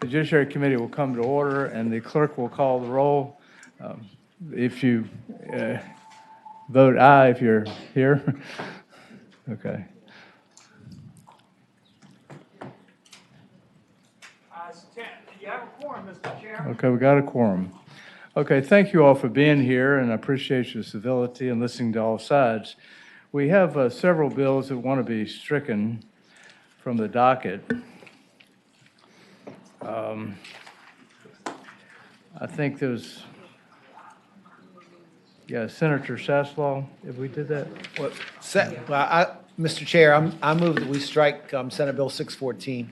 The Judiciary Committee will come to order, and the clerk will call the roll. If you vote aye if you're here. Okay. You have a quorum, Mr. Chairman. Okay, we got a quorum. Okay, thank you all for being here, and I appreciate your civility and listening to all sides. We have several bills that want to be stricken from the docket. I think there's, Senator Saslaw, if we did that. Mr. Chair, I move that we strike Senate Bill 614.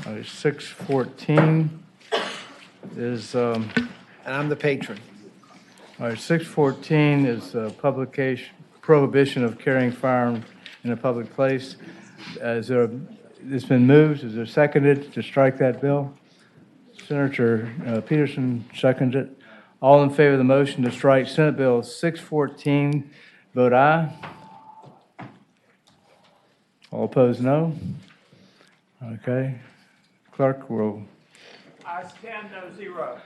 614 is, And I'm the patron. all right, 614 is publication, prohibition of carrying firearms in a public place. It's been moved, is there seconded to strike that bill? Senator Peterson seconded it. All in favor of the motion to strike Senate Bill 614, vote aye. All opposed, no. Okay. Clerk will. Ayes 10, no 0.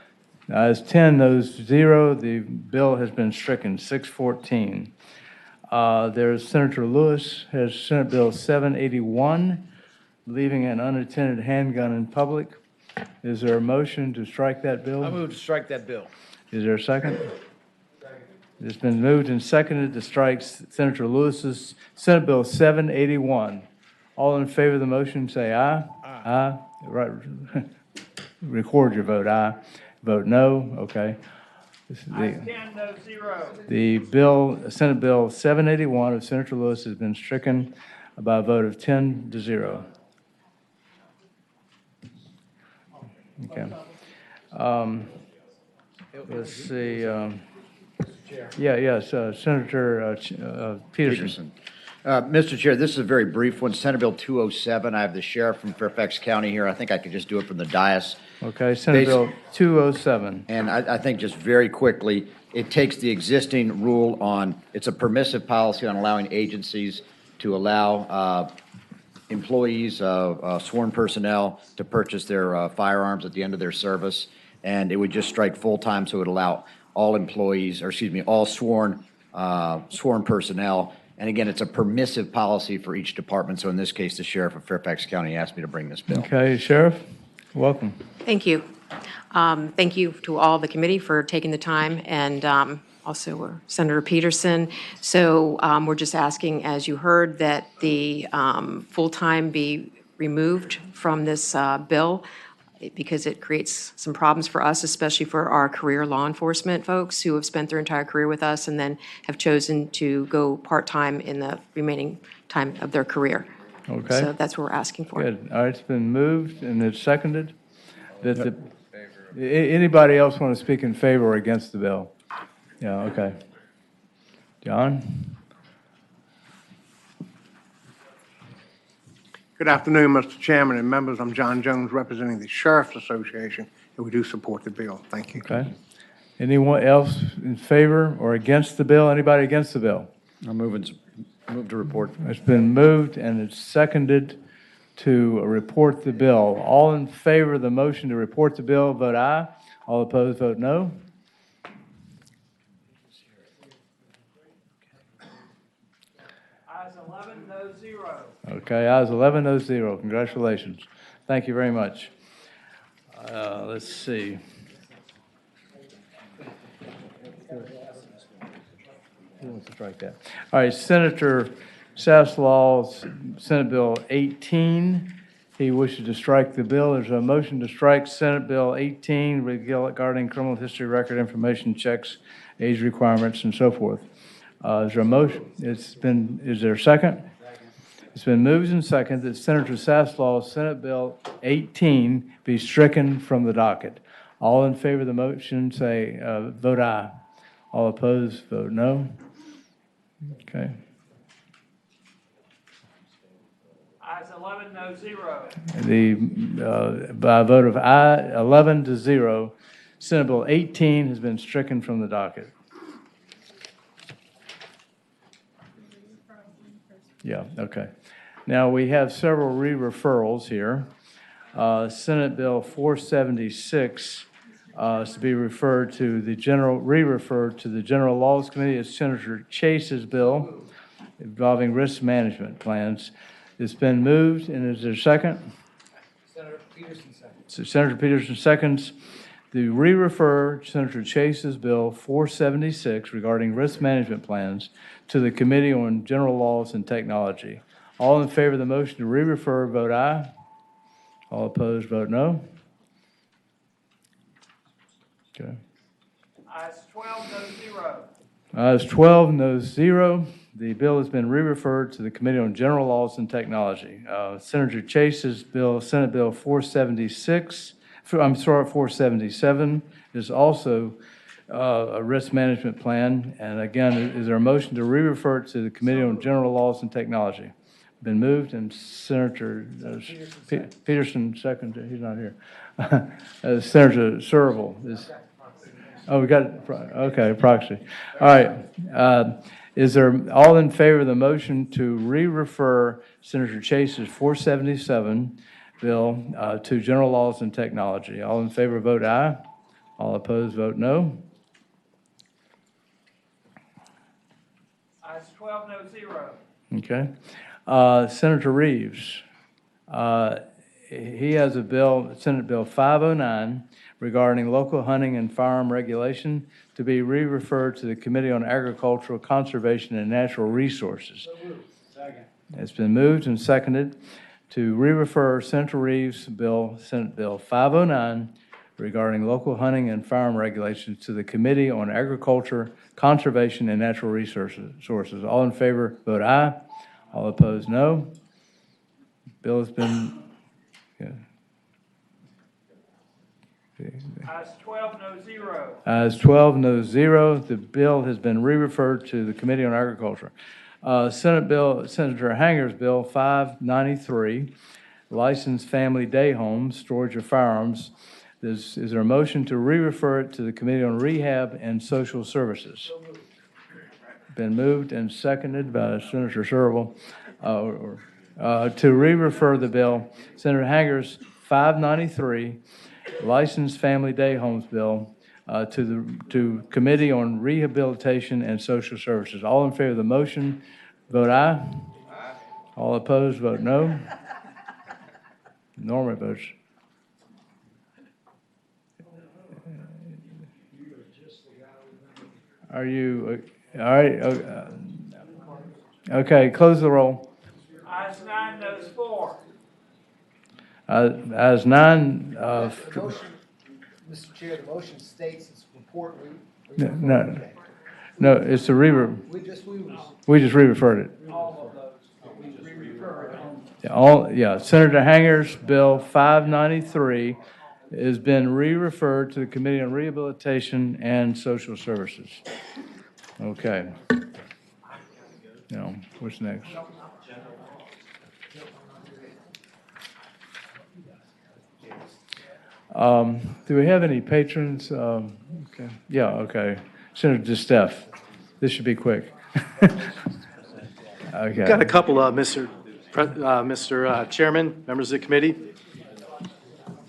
Ayes 10, noes 0. The bill has been stricken. 614. There's Senator Lewis has Senate Bill 781, leaving an unattended handgun in public. Is there a motion to strike that bill? I move to strike that bill. Is there a second? It's been moved and seconded to strike Senator Lewis's Senate Bill 781. All in favor of the motion say aye. Aye. Right. Record your vote. Aye. Vote no. Okay. Ayes 10, no 0. The bill, Senate Bill 781 of Senator Lewis has been stricken by a vote of 10 to 0. Okay. Let's see. Senator Peterson. Mr. Chair, this is a very brief one. Senate Bill 207. I have the sheriff from Fairfax County here. I think I could just do it from the dais. Okay, Senate Bill 207. And I think just very quickly, it takes the existing rule on, it's a permissive policy on allowing agencies to allow employees, sworn personnel, to purchase their firearms at the end of their service. And it would just strike full-time, so it would allow all employees, or excuse me, all sworn personnel. And again, it's a permissive policy for each department. So in this case, the sheriff of Fairfax County asked me to bring this bill. Okay, Sheriff, welcome. Thank you. Thank you to all the committee for taking the time, and also Senator Peterson. So we're just asking, as you heard, that the full-time be removed from this bill, because it creates some problems for us, especially for our career law enforcement folks who have spent their entire career with us and then have chosen to go part-time in the remaining time of their career. Okay. So that's what we're asking for. Good. All right, it's been moved and it's seconded. Anybody else want to speak in favor or against the bill? Yeah, okay. John? Good afternoon, Mr. Chairman and members. I'm John Jones, representing the Sheriff's Association, and we do support the bill. Thank you. Okay. Anyone else in favor or against the bill? Anybody against the bill? I'll move to report. It's been moved and it's seconded to report the bill. All in favor of the motion to report the bill, vote aye. All opposed, vote no. Ayes 11, no 0. Okay, ayes 11, no 0. Congratulations. Thank you very much. Let's see. Who wants to strike that? All right, Senator Saslaw's Senate Bill 18. He wishes to strike the bill. There's a motion to strike Senate Bill 18 regarding criminal history record information checks, age requirements, and so forth. Is there a motion? Is there a second? It's been moved and seconded that Senator Saslaw's Senate Bill 18 be stricken from the docket. All in favor of the motion say vote aye. All opposed, vote no. Okay. Ayes 11, no 0. By a vote of aye, 11 to 0, Senate Bill 18 has been stricken from the docket. Yeah, okay. Now, we have several re-referrals here. Senate Bill 476 is to be referred to the re-referred to the General Laws Committee. It's Senator Chase's bill involving risk management plans. It's been moved, and is there a second? Senator Peterson, second. So Senator Peterson seconds. To re-refer Senator Chase's Bill 476 regarding risk management plans to the Committee on General Laws and Technology. All in favor of the motion to re-refer, vote aye. All opposed, vote no. Okay. Ayes 12, no 0. Ayes 12, noes 0. The bill has been re-referred to the Committee on General Laws and Technology. Senator Chase's bill, Senate Bill 477, is also a risk management plan. And again, is there a motion to re-refer it to the Committee on General Laws and Technology? Been moved, and Senator Peterson seconded. He's not here. Senator Serval is. Oh, we got, okay, proxy. All right. Is there, all in favor of the motion to re-refer Senator Chase's 477 bill to General Laws and Technology? All in favor, vote aye. All opposed, vote no. Ayes 12, no 0. Okay. Senator Reeves, he has a bill, Senate Bill 509, regarding local hunting and firearm regulation to be re-referred to the Committee on Agricultural Conservation and Natural Resources. It's been moved and seconded to re-refer Senator Reeves' bill, Senate Bill 509, regarding local hunting and firearm regulations to the Committee on Agriculture, Conservation, and Natural Resources. All in favor, vote aye. All opposed, no. Bill has been, Ayes 12, no 0. Ayes 12, no 0. The bill has been re-referred to the Committee on Agriculture. Senator Hanger's Bill 593, licensed family day homes, storage of firearms. Is there a motion to re-refer it to the Committee on Rehab and Social Services? Been moved and seconded by Senator Serval to re-refer the bill. Senator Hanger's 593, licensed family day homes bill, to Committee on Rehabilitation and Social Services. All in favor of the motion, vote aye. Aye. All opposed, vote no. Norman votes. Are you, all right, okay, close the roll. Ayes 9, noes 4. As 9, The motion, Mr. Chair, the motion states it's report. no, it's a We just re-referred it. Yeah, Senator Hanger's Bill 593 has been re-referred to the Committee on Rehabilitation and Social Services. Okay. Now, what's next? Do we have any patrons? Okay. Yeah, okay. Senator DeStef, this should be quick. Okay. Got a couple, Mr. Chairman, members of the committee.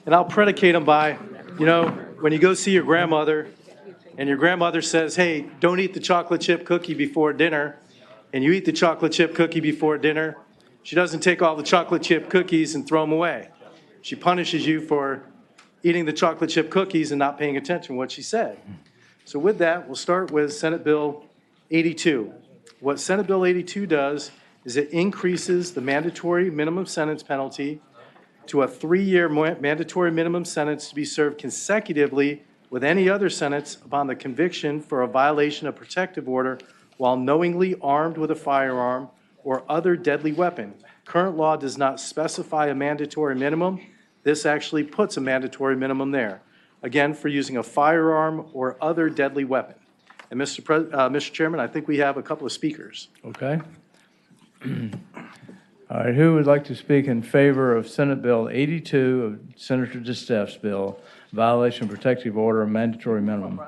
And I'll predicate them by, when you go see your grandmother and your grandmother says, hey, don't eat the chocolate chip cookie before dinner, and you eat the chocolate chip cookie before dinner, she doesn't take all the chocolate chip cookies and throw them away. She punishes you for eating the chocolate chip cookies and not paying attention to what she said. So with that, we'll start with Senate Bill 82. What Senate Bill 82 does is it increases the mandatory minimum sentence penalty to a 3-year mandatory minimum sentence to be served consecutively with any other sentence upon the conviction for a violation of protective order while knowingly armed with a firearm or other deadly weapon. Current law does not specify a mandatory minimum. This actually puts a mandatory minimum there, again, for using a firearm or other deadly weapon. And Mr. Chairman, I think we have a couple of speakers. Okay. All right, who would like to speak in favor of Senate Bill 82 of Senator DeStef's bill, violation of protective order, mandatory minimum?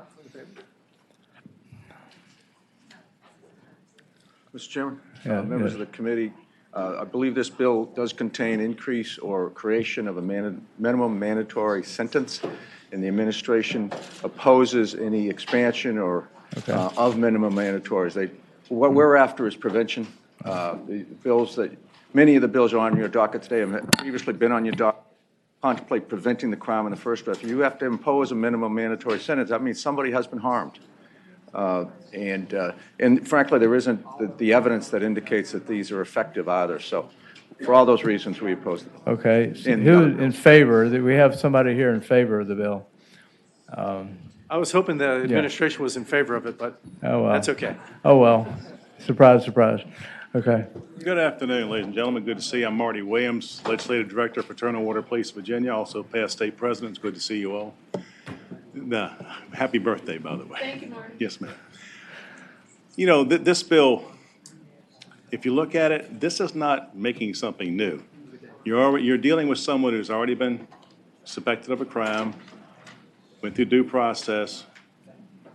Mr. Chairman, Yeah, members yes. of the committee, I believe this bill does contain increase or creation of a minimum mandatory sentence, and the administration opposes any expansion or of minimum mandatories. What we're after is prevention. The bills that, many of the bills are on your docket today have previously been on your docket. Contemplate preventing the crime in the first place. If you have to impose a minimum mandatory sentence, that means somebody has been harmed. And frankly, there isn't the evidence that indicates that these are effective either. So for all those reasons, we oppose them. Okay, so who is in favor? We have somebody here in favor of the bill. I was hoping the administration was in favor of it, but Oh, well. that's okay. Oh, well, surprise, surprise. Okay, Good afternoon, ladies and gentlemen. Good to see you. I'm Marty Williams, Legislative Director, Fraternal Order Police, Virginia, also past state president. It's good to see you all. Happy birthday, by the way. Thank you, Marty. Yes, ma'am. You know, this bill, if you look at it, this is not making something new. You're dealing with someone who's already been suspected of a crime, went through due process,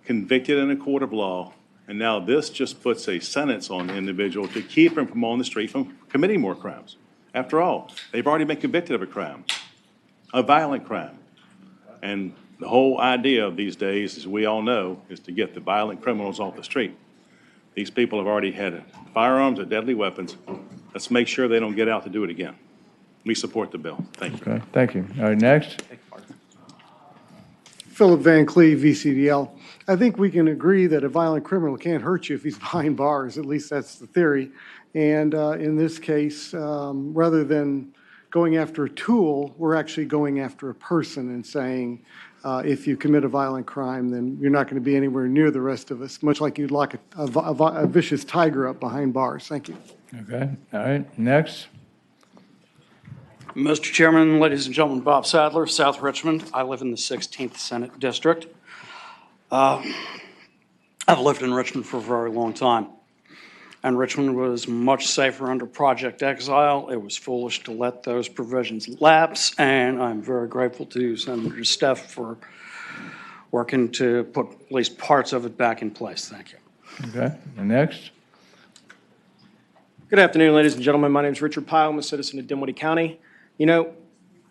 convicted in a court of law, and now this just puts a sentence on the individual to keep him from on the street from committing more crimes. After all, they've already been convicted of a crime, a violent crime. And the whole idea of these days, as we all know, is to get the violent criminals off the street. These people have already had firearms or deadly weapons. Let's make sure they don't get out to do it again. We support the bill. Thank you. okay, thank you. All right, next. Philip Van Cleve, VCDL. I think we can agree that a violent criminal can't hurt you if he's behind bars. At least that's the theory. And in this case, rather than going after a tool, we're actually going after a person and saying, if you commit a violent crime, then you're not going to be anywhere near the rest of us, much like you'd lock a vicious tiger up behind bars. Thank you. Okay, all right, next. Mr. Chairman, ladies and gentlemen, Bob Sadler, South Richmond. I live in the 16th Senate District. I've lived in Richmond for a very long time, and Richmond was much safer under Project Exile. It was foolish to let those provisions lapse, and I'm very grateful to Senator Steph for working to put at least parts of it back in place. Thank you. Okay, and next. Good afternoon, ladies and gentlemen. My name is Richard Pyle. I'm a citizen of Dinwiddie County. You know,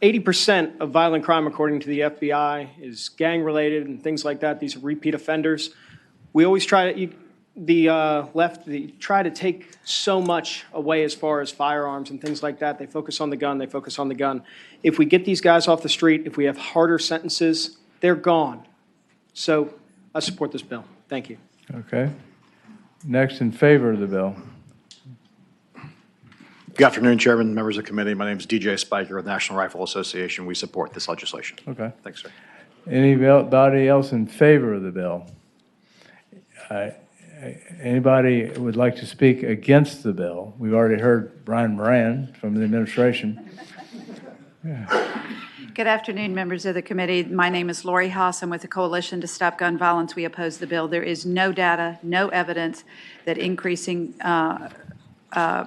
80% of violent crime, according to the FBI, is gang-related and things like that. These are repeat offenders. We always try to, the left, they try to take so much away as far as firearms and things like that. They focus on the gun. They focus on the gun. If we get these guys off the street, if we have harder sentences, they're gone. So I support this bill. Thank you. Okay. Next in favor of the bill. Good afternoon, Chairman, members of the committee. My name is DJ Spiker with National Rifle Association. We support this legislation. Okay. Thanks, sir. Anybody else in favor of the bill? Anybody would like to speak against the bill? We've already heard Brian Moran from the administration. Good afternoon, members of the committee. My name is Lori Haas. I'm with the Coalition to Stop Gun Violence. We oppose the bill. There is no data, no evidence that increasing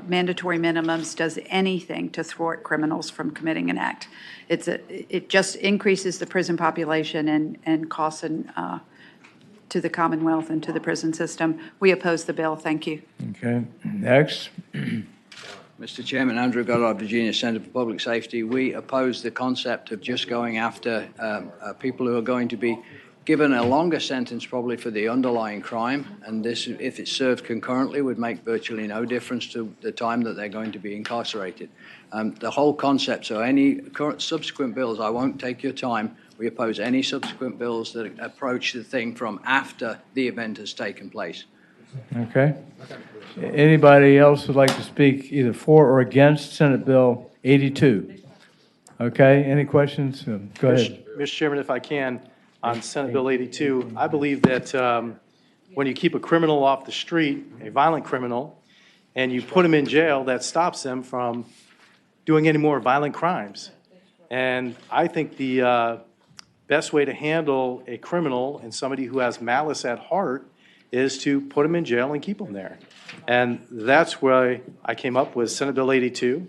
mandatory minimums does anything to thwart criminals from committing an act. It just increases the prison population and costs to the Commonwealth and to the prison system. We oppose the bill. Thank you. Okay, next. Mr. Chairman, Andrew Goddard, Virginia Center for Public Safety. We oppose the concept of just going after people who are going to be given a longer sentence probably for the underlying crime, and this, if it's served concurrently, would make virtually no difference to the time that they're going to be incarcerated. The whole concept, so any current subsequent bills, I won't take your time, we oppose any subsequent bills that approach the thing from after the event has taken place. Okay. Anybody else would like to speak either for or against Senate Bill 82? Okay, any questions? Go ahead. Mr. Chairman, if I can, on Senate Bill 82, I believe that when you keep a criminal off the street, a violent criminal, and you put him in jail, that stops them from doing any more violent crimes. And I think the best way to handle a criminal and somebody who has malice at heart is to put them in jail and keep them there. And that's why I came up with Senate Bill 82.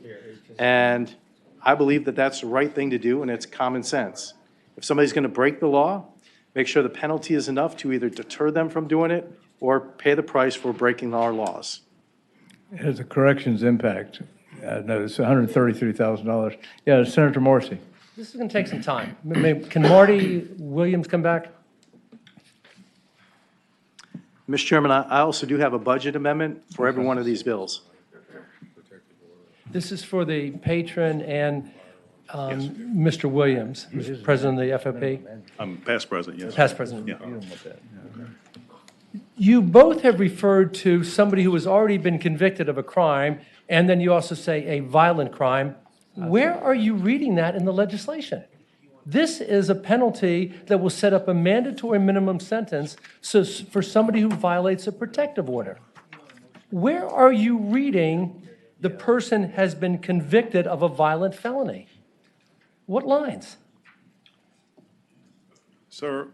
And I believe that that's the right thing to do, and it's common sense. If somebody's going to break the law, make sure the penalty is enough to either deter them from doing it or pay the price for breaking our laws. It has a corrections impact. no, it's $133,000. Yeah, Senator Morrissey. This is going to take some time. Can Marty Williams come back? Mr. Chairman, I also do have a budget amendment for every one of these bills. This is for the patron and Mr. Williams, who's president of the FOP. I'm past president, yes. Past president. Yeah. You both have referred to somebody who has already been convicted of a crime, and then you also say a violent crime. Where are you reading that in the legislation? This is a penalty that will set up a mandatory minimum sentence for somebody who violates a protective order. Where are you reading the person has been convicted of a violent felony? What lines? Sir,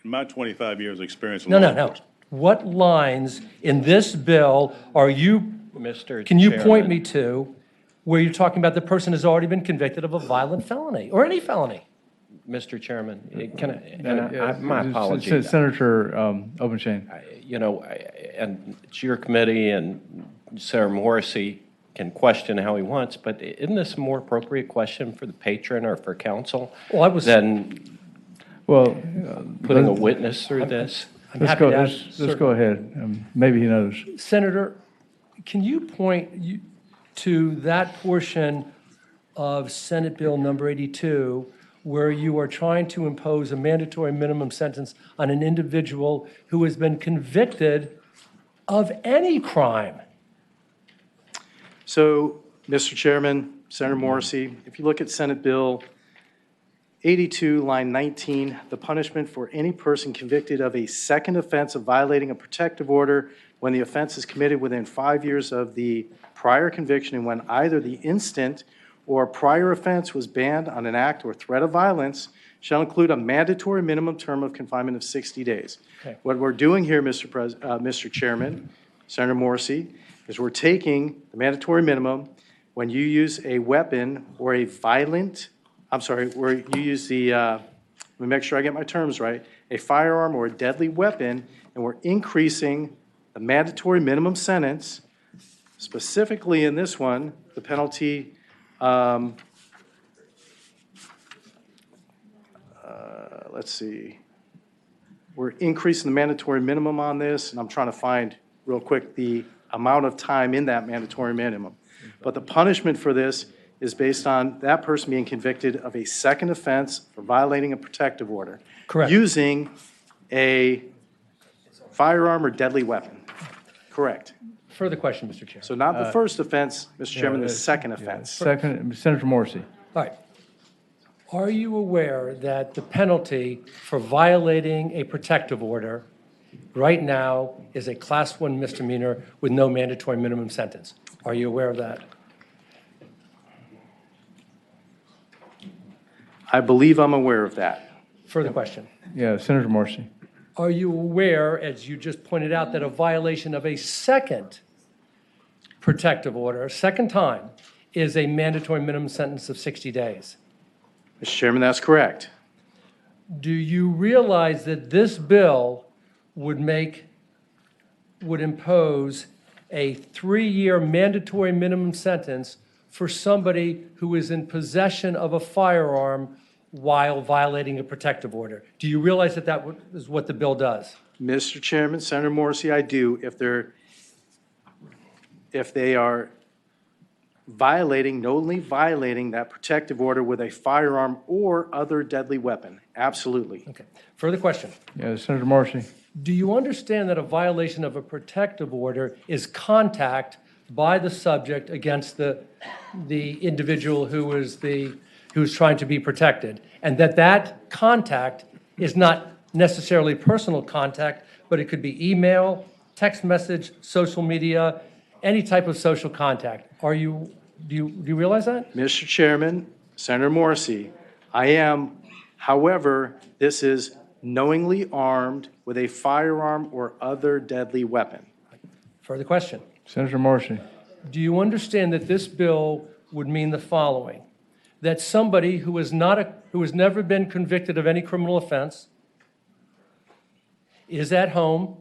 in my 25 years of experience in No, law no, no. enforcement- What lines in this bill are you, Mr. can you point Chairman. me to where you're talking about the person has already been convicted of a violent felony or any felony? Mr. Chairman, my apologies. Senator Obenshain. You know, and it's your committee, and Senator Morrissey can question how he wants, but isn't this a more appropriate question for the patron or for council than putting a witness through this? Let's go ahead. Maybe he knows. Senator, can you point to that portion of Senate Bill number 82 where you are trying to impose a mandatory minimum sentence on an individual who has been convicted of any crime? So, Mr. Chairman, Senator Morrissey, if you look at Senate Bill 82, line 19, the punishment for any person convicted of a second offense of violating a protective order when the offense is committed within 5 years of the prior conviction and when either the instant or prior offense was banned on an act or threat of violence shall include a mandatory minimum term of confinement of 60 days. Okay. What we're doing here, Mr. Chairman, Senator Morrissey, is we're taking the mandatory minimum when you use a weapon or a violent, where you use the, let me make sure I get my terms right, a firearm or a deadly weapon, and we're increasing the mandatory minimum sentence, specifically in this one, the penalty, let's see, we're increasing the mandatory minimum on this, and I'm trying to find real quick the amount of time in that mandatory minimum. But the punishment for this is based on that person being convicted of a second offense for violating a protective order. Correct. Using a firearm or deadly weapon. Correct. Further question, Mr. Chair. So not the first offense, Mr. Chairman, the second offense. Second, Senator Morrissey. All right. Are you aware that the penalty for violating a protective order right now is a Class 1 misdemeanor with no mandatory minimum sentence? Are you aware of that? I believe I'm aware of that. Further question. Yeah, Senator Morrissey. Are you aware, as you just pointed out, that a violation of a second protective order, a second time, is a mandatory minimum sentence of 60 days? Mr. Chairman, that's correct. Do you realize that this bill would impose a 3-year mandatory minimum sentence for somebody who is in possession of a firearm while violating a protective order? Do you realize that that is what the bill does? Mr. Chairman, Senator Morrissey, I do. If they are knowingly violating that protective order with a firearm or other deadly weapon, absolutely. Okay. Further question. Yeah, Senator Morrissey. Do you understand that a violation of a protective order is contact by the subject against the individual who's trying to be protected, and that contact is not necessarily personal contact, but it could be email, text message, social media, any type of social contact? Do you realize that? Mr. Chairman, Senator Morrissey, I am. However, this is knowingly armed with a firearm or other deadly weapon. Further question. Senator Morrissey. Do you understand that this bill would mean the following? That somebody who has never been convicted of any criminal offense is at home,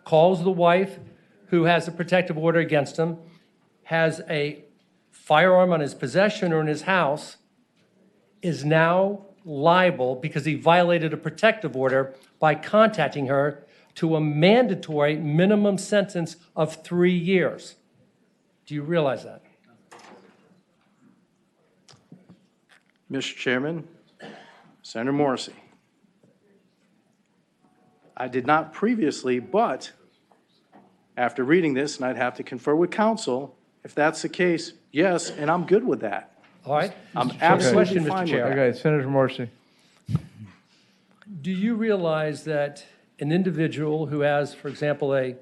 calls the wife who has a protective order against him, has a firearm on his possession or in his house is now liable because he violated a protective order by contacting her to a mandatory minimum sentence of 3 years. Do you realize that? Mr. Chairman, Senator Morrissey. I did not previously, but after reading this, and I'd have to confer with counsel, if that's the case, yes, and I'm good with that. All right? I'm Mr. absolutely Question, Mr. fine with Chair. that. Okay, Senator Morrissey. Do you realize that an individual who has, for example, a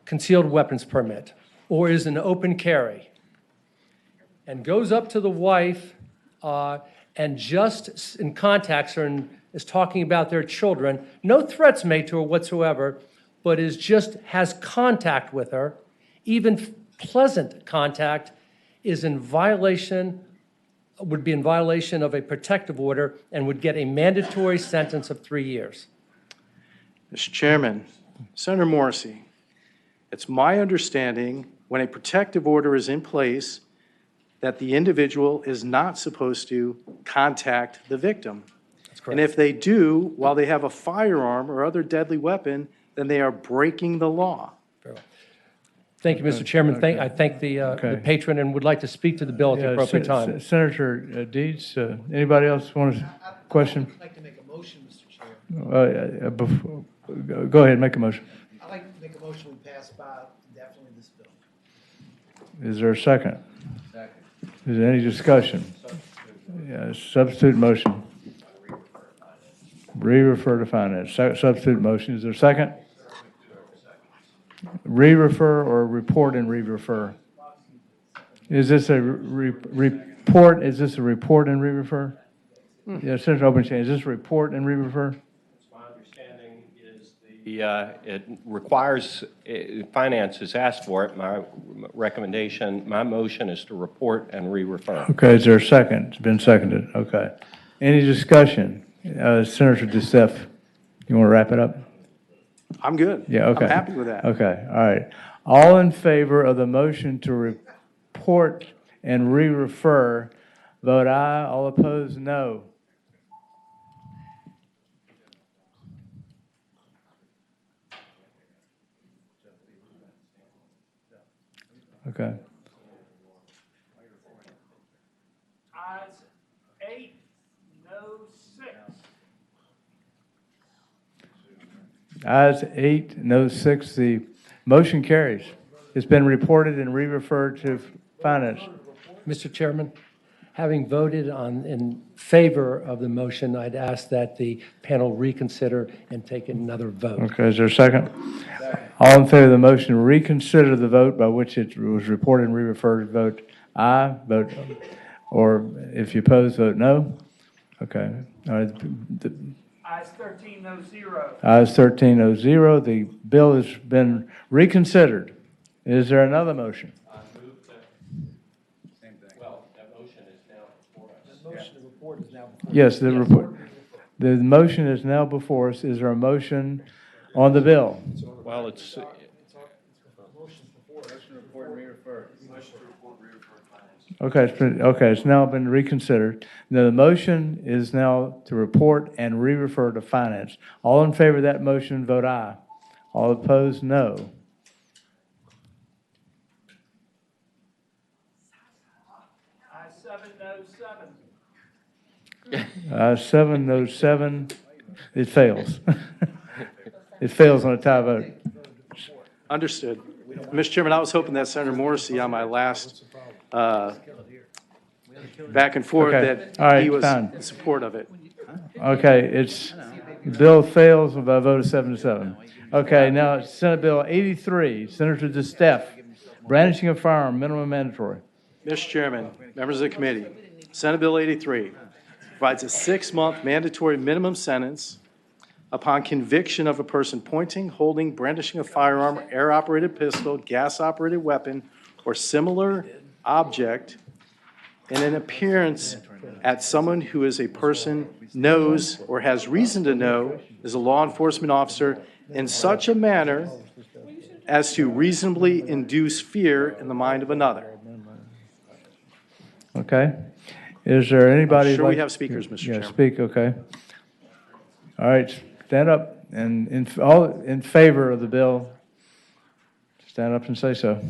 concealed weapons permit or is an open carry and goes up to the wife and just contacts her and is talking about their children, no threats made to her whatsoever, but has contact with her, even pleasant contact, would be in violation of a protective order and would get a mandatory sentence of 3 years? Mr. Chairman, Senator Morrissey, it's my understanding when a protective order is in place that the individual is not supposed to contact the victim. That's correct. And if they do, while they have a firearm or other deadly weapon, then they are breaking the law. Thank you, Mr. Chairman. I thank the patron and would like to speak to the bill at the appropriate time. Senator Deeds, anybody else want to question? I'd like to make a motion, Mr. Chair. Go ahead, make a motion. I'd like to make a motion we pass by indefinitely this bill. Is there a second? Second. Is there any discussion? Yeah, substitute motion. Re-refer to finance. Substitute motion. Is there a second? Re-refer or report and re-refer? Is this a report? Is this a report and re-refer? Yeah, Senator Obenstein, is this a report and re-refer? My understanding is it requires, finance has asked for it. My recommendation, my motion is to report and re-refer. Okay, is there a second? It's been seconded. Okay. Any discussion? Senator DeStef, you want to wrap it up? I'm good. Yeah, okay. I'm happy with that. Okay, all right. All in favor of the motion to report and re-refer, vote aye. All opposed, no. Okay. Ayes 8, no 6. Ayes 8, no 6. The motion carries. It's been reported and re-referred to finance. Mr. Chairman, having voted in favor of the motion, I'd ask that the panel reconsider and take another vote. Okay, is there a second? All in favor of the motion to reconsider the vote by which it was reported and re-referred, vote aye. Vote, or if you oppose, vote no. Okay. All right. Ayes 13, no 0. Ayes 13, no 0. The bill has been reconsidered. Is there another motion? Well, that motion is now before us. The motion to report is now before. Yes, the report. The motion is now before us. Is there a motion on the bill? Well, it's, Okay, it's now been reconsidered. Now, the motion is now to report and re-refer to finance. All in favor of that motion, vote aye. All opposed, no. Ayes 7, no 7. 7, no 7. It fails. It fails on a tie vote. Understood. Mr. Chairman, I was hoping that Senator Morrissey on my last back and forth Okay. that All right, he was fine. in support of it. Okay, the bill fails by a vote of 7 to 7. Okay, now it's Senate Bill 83, Senator DeStef, brandishing a firearm, minimum mandatory. Mr. Chairman, members of the committee, Senate Bill 83 provides a 6-month mandatory minimum sentence upon conviction of a person pointing, holding, brandishing a firearm, air-operated pistol, gas-operated weapon, or similar object in an appearance at someone who is a person knows or has reason to know is a law enforcement officer in such a manner as to reasonably induce fear in the mind of another. Okay. Is there anybody? Sure we like- have speakers, Mr. Yeah, Chairman. speak, okay. All right, stand up and all in favor of the bill, stand up and say so.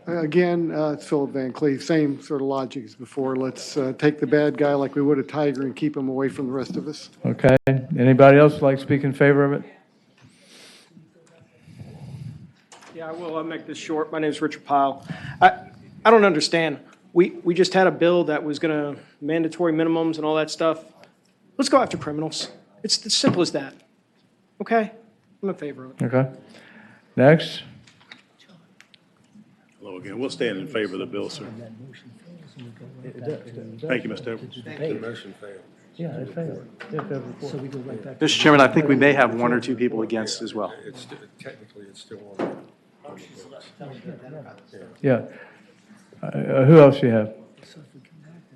Again, it's Philip Van Cleve, same sort of logic as before. Let's take the bad guy like we would a tiger and keep him away from the rest of us. Okay. Anybody else like to speak in favor of it? Yeah, I will. I'll make this short. My name is Richard Pyle. I don't understand. We just had a bill that was going to mandatory minimums and all that stuff. Let's go after criminals. It's as simple as that. Okay? I'm in favor of it. Okay. Next. Hello again. We'll stand in favor of the bill, sir. Thank you, Mr. Edwards. Yeah, it failed. So we go right back. Mr. Chairman, I think we may have one or two people against as well. Technically, it's still on the books. Yeah. Who else you have?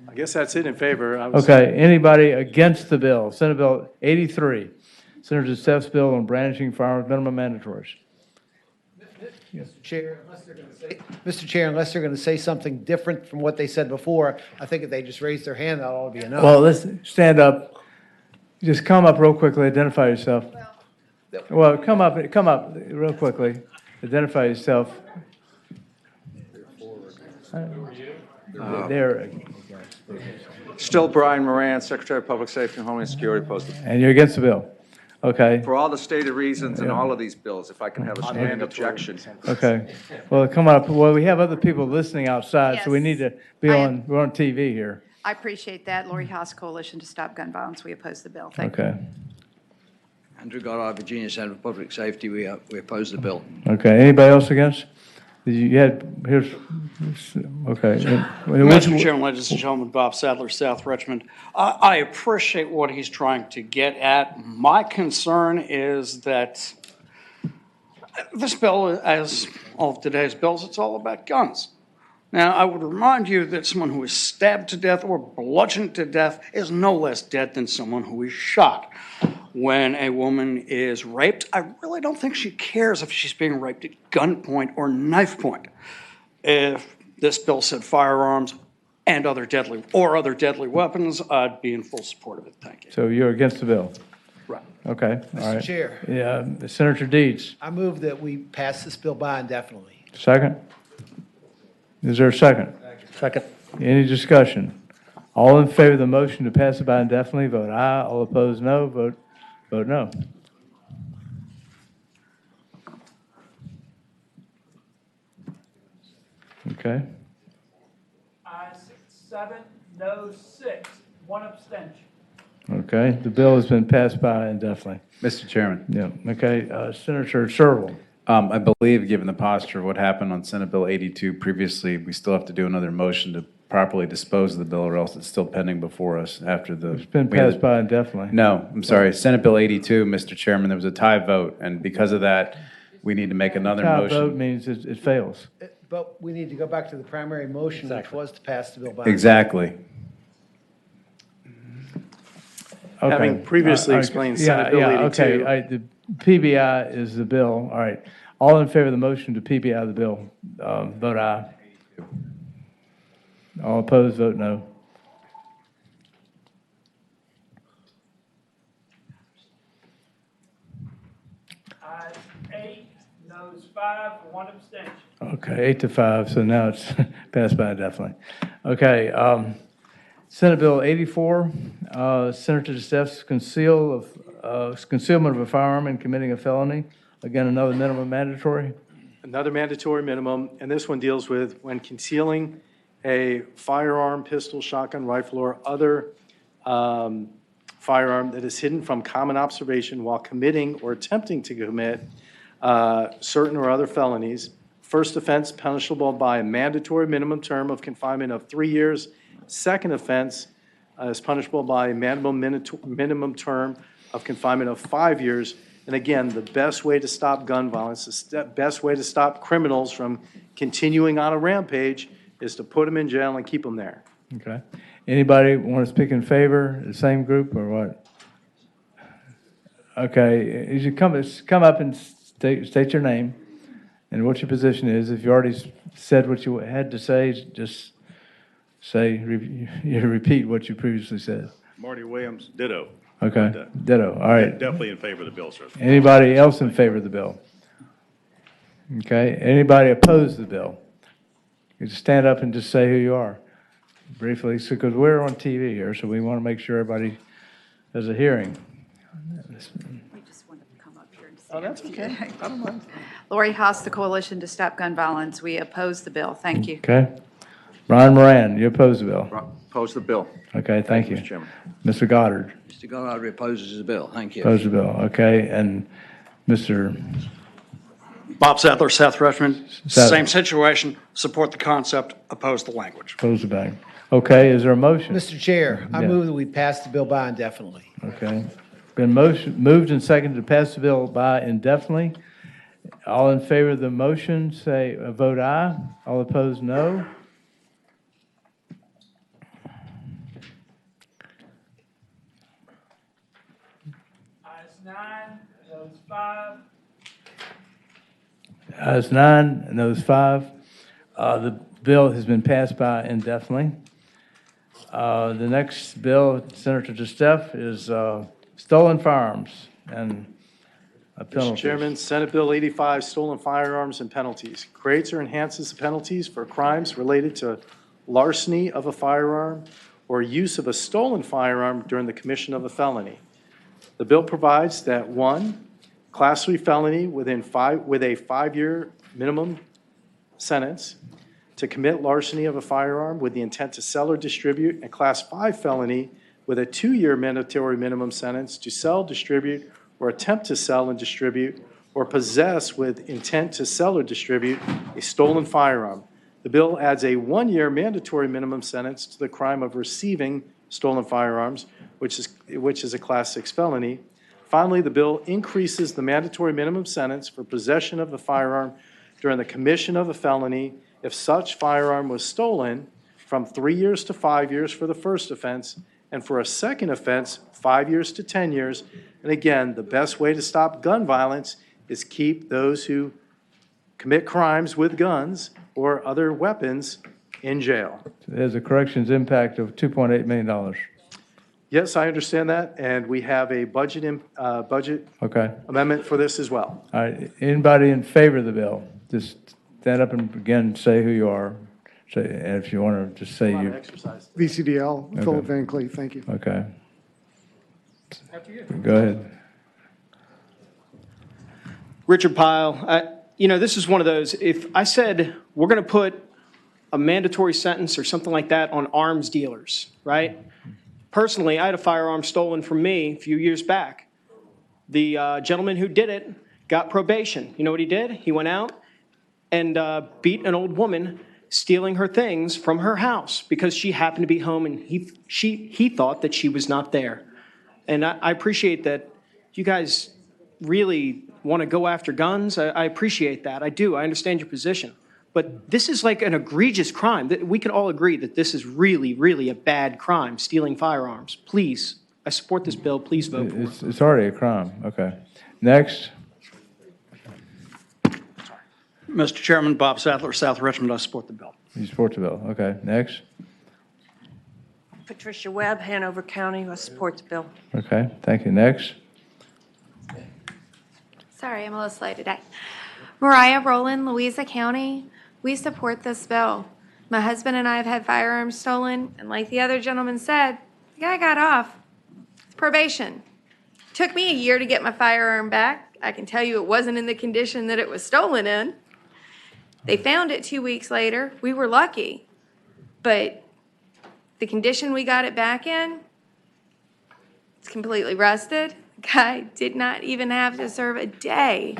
I guess that's it in favor. Okay, anybody against the bill? Senate Bill 83, Senator Steff's bill on brandishing firearms minimum mandatories. Mr. Chair, unless they're going to say something different from what they said before, I think if they just raise their hand, that ought to be enough. Well, let's stand up. Just come up real quickly, identify yourself. Well, come up real quickly, identify yourself. There. Still Brian Moran, Secretary of Public Safety and Homeland Security, posted. And you're against the bill? Okay. For all the stated reasons in all of these bills, if I can have a stand objection. Okay. Well, come up. Well, we have other people listening outside, so we need to be on, we're on TV here. I appreciate that. Lori Haas, Coalition to Stop Gun Violence. We oppose the bill. Thank you. Okay. Andrew Goddard, Virginia Center for Public Safety, we oppose the bill. Okay. Anybody else against? You had, here's, okay. Mr. Chairman, ladies and gentlemen, Bob Sadler, South Richmond. I appreciate what he's trying to get at. My concern is that this bill, as all of today's bills, it's all about guns. Now, I would remind you that someone who is stabbed to death or bludgeoned to death is no less dead than someone who is shot. When a woman is raped, I really don't think she cares if she's being raped at gunpoint or knife point. If this bill said firearms and other deadly weapons, I'd be in full support of it. Thank you. So you're against the bill? Right. Okay, all Mr. right. Chair. Yeah, Senator Deeds. I move that we pass this bill by indefinitely. Second? Is there a second? Second. Any discussion? All in favor of the motion to pass it by indefinitely, vote aye. All opposed, no. Vote no. Okay. Ayes 7, no 6, 1 abstention. Okay, the bill has been passed by indefinitely. Mr. Chairman, Yeah, okay, Senator Sherrill. I believe, given the posture of what happened on Senate Bill 82 previously, we still have to do another motion to properly dispose of the bill, or else it's still pending before us after the. It's been passed by indefinitely. No, I'm sorry, Senate Bill 82, Mr. Chairman, there was a tie vote, and because of that, we need to make another Tie motion. vote means it fails. But we need to go back to the primary motion, which was to pass the bill by. Exactly. Okay. Having previously explained Senate Bill 82. Okay, all right, the PBI is the bill, all right. All in favor of the motion to PBI the bill, vote aye. All opposed, vote no. Ayes 8, noes 5, 1 abstention. Okay, 8-5, so now it's passed by indefinitely. Okay, Senate Bill 84, Senator Steff's concealment of a firearm and committing a felony. Again, another minimum mandatory. Another mandatory minimum, and this one deals with when concealing a firearm, pistol, shotgun, rifle, or other firearm that is hidden from common observation while committing or attempting to commit certain or other felonies. First offense punishable by a mandatory minimum term of confinement of 3 years. Second offense is punishable by a minimum term of confinement of 5 years. And again, the best way to stop gun violence, the best way to stop criminals from continuing on a rampage is to put them in jail and keep them there. Okay. Anybody want to speak in favor, the same group, or what? Okay, you should come up and state your name and what your position is. If you already said what you had to say, just repeat what you previously said. Marty Williams, ditto. Okay, That- ditto, all right. Definitely in favor of the bill, sir. Anybody else in favor of the bill? Okay, anybody opposed to the bill? You just stand up and just say who you are briefly, because we're on TV here, so we want to make sure everybody has a hearing. Oh, that's okay. I don't mind. Lori Haas, the Coalition to Stop Gun Violence. We oppose the bill. Thank you. Okay. Brian Moran, you oppose the bill? Oppose the bill. Okay, thank you. Mr. Chairman. Mr. Goddard, Mr. Goddard opposes the bill. Thank you. oppose the bill, okay, and Mr. Bob Sadler, South Richmond. Sadler. Same situation, support the concept, oppose the language. Oppose the bill. Okay, is there a motion? Mr. Chair, I Yeah. move that we pass the bill by indefinitely. Okay. Been moved and seconded to pass the bill by indefinitely. All in favor of the motion, say, vote aye. All opposed, no. Ayes 9, noes 5. Ayes 9, noes 5. The bill has been passed by indefinitely. The next bill, Senator DeStef, is stolen firearms and Mr. penalties. Chairman, Senate Bill 85, stolen firearms and penalties, creates or enhances the penalties for crimes related to larceny of a firearm or use of a stolen firearm during the commission of a felony. The bill provides that, 1, Class 3 felony with a 5-year minimum sentence to commit larceny of a firearm with the intent to sell or distribute, and Class 5 felony with a 2-year mandatory minimum sentence to sell, distribute, or attempt to sell and distribute, or possess with intent to sell or distribute a stolen firearm. The bill adds a 1-year mandatory minimum sentence to the crime of receiving stolen firearms, which is a Class 6 felony. Finally, the bill increases the mandatory minimum sentence for possession of a firearm during the commission of a felony if such firearm was stolen from 3 years to 5 years for the first offense, and for a second offense, 5 years to 10 years. And again, the best way to stop gun violence is keep those who commit crimes with guns or other weapons in jail. There's a corrections impact of $2.8 million. Yes, I understand that, and we have a budget Okay. amendment for this as well. All right, anybody in favor of the bill? Just stand up and again, say who you are. Say, and if you want to just say you, VCDL, Okay. Philip Van Cleef, thank you. okay. Go ahead. Richard Pyle, this is one of those, if I said we're going to put a mandatory sentence or something like that on arms dealers, right? Personally, I had a firearm stolen from me a few years back. The gentleman who did it got probation. You know what he did? He went out and beat an old woman stealing her things from her house because she happened to be home and he thought that she was not there. And I appreciate that you guys really want to go after guns. I appreciate that. I do. I understand your position. But this is like an egregious crime. We can all agree that this is really, really a bad crime, stealing firearms. Please, I support this bill. Please vote for it. It's already a crime. Okay. Next. Mr. Chairman, Bob Sadler, South Richmond, I support the bill. You support the bill. Okay. Next. Patricia Webb, Hanover County, I support the bill. Okay. Thank you. Next. Sorry, I'm a little slow today. Mariah Rowland, Louisa County. We support this bill. My husband and I have had firearms stolen, and like the other gentleman said, the guy got off with probation. Took me a year to get my firearm back. I can tell you it wasn't in the condition that it was stolen in. They found it 2 weeks later. We were lucky. But the condition we got it back in, it's completely rusted. The guy did not even have to serve a day.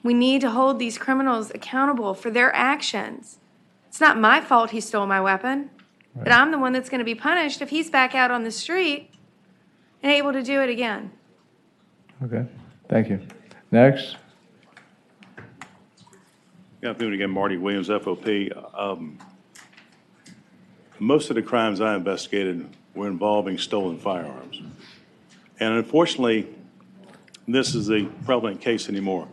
We need to hold these criminals accountable for their actions. It's not my fault he stole my weapon, but I'm the one that's going to be punished if he's back out on the street and able to do it again. Okay. Thank you. Next. Good afternoon again, Marty Williams, FOP. Most of the crimes I investigated were involving stolen firearms. And unfortunately, this is a prevalent case anymore.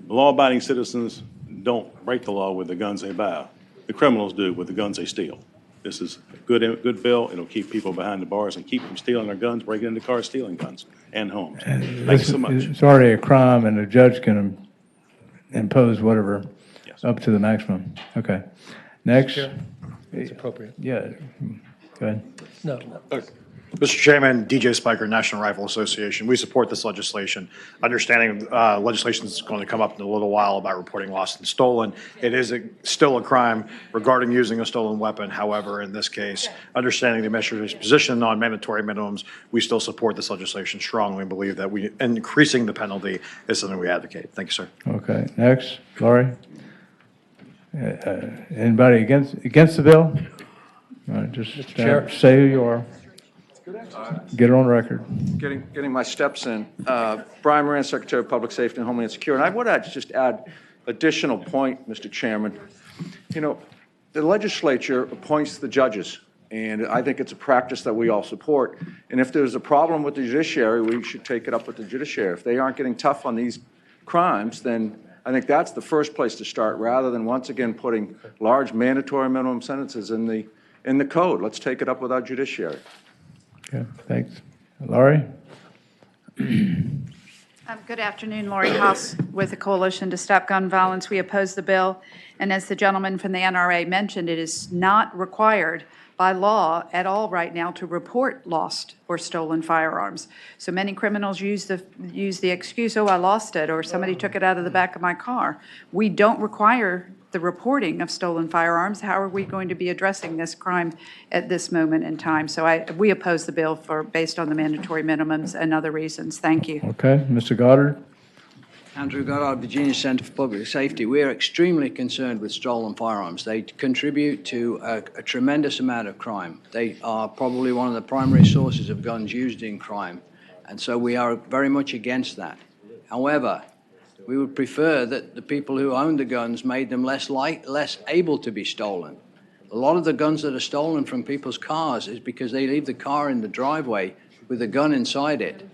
Law-abiding citizens don't break the law with the guns they buy. The criminals do with the guns they steal. This is a good bill. It'll keep people behind the bars and keep them stealing their guns, breaking into cars, stealing guns and homes. Thanks so much. It's already a crime, and the judge can impose whatever up to the maximum. Okay. Next. It's appropriate. Yeah, go ahead. No. Mr. Chairman, DJ Spiker, National Rifle Association, we support this legislation. Understanding legislation is going to come up in a little while about reporting lost and stolen. It is still a crime regarding using a stolen weapon. However, in this case, understanding the administration's position on mandatory minimums, we still support this legislation strongly and believe that increasing the penalty is something we advocate. Thank you, sir. Okay. Next, Laurie. Anybody against the bill? All right, just Chair. say who you are. Get it on record. Getting my steps in. Brian Moran, Secretary of Public Safety and Homeland Security. And I would just add additional point, Mr. Chairman. You know, the legislature appoints the judges, and I think it's a practice that we all support. And if there's a problem with the judiciary, we should take it up with the judiciary. If they aren't getting tough on these crimes, then I think that's the first place to start, rather than once again putting large mandatory minimum sentences in the code. Let's take it up with our judiciary. Okay, thanks. Laurie? Good afternoon, Lori Haas with the Coalition to Stop Gun Violence. We oppose the bill, and as the gentleman from the NRA mentioned, it is not required by law at all right now to report lost or stolen firearms. So many criminals use the excuse, oh, I lost it, or somebody took it out of the back of my car. We don't require the reporting of stolen firearms. How are we going to be addressing this crime at this moment in time? So we oppose the bill based on the mandatory minimums and other reasons. Thank you. Okay, Mr. Goddard? Andrew Goddard, Virginia Center for Public Safety. We are extremely concerned with stolen firearms. They contribute to a tremendous amount of crime. They are probably one of the primary sources of guns used in crime, and so we are very much against that. However, we would prefer that the people who own the guns made them less able to be stolen. A lot of the guns that are stolen from people's cars is because they leave the car in the driveway with a gun inside it.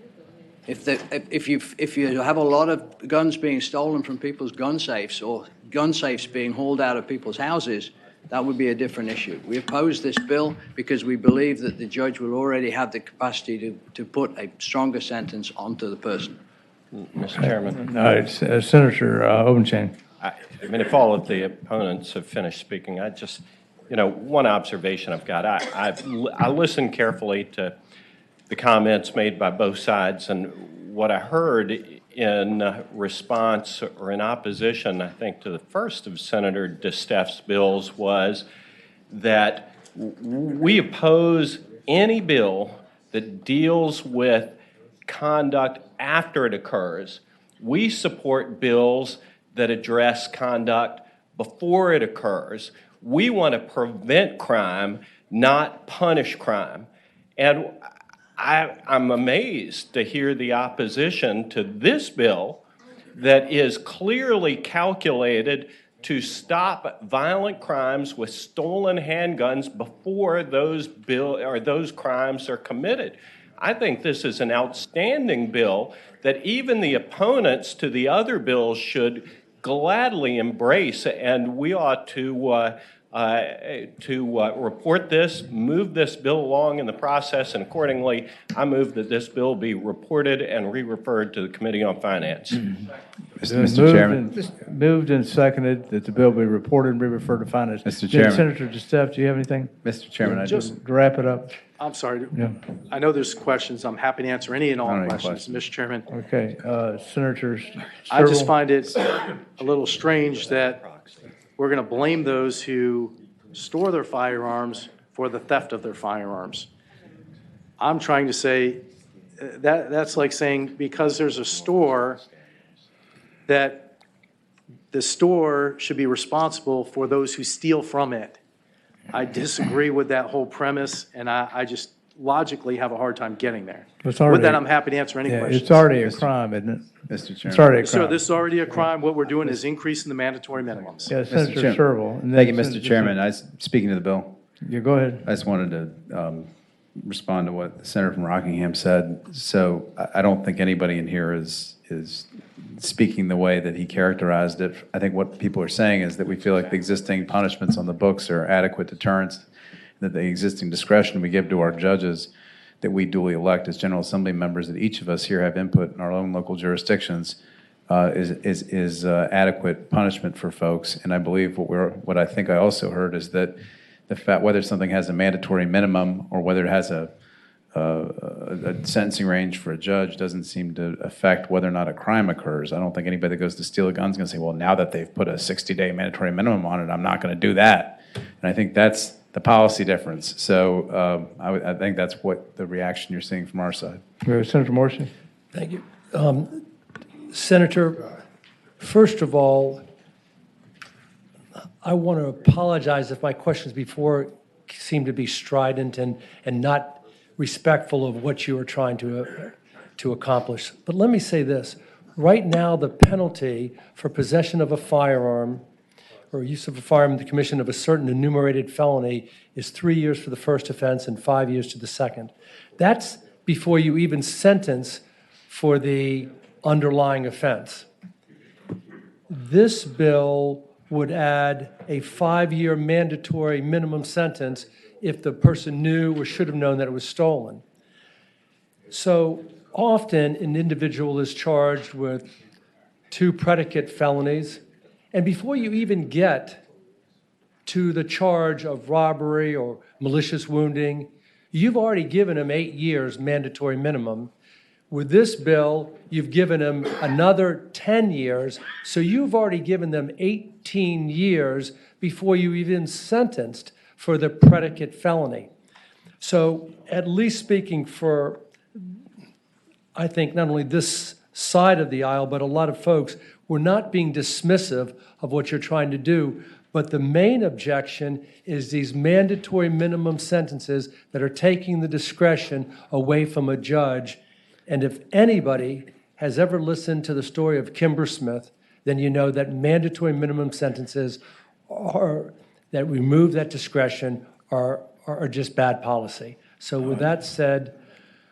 If you have a lot of guns being stolen from people's gun safes, or gun safes being hauled out of people's houses, that would be a different issue. We oppose this bill because we believe that the judge will already have the capacity to put a stronger sentence onto the person. Mr. Chairman. Senator Obenchain. I mean, if all of the opponents have finished speaking, I just, one observation I've got. I listened carefully to the comments made by both sides, and what I heard in response or in opposition, I think, to the first of Senator DeSteff's bills was that we oppose any bill that deals with conduct after it occurs. We support bills that address conduct before it occurs. We want to prevent crime, not punish crime. And I'm amazed to hear the opposition to this bill that is clearly calculated to stop violent crimes with stolen handguns before those crimes are committed. I think this is an outstanding bill that even the opponents to the other bills should gladly embrace, and we ought to report this, move this bill along in the process, and accordingly, I move that this bill be reported and re-referred to the Committee on Finance. Mr. Chairman. Moved and seconded that the bill be reported and re-referred to Finance. Mr. Chairman. Senator DeSteff, do you have anything? Mr. Chairman, I Just to wrap it up. I'm sorry. Yeah. I know there's questions. I'm happy to answer any and all questions, Mr. Chairman. Okay, Senators. I just find it a little strange that we're going to blame those who store their firearms for the theft of their firearms. I'm trying to say that's like saying because there's a store that the store should be responsible for those who steal from it. I disagree with that whole premise, and I just logically have a hard time getting there. With that, I'm happy to answer any questions. It's already a crime, isn't it? Mr. Chairman. It's already a crime. So this is already a crime. What we're doing is increasing the mandatory minimums. Yeah, Senator Sherrill. Thank you, Mr. Chairman. Speaking to the bill. Yeah, go ahead. I just wanted to respond to what the Senator from Rockingham said. So I don't think anybody in here is speaking the way that he characterized it. I think what people are saying is that we feel like the existing punishments on the books are adequate deterrents, that the existing discretion we give to our judges that we duly elect as General Assembly members, that each of us here have input in our own local jurisdictions, is adequate punishment for folks. And I believe what I think I also heard is that the fact whether something has a mandatory minimum or whether it has a sentencing range for a judge doesn't seem to affect whether or not a crime occurs. I don't think anybody that goes to steal a gun is going to say, well, now that they've put a 60-day mandatory minimum on it, I'm not going to do that. And I think that's the policy difference. So I think that's what the reaction you're seeing from our side. Senator Morrissey. Thank you. Senator, first of all, I want to apologize if my questions before seem to be strident and not respectful of what you are trying to accomplish. But let me say this. Right now, the penalty for possession of a firearm or use of a firearm in the commission of a certain enumerated felony is 3 years for the first offense and 5 years to the second. That's before you even sentence for the underlying offense. This bill would add a 5-year mandatory minimum sentence if the person knew or should have known that it was stolen. So often an individual is charged with 2 predicate felonies, and before you even get to the charge of robbery or malicious wounding, you've already given him 8 years mandatory minimum. With this bill, you've given them another 10 years, so you've already given them 18 years before you even sentenced for the predicate felony. So at least speaking for, I think, not only this side of the aisle, but a lot of folks, we're not being dismissive of what you're trying to do, but the main objection is these mandatory minimum sentences that are taking the discretion away from a judge. And if anybody has ever listened to the story of Kimber Smith, then you know that mandatory minimum sentences that remove that discretion are just bad policy. So with that said,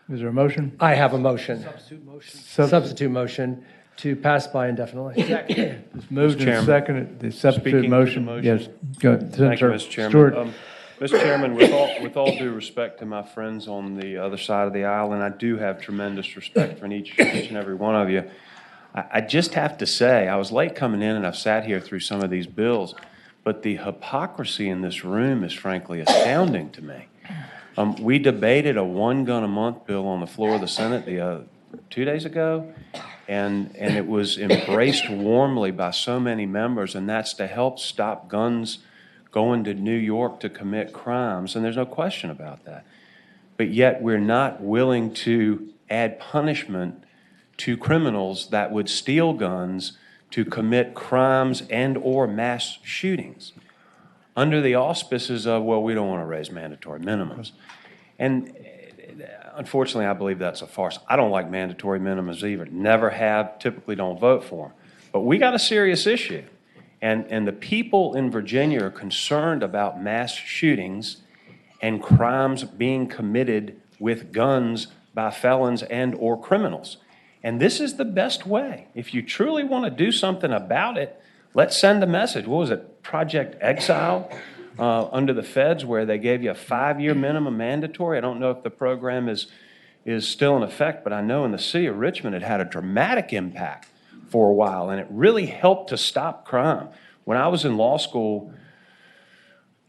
is there a motion? I have a motion. Substitute motion. Substitute motion to pass by indefinitely. It's moved and Chairman, seconded. The substitute speaking to the motion. motion. Yes. Go ahead. Thank you, Senator Mr. Chairman. Stewart. Mr. Chairman, with all due respect to my friends on the other side of the aisle, and I do have tremendous respect for each and every one of you, I just have to say, I was late coming in and I've sat here through some of these bills, but the hypocrisy in this room is frankly astounding to me. We debated a 1 gun a month bill on the floor of the Senate 2 days ago, and it was embraced warmly by so many members, and that's to help stop guns going to New York to commit crimes, and there's no question about that. But yet we're not willing to add punishment to criminals that would steal guns to commit crimes and or mass shootings under the auspices of, well, we don't want to raise mandatory minimums. And unfortunately, I believe that's a farce. I don't like mandatory minimums either. Never have, typically don't vote for them. But we got a serious issue. And the people in Virginia are concerned about mass shootings and crimes being committed with guns by felons and or criminals. And this is the best way. If you truly want to do something about it, let's send a message. What was it, Project Exile under the feds, where they gave you a 5-year minimum mandatory? I don't know if the program is still in effect, but I know in the city of Richmond it had a dramatic impact for a while, and it really helped to stop crime. When I was in law school,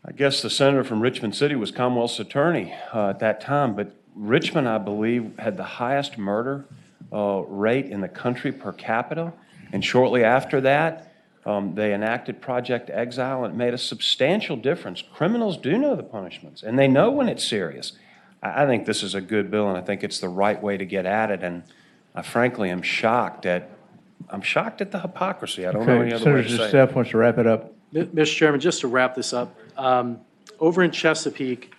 I guess the senator from Richmond City was Commonwealth's attorney at that time, but Richmond, I believe, had the highest murder rate in the country per capita, and shortly after that, they enacted Project Exile, and it made a substantial difference. Criminals do know the punishments, and they know when it's serious. I think this is a good bill, and I think it's the right way to get at it, and I frankly am shocked at the hypocrisy. I don't know any other way to say it. Senator Steph wants to wrap it up. Mr. Chairman, just to wrap this up, over in Chesapeake,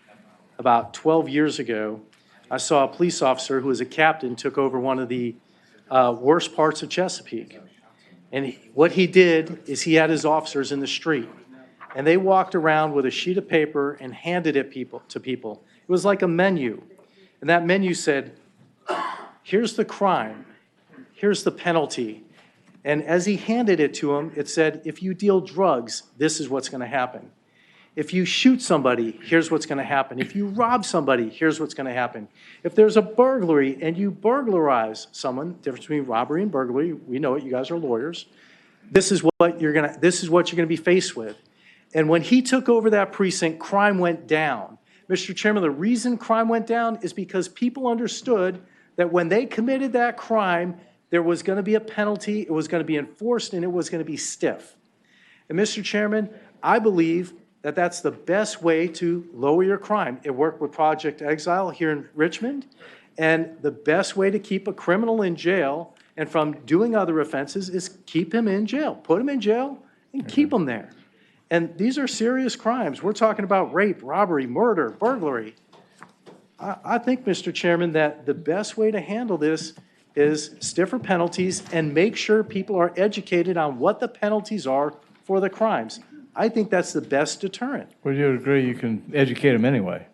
about 12 years ago, I saw a police officer who was a captain took over one of the worst parts of Chesapeake. And what he did is he had his officers in the street, and they walked around with a sheet of paper and handed it to people. It was like a menu. And that menu said, here's the crime, here's the penalty, And as he handed it to him, it said, if you deal drugs, this is what's going to happen. If you shoot somebody, here's what's going to happen. If you rob somebody, here's what's going to happen. If there's a burglary and you burglarize someone, difference between robbery and burglary, we know it, you guys are lawyers. This is what you're going to be faced with. And when he took over that precinct, crime went down. Mr. Chairman, the reason crime went down is because people understood that when they committed that crime, there was going to be a penalty, it was going to be enforced, and it was going to be stiff. And Mr. Chairman, I believe that that's the best way to lower your crime. It worked with Project Exile here in Richmond, and the best way to keep a criminal in jail and from doing other offenses is keep him in jail. Put him in jail and keep him there. And these are serious crimes. We're talking about rape, robbery, murder, burglary. I think, Mr. Chairman, that the best way to handle this is stiffer penalties and make sure people are educated on what the penalties are for the crimes. I think that's the best deterrent. Would you agree you can educate them anyway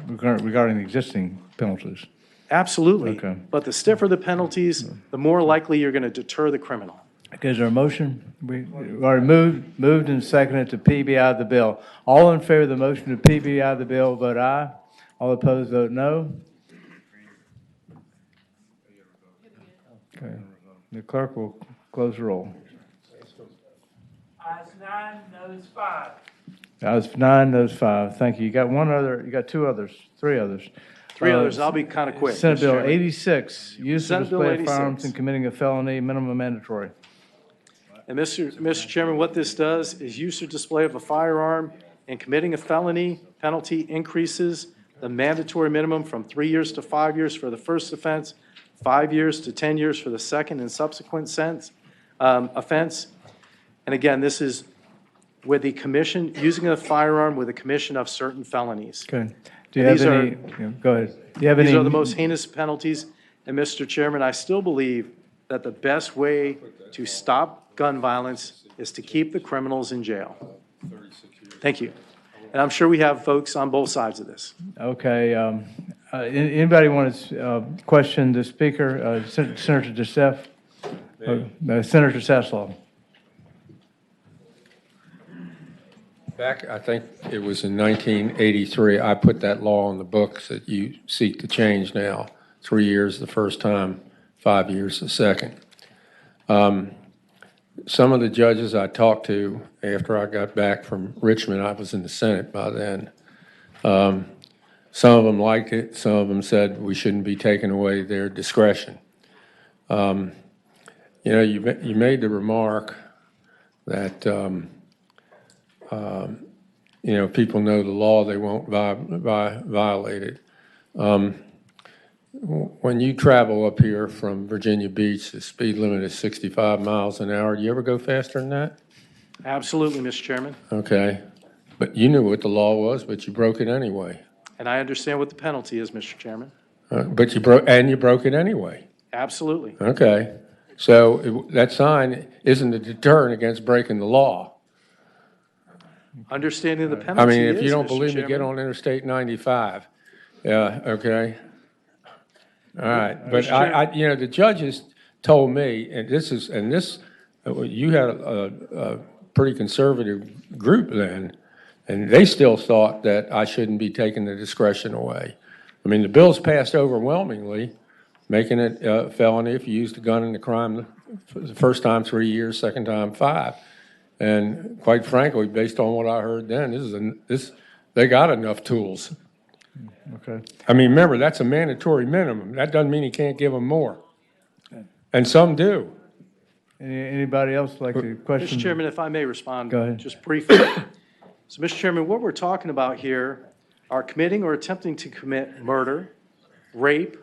regarding the existing penalties? Absolutely. Okay. But the stiffer the penalties, the more likely you're going to deter the criminal. Okay, is there a motion? We already moved and seconded to PBI the bill. All in favor of the motion to PBI the bill, vote aye. All opposed, vote no. Okay. The clerk will close the roll. Ayes 9, noes 5. Ayes 9, noes 5. Thank you. You got one other, you got two others, three others. Three others, I'll be kind of quick. Senate Mr. Bill Chairman. 86, use of Senate Bill display of 86. firearms and committing a felony, minimum mandatory. And Mr. Chairman, what this does is use or display of a firearm and committing a felony penalty increases the mandatory minimum from 3 years to 5 years for the first offense, 5 years to 10 years for the second and subsequent offense. And again, this is with the commission, using a firearm with a commission of certain felonies. Okay. Do you have any, go ahead. Do you have any? These are the most heinous penalties. And Mr. Chairman, I still believe that the best way to stop gun violence is to keep the criminals in jail. Thank you. And I'm sure we have folks on both sides of this. Okay. Anybody want to question the speaker? Senator DeSef? Senator Saslaw. Back, I think it was in 1983, I put that law on the books that you seek to change now. 3 years the first time, 5 years the second. Some of the judges I talked to after I got back from Richmond, I was in the Senate by then. Some of them liked it. Some of them said we shouldn't be taking away their discretion. You know, you made the remark that you know, people know the law, they won't violate it. When you travel up here from Virginia Beach, the speed limit is 65 miles an hour. Do you ever go faster than that? Absolutely, Mr. Chairman. Okay. But you knew what the law was, but you broke it anyway. And I understand what the penalty is, Mr. Chairman. But you broke it anyway. Absolutely. Okay. So that sign isn't a deterrent against breaking the law. Understanding the penalty I mean, if is, you don't Mr. believe me, Chairman. get on Interstate 95. Yeah, okay. All right, but you know, the judges told me, and this, you had a pretty conservative group then, and they still thought that I shouldn't be taking the discretion away. I mean, the bill's passed overwhelmingly, making it a felony if you used a gun in the crime the first time 3 years, second time 5. And quite frankly, based on what I heard then, they got enough tools. Okay. I mean, remember, that's a mandatory minimum. That doesn't mean he can't give them more. And some do. Anybody else like to question? Mr. Chairman, if I may respond. Go ahead. Just briefly. So, Mr. Chairman, what we're talking about here are committing or attempting to commit murder, rape,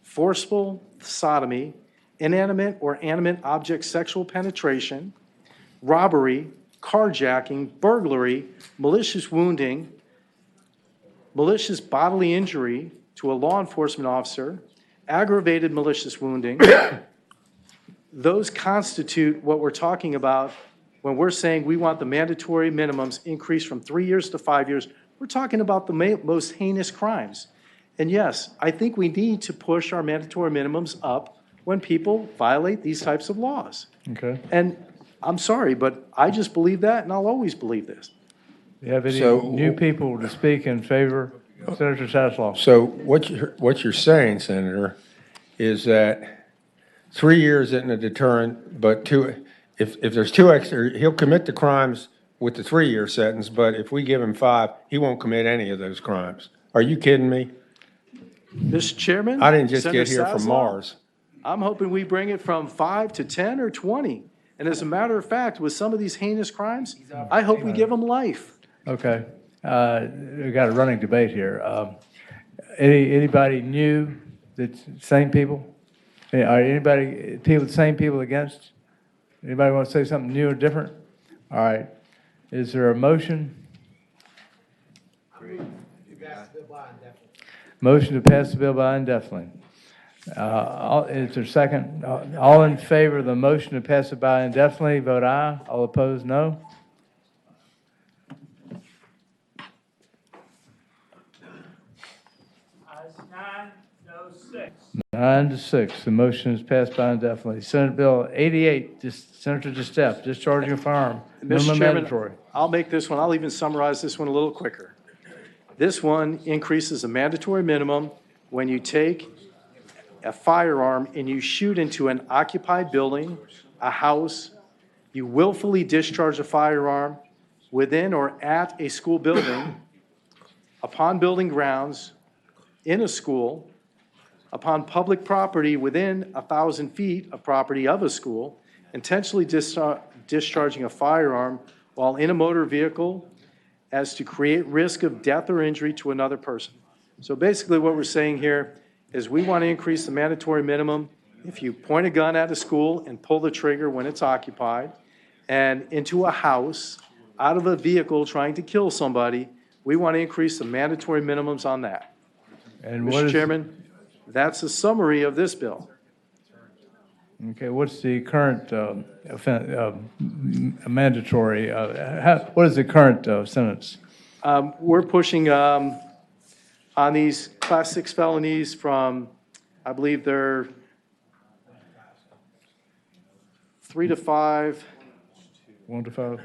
forcible sodomy, inanimate or animate object sexual penetration, robbery, carjacking, burglary, malicious wounding, malicious bodily injury to a law enforcement officer, aggravated malicious wounding. Those constitute what we're talking about when we're saying we want the mandatory minimums increased from 3 years to 5 years. We're talking about the most heinous crimes. And yes, I think we need to push our mandatory minimums up when people violate these types of laws. Okay. And I'm sorry, but I just believe that, and I'll always believe this. Do you have any So- new people to speak in favor of Senator Saslaw? So what you're saying, Senator, is that 3 years isn't a deterrent, but if there's 2 extra, he'll commit the crimes with the 3-year sentence, but if we give him 5, he won't commit any of those crimes. Are you kidding me? Mr. Chairman? I didn't just Senator get here from Saslaw, Mars. I'm hoping we bring it from 5 to 10 or 20. And as a matter of fact, with some of these heinous crimes, I hope we give them life. Okay. We got a running debate here. Anybody new, that's same people? Are same people against? Anybody want to say something new or different? All right. Is there a motion? Motion to pass the bill by indefinitely. Is there a second? All in favor of the motion to pass it by indefinitely, vote aye. All opposed, no. Ayes 9, no 6. 9-6, the motion is passed by indefinitely. Senate Bill 88, Senator DeStep, discharging a firearm, Mr. minimum Chairman, mandatory. I'll make this one, I'll even summarize this one a little quicker. This one increases the mandatory minimum when you take a firearm and you shoot into an occupied building, a house, you willfully discharge a firearm within or at a school building, upon building grounds, in a school, upon public property within 1,000 feet of property of a school, intentionally discharging a firearm while in a motor vehicle as to create risk of death or injury to another person. So basically what we're saying here is we want to increase the mandatory minimum if you point a gun at a school and pull the trigger when it's occupied, and into a house, out of a vehicle trying to kill somebody, we want to increase the mandatory minimums on that. And what Mr. is, Chairman, that's a summary of this bill. okay, what's the current mandatory, what is the current sentence? We're pushing on these Class 6 felonies from, I believe they're 3 to 5, 1 to 5?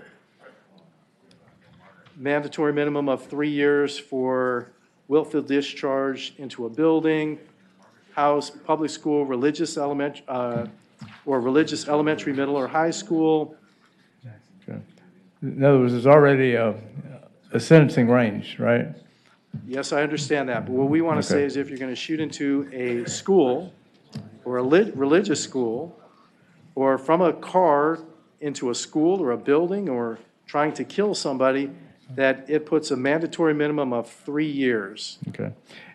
mandatory minimum of 3 years for willful discharge into a building, house, public school, religious elementary, middle, or high school. Okay. In other words, there's already a sentencing range, right? Yes, I understand that, but what we want to say Okay. is if you're going to shoot into a school or a religious school, or from a car into a school or a building, or trying to kill somebody, that it puts a mandatory minimum of 3 years. Okay.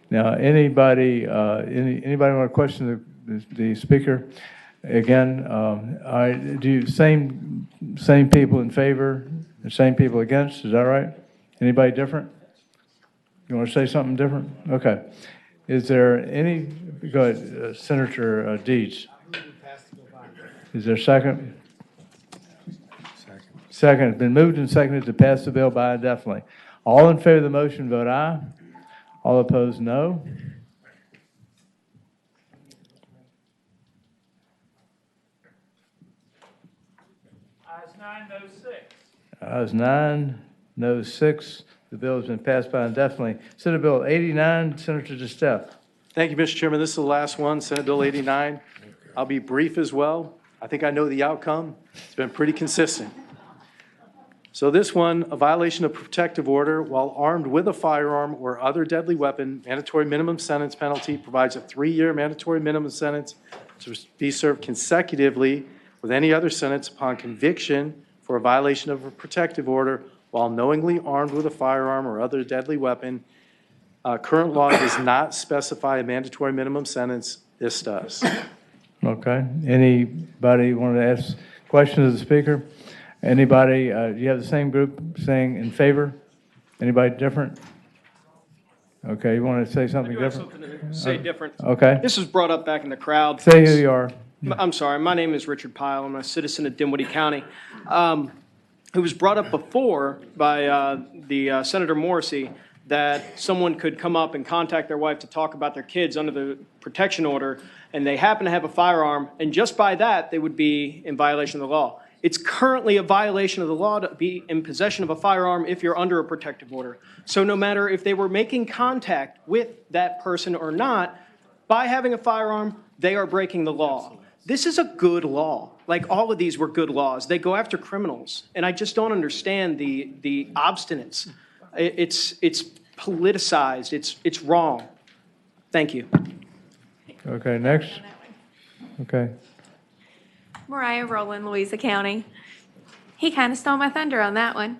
Now, anybody want to question the speaker? Again, same people in favor, the same people against, is that right? Anybody different? You want to say something different? Okay. Is there any, go ahead, Senator Deeds. Is there a second? Second. It's been moved and seconded to pass the bill by indefinitely. All in favor of the motion, vote aye. All opposed, no. Ayes 9, no 6. Ayes 9, no 6. The bill has been passed by indefinitely. Senate Bill 89, Senator DeStep. Thank you, Mr. Chairman. This is the last one, Senate Bill 89. I'll be brief as well. I think I know the outcome. It's been pretty consistent. So this one, a violation of protective order while armed with a firearm or other deadly weapon, mandatory minimum sentence penalty provides a 3-year mandatory minimum sentence to be served consecutively with any other sentence upon conviction for a violation of a protective order while knowingly armed with a firearm or other deadly weapon. Current law does not specify a mandatory minimum sentence. This does. Okay. Anybody want to ask questions of the speaker? Anybody, you have the same group saying in favor? Anybody different? Okay, you want to say something I do have different? something to say different. Okay. This was brought up back in the crowd. Say who you are. I'm sorry, my name is Richard Pyle. I'm a citizen of Dinwiddie County. It was brought up before by the Senator Morrissey that someone could come up and contact their wife to talk about their kids under the protection order, and they happen to have a firearm, and just by that, they would be in violation of the law. It's currently a violation of the law to be in possession of a firearm if you're under a protective order. So no matter if they were making contact with that person or not, by having a firearm, they are breaking the law. This is a good law. Like, all of these were good laws. They go after criminals, and I just don't understand the obstinance. It's politicized. It's wrong. Thank you. Okay, next. Okay. Mariah Rowland, Louisa County. He kind of stole my thunder on that one.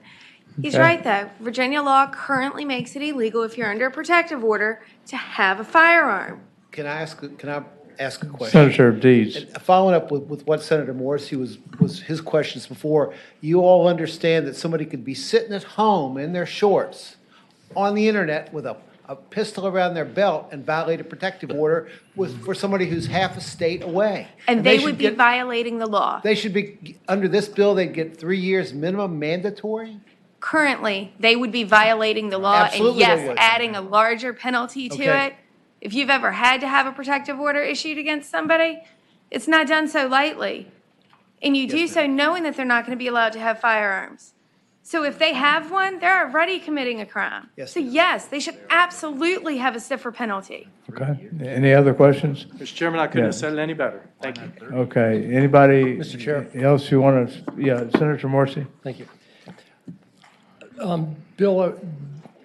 He's Okay. right, though. Virginia law currently makes it illegal if you're under a protective order to have a firearm. Can I ask a question? Senator Deeds. And following up with what Senator Morrissey was his questions before, you all understand that somebody could be sitting at home in their shorts on the internet with a pistol around their belt and violate a protective order for somebody who's half a state away. And they should would be get- violating the law. They should be, under this bill, they'd get 3 years minimum mandatory? Currently, they would be violating the law. Absolutely And they yes, would. adding a larger penalty to Okay. it. If you've ever had to have a protective order issued against somebody, it's not done so lightly. And you do so knowing that they're not going to be allowed to have firearms. So if they have one, they're already committing a crime. Yes, So yes, they should absolutely have a stiffer penalty. Okay. Any other questions? Mr. Chairman, I couldn't have Yeah. said it any better. Thank you. Okay. Anybody? Mr. Chair. Else who want to? Yeah, Senator Morrissey. Thank you. Bill,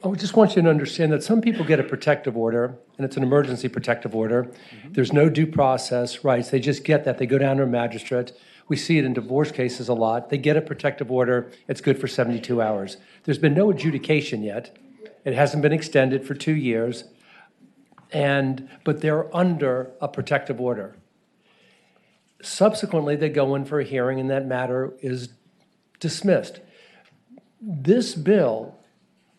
I just want you to understand that some people get a protective order, and it's an emergency protective order. There's no due process rights. They just get that. They go down to a magistrate. We see it in divorce cases a lot. They get a protective order. It's good for 72 hours. There's been no adjudication yet. It hasn't been extended for 2 years. But they're under a protective order. Subsequently, they go in for a hearing, and that matter is dismissed. This bill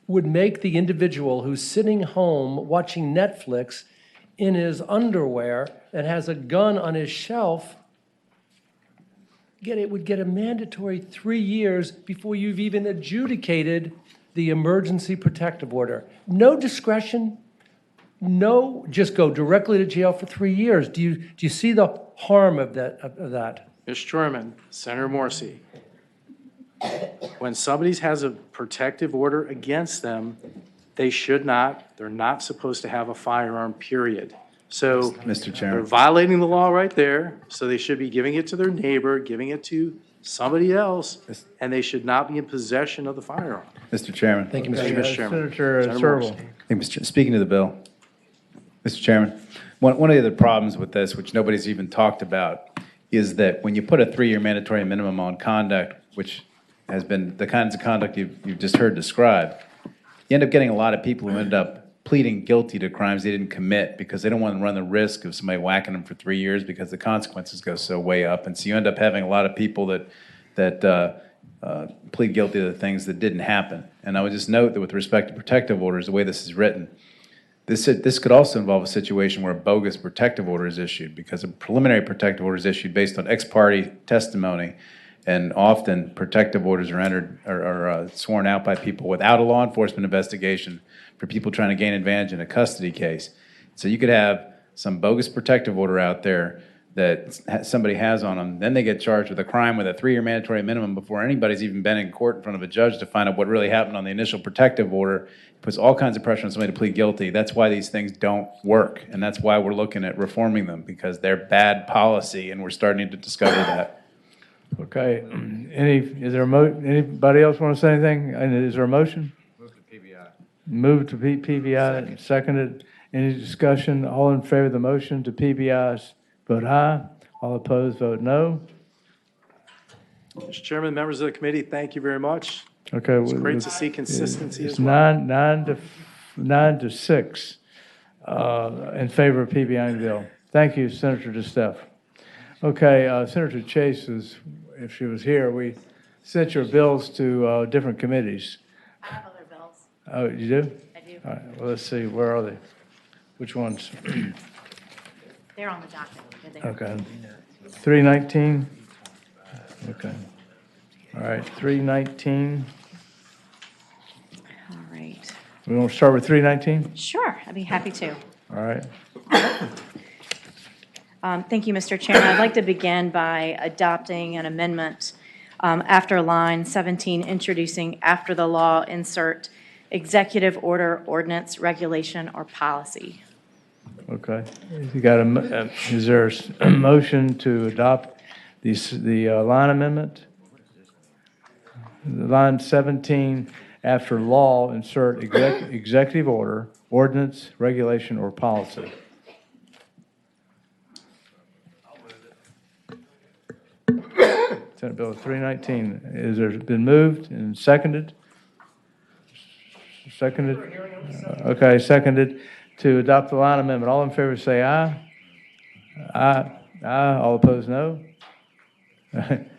would make the individual who's sitting home watching Netflix in his underwear and has a gun on his shelf, would get a mandatory 3 years before you've even adjudicated the emergency protective order. No discretion, no, just go directly to jail for 3 years. Do you see the harm of that? Mr. Chairman, Senator Morrissey, when somebody has a protective order against them, they're not supposed to have a firearm, period. So Mr. they're Chairman. violating the law right there, so they should be giving it to their neighbor, giving it to somebody else, and they should not be in possession of the firearm. Mr. Chairman. Thank you, Thank you, Mr. Mr. Chairman. Senator Senator Serval. Morrissey. Speaking to the bill, Mr. Chairman, one of the other problems with this, which nobody's even talked about, is that when you put a 3-year mandatory minimum on conduct, which has been the kinds of conduct you've just heard described, you end up getting a lot of people who end up pleading guilty to crimes they didn't commit because they don't want to run the risk of somebody whacking them for 3 years because the consequences go so way up. And so you end up having a lot of people that plead guilty to the things that didn't happen. And I would just note that with respect to protective orders, the way this is written, this could also involve a situation where a bogus protective order is issued because a preliminary protective order is issued based on ex parte testimony. And often protective orders are sworn out by people without a law enforcement investigation for people trying to gain advantage in a custody case. So you could have some bogus protective order out there that somebody has on them, then they get charged with a crime with a 3-year mandatory minimum before anybody's even been in court in front of a judge to find out what really happened on the initial protective order. It puts all kinds of pressure on somebody to plead guilty. That's why these things don't work, and that's why we're looking at reforming them, because they're bad policy, and we're starting to discover that. Okay. Anybody else want to say anything? And is there a motion? Move to PBI. Move to PBI, seconded. Any discussion? All in favor of the motion to PBI, vote aye. All opposed, vote no. Mr. Chairman, members of the committee, thank you very much. Okay. It's great to see consistency It's as well. nine to 6 in favor of PBI bill. Thank you, Senator DeSteph. Okay, Senator Chase if she was here, we sent your bills to different committees. I have other bills. Oh, you do? I do. All right, well, let's see, where are they? Which ones? They're on the docket. They're there. Okay. 319? Okay. All right, 319. All right. We want to start with 319? Sure, I'd be happy to. All right. Thank you, Mr. Chairman. I'd like to begin by adopting an amendment after line 17, introducing after the law, insert executive order, ordinance, regulation, or policy. Okay. You got is there a motion to adopt the line amendment? Line 17, after law, insert executive order, ordinance, regulation, or policy. Senate Bill 319. Is there been moved and seconded? Seconded? Okay, seconded to adopt the line amendment. All in favor say aye. Aye. Aye. All opposed, no.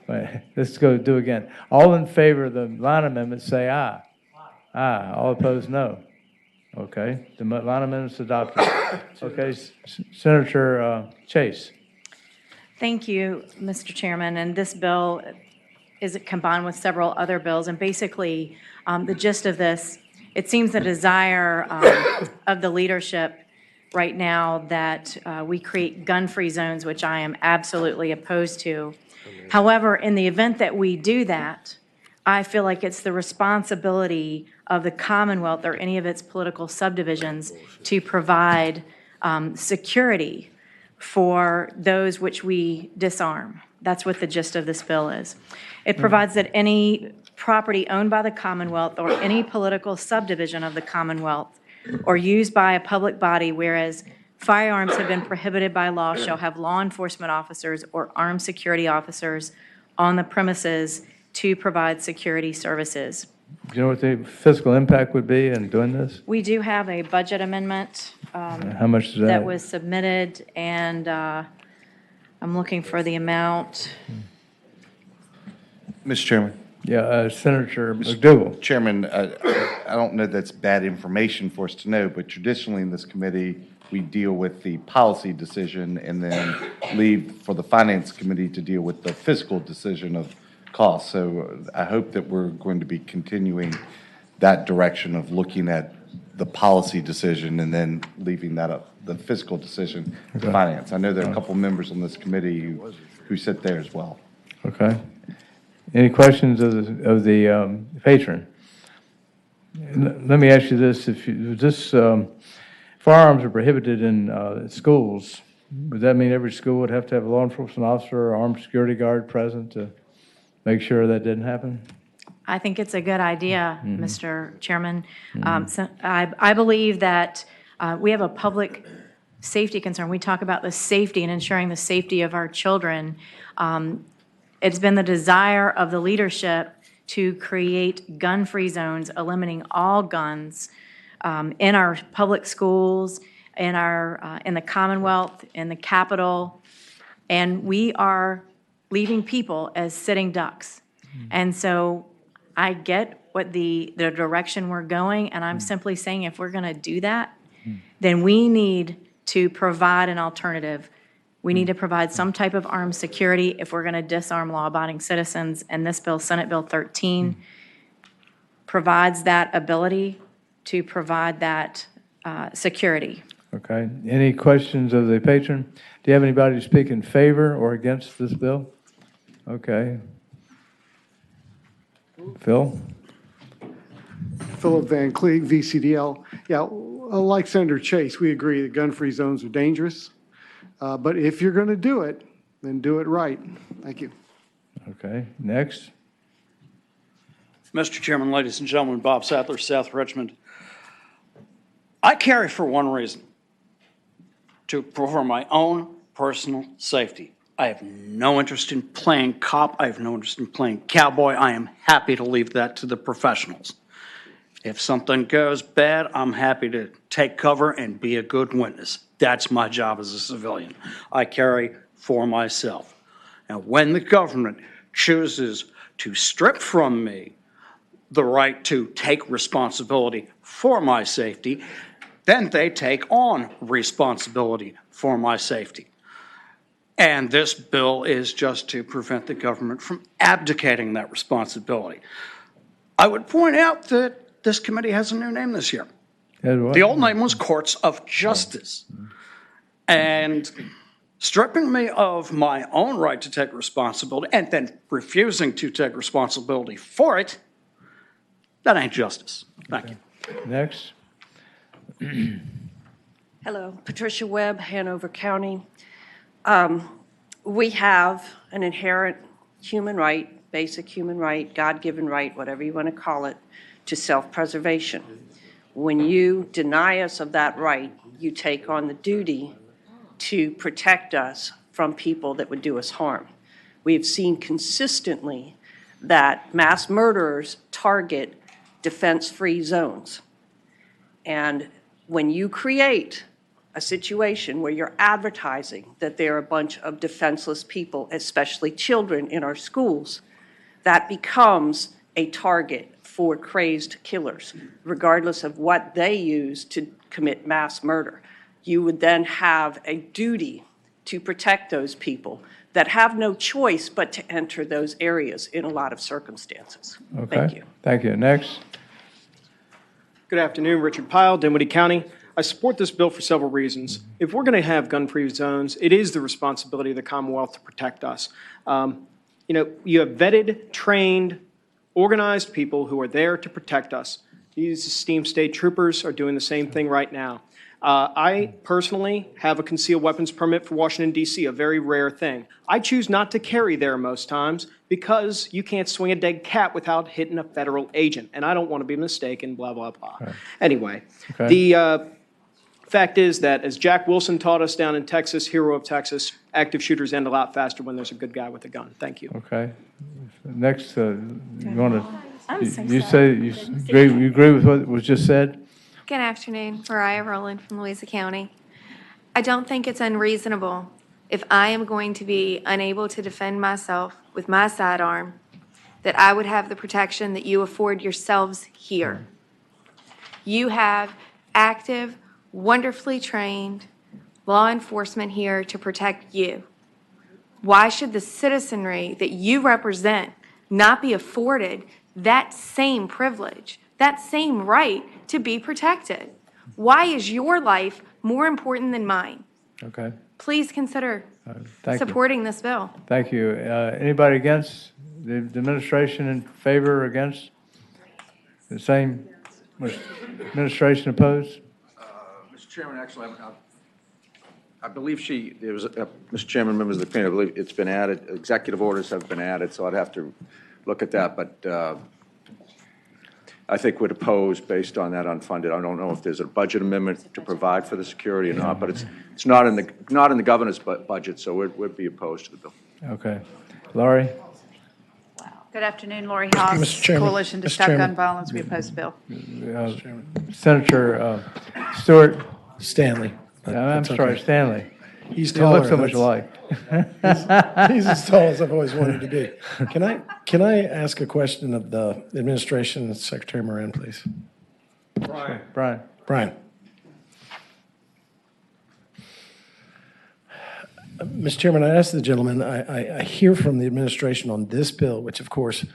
Wait, let's go do again. All in favor of the line amendment say aye. Aye. All opposed, no. Okay, the line amendment's adopted. Okay, Senator Chase. Thank you, Mr. Chairman. And this bill is combined with several other bills. And basically, the gist of this, it seems the desire of the leadership right now that we create gun-free zones, which I am absolutely opposed to. However, in the event that we do that, I feel like it's the responsibility of the Commonwealth or any of its political subdivisions to provide security for those which we disarm. That's what the gist of this bill is. It provides that any property owned by the Commonwealth or any political subdivision of the Commonwealth or used by a public body, whereas firearms have been prohibited by law, shall have law enforcement officers or armed security officers on the premises to provide security services. Do you know what the fiscal impact would be in doing this? We do have a budget amendment How much is that? that was submitted, and I'm looking for the amount. Mr. Chairman. Yeah, Senator McDougal. Chairman, I don't know that's bad information for us to know, but traditionally in this committee, we deal with the policy decision and then leave for the Finance Committee to deal with the fiscal decision of costs. So I hope that we're going to be continuing that direction of looking at the policy decision and then leaving that up, the fiscal decision to Finance. I know there are a couple members on this committee who sit there as well. Okay. Any questions of the patron? Let me ask you this: if firearms are prohibited in schools, would that mean every school would have to have a law enforcement officer or armed security guard present to make sure that didn't happen? I think it's a good idea, Mr. Chairman. So I believe that we have a public safety concern. We talk about the safety and ensuring the safety of our children. It's been the desire of the leadership to create gun-free zones, eliminating all guns in our public schools, in the Commonwealth, in the Capitol, and we are leaving people as sitting ducks. And so I get what the direction we're going, and I'm simply saying if we're going to do that, then we need to provide an alternative. We need to provide some type of armed security if we're going to disarm law-abiding citizens, and this bill, Senate Bill 13, provides that ability to provide that security. Okay. Any questions of the patron? Do you have anybody to speak in favor or against this bill? Okay. Phil? Philip Van Cleeg, VCDL. Yeah, like Senator Chase, we agree that gun-free zones are dangerous. But if you're going to do it, then do it right. Thank you. Okay. Next. Mr. Chairman, ladies and gentlemen, Bob Sadler, South Richmond. I carry for one reason, for my own personal safety. I have no interest in playing cop. I have no interest in playing cowboy. I am happy to leave that to the professionals. If something goes bad, I'm happy to take cover and be a good witness. That's my job as a civilian. I carry for myself. And when the government chooses to strip from me the right to take responsibility for my safety, then they take on responsibility for my safety. And this bill is just to prevent the government from abdicating that responsibility. I would point out that this committee has a new name this year. The old name was Courts of Justice. And stripping me of my own right to take responsibility and then refusing to take responsibility for it, that ain't justice. Thank you. Next. Hello, Patricia Webb, Hanover County. We have an inherent human right, basic human right, God-given right, whatever you want to call it, to self-preservation. When you deny us of that right, you take on the duty to protect us from people that would do us harm. We have seen consistently that mass murderers target defense-free zones. And when you create a situation where you're advertising that there are a bunch of defenseless people, especially children in our schools, that becomes a target for crazed killers, regardless of what they use to commit mass murder. You would then have a duty to protect those people that have no choice but to enter those areas in a lot of circumstances. Okay. Thank you. Thank you. Next. Good afternoon, Richard Pyle, Dinwiddie County. I support this bill for several reasons. If we're going to have gun-free zones, it is the responsibility of the Commonwealth to protect us. You have vetted, trained, organized people who are there to protect us. These esteemed state troopers are doing the same thing right now. I personally have a concealed weapons permit for Washington, D.C., a very rare thing. I choose not to carry there most times because you can't swing a dead cat without hitting a federal agent, and I don't want to be mistaken, blah, blah, blah. Right. Anyway, Okay. the fact is that, as Jack Wilson taught us down in Texas, hero of Texas, active shooters end a lot faster when there's a good guy with a gun. Thank you. Okay. Next, you want I'm to, so you sorry. say you agree with what was just said? Good afternoon, Mariah Rowland from Louisa County. I don't think it's unreasonable if I am going to be unable to defend myself with my sidearm, that I would have the protection that you afford yourselves here. You have active, wonderfully trained law enforcement here to protect you. Why should the citizenry that you represent not be afforded that same privilege, that same right to be protected? Why is your life more important than mine? Okay. Please consider Thank you. supporting this bill. Thank you. Anybody against? The administration in favor or against? The same? Was administration opposed? Mr. Chairman, actually, I believe there was, Mr. Chairman, members of the committee, I believe it's been added, executive orders have been added, so I'd have to look at that, but I think would oppose based on that unfunded. I don't know if there's a budget amendment to provide for the security or not, but it's not in the governor's budget, so we'd be opposed to the bill. Okay. Laurie? Good afternoon, Lori Haas, Mr. Chairman. Coalition to Mr. Stop Chairman. Gun Violence. We oppose the bill. Senator Stewart? Stanley. I'm That's sorry, okay. Stanley. He's You taller. look so much That's- alike. He's as tall as I've always wanted to be. Can I ask a question of the administration, Secretary Moran, please? Brian. Brian. Mr. Chairman, I asked the gentleman, I hear from the administration on this bill, which of course,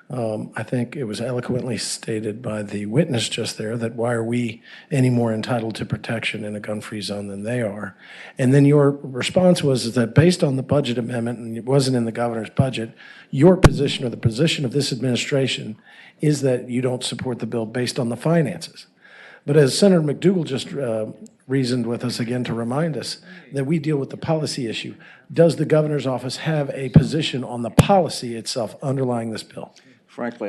I think it was eloquently stated by the witness just there, that why are we any more entitled to protection in a gun-free zone than they are? And then your response was that based on the budget amendment, and it wasn't in the governor's budget, your position or the position of this administration is that you don't support the bill based on the finances. But as Senator McDougal just reasoned with us again to remind us that we deal with the policy issue, does the governor's office have a position on the policy itself underlying this bill? Frankly,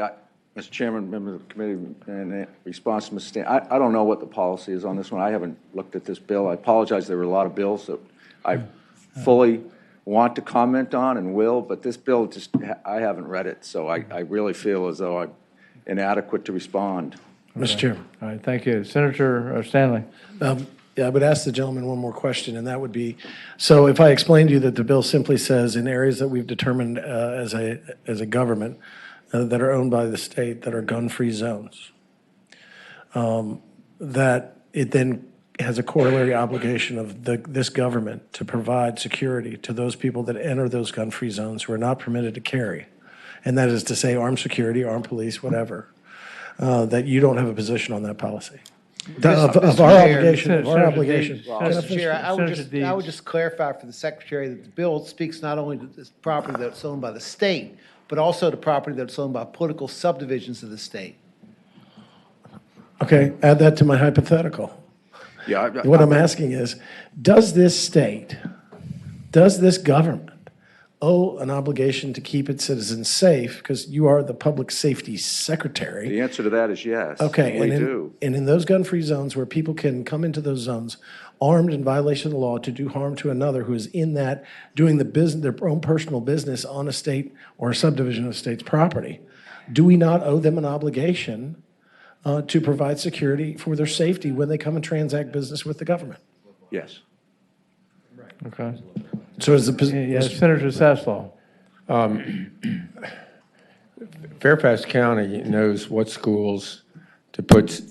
Mr. Chairman, members of the committee, in response to Mr. Stan, I don't know what the policy is on this one. I haven't looked at this bill. I apologize. There were a lot of bills that I fully want to comment on and will, but this bill, I haven't read it, so I really feel as though I'm inadequate to respond. Mr. Chairman. All right, thank you. Senator Stanley. Yeah, I would ask the gentleman one more question, and that would be, so if I explained to you that the bill simply says in areas that we've determined as a government that are owned by the state that are gun-free zones, that it then has a corollary obligation of this government to provide security to those people that enter those gun-free zones who are not permitted to carry. And that is to say armed security, armed police, whatever, that you don't have a position on that policy. Of our obligation, of our Senator obligation. Deeds. Well, Can I Mr. finish? Chair, I would Senator I would Deeds. just clarify for the Secretary that the bill speaks not only to this property that's owned by the state, but also to property that's owned by political subdivisions of the state. Okay, add that to my hypothetical. Yeah. What I'm asking is, does this state, does this government owe an obligation to keep its citizens safe? Because you are the public safety secretary. The answer to that is yes. Okay, We and do. in those gun-free zones where people can come into those zones armed in violation of the law to do harm to another who is in that, doing the business, their own personal business on a state or a subdivision of a state's property, do we not owe them an obligation to provide security for their safety when they come and transact business with the government? Yes. Okay. So is the Yes, Senator Saslaw. Fairfax County knows what schools to put,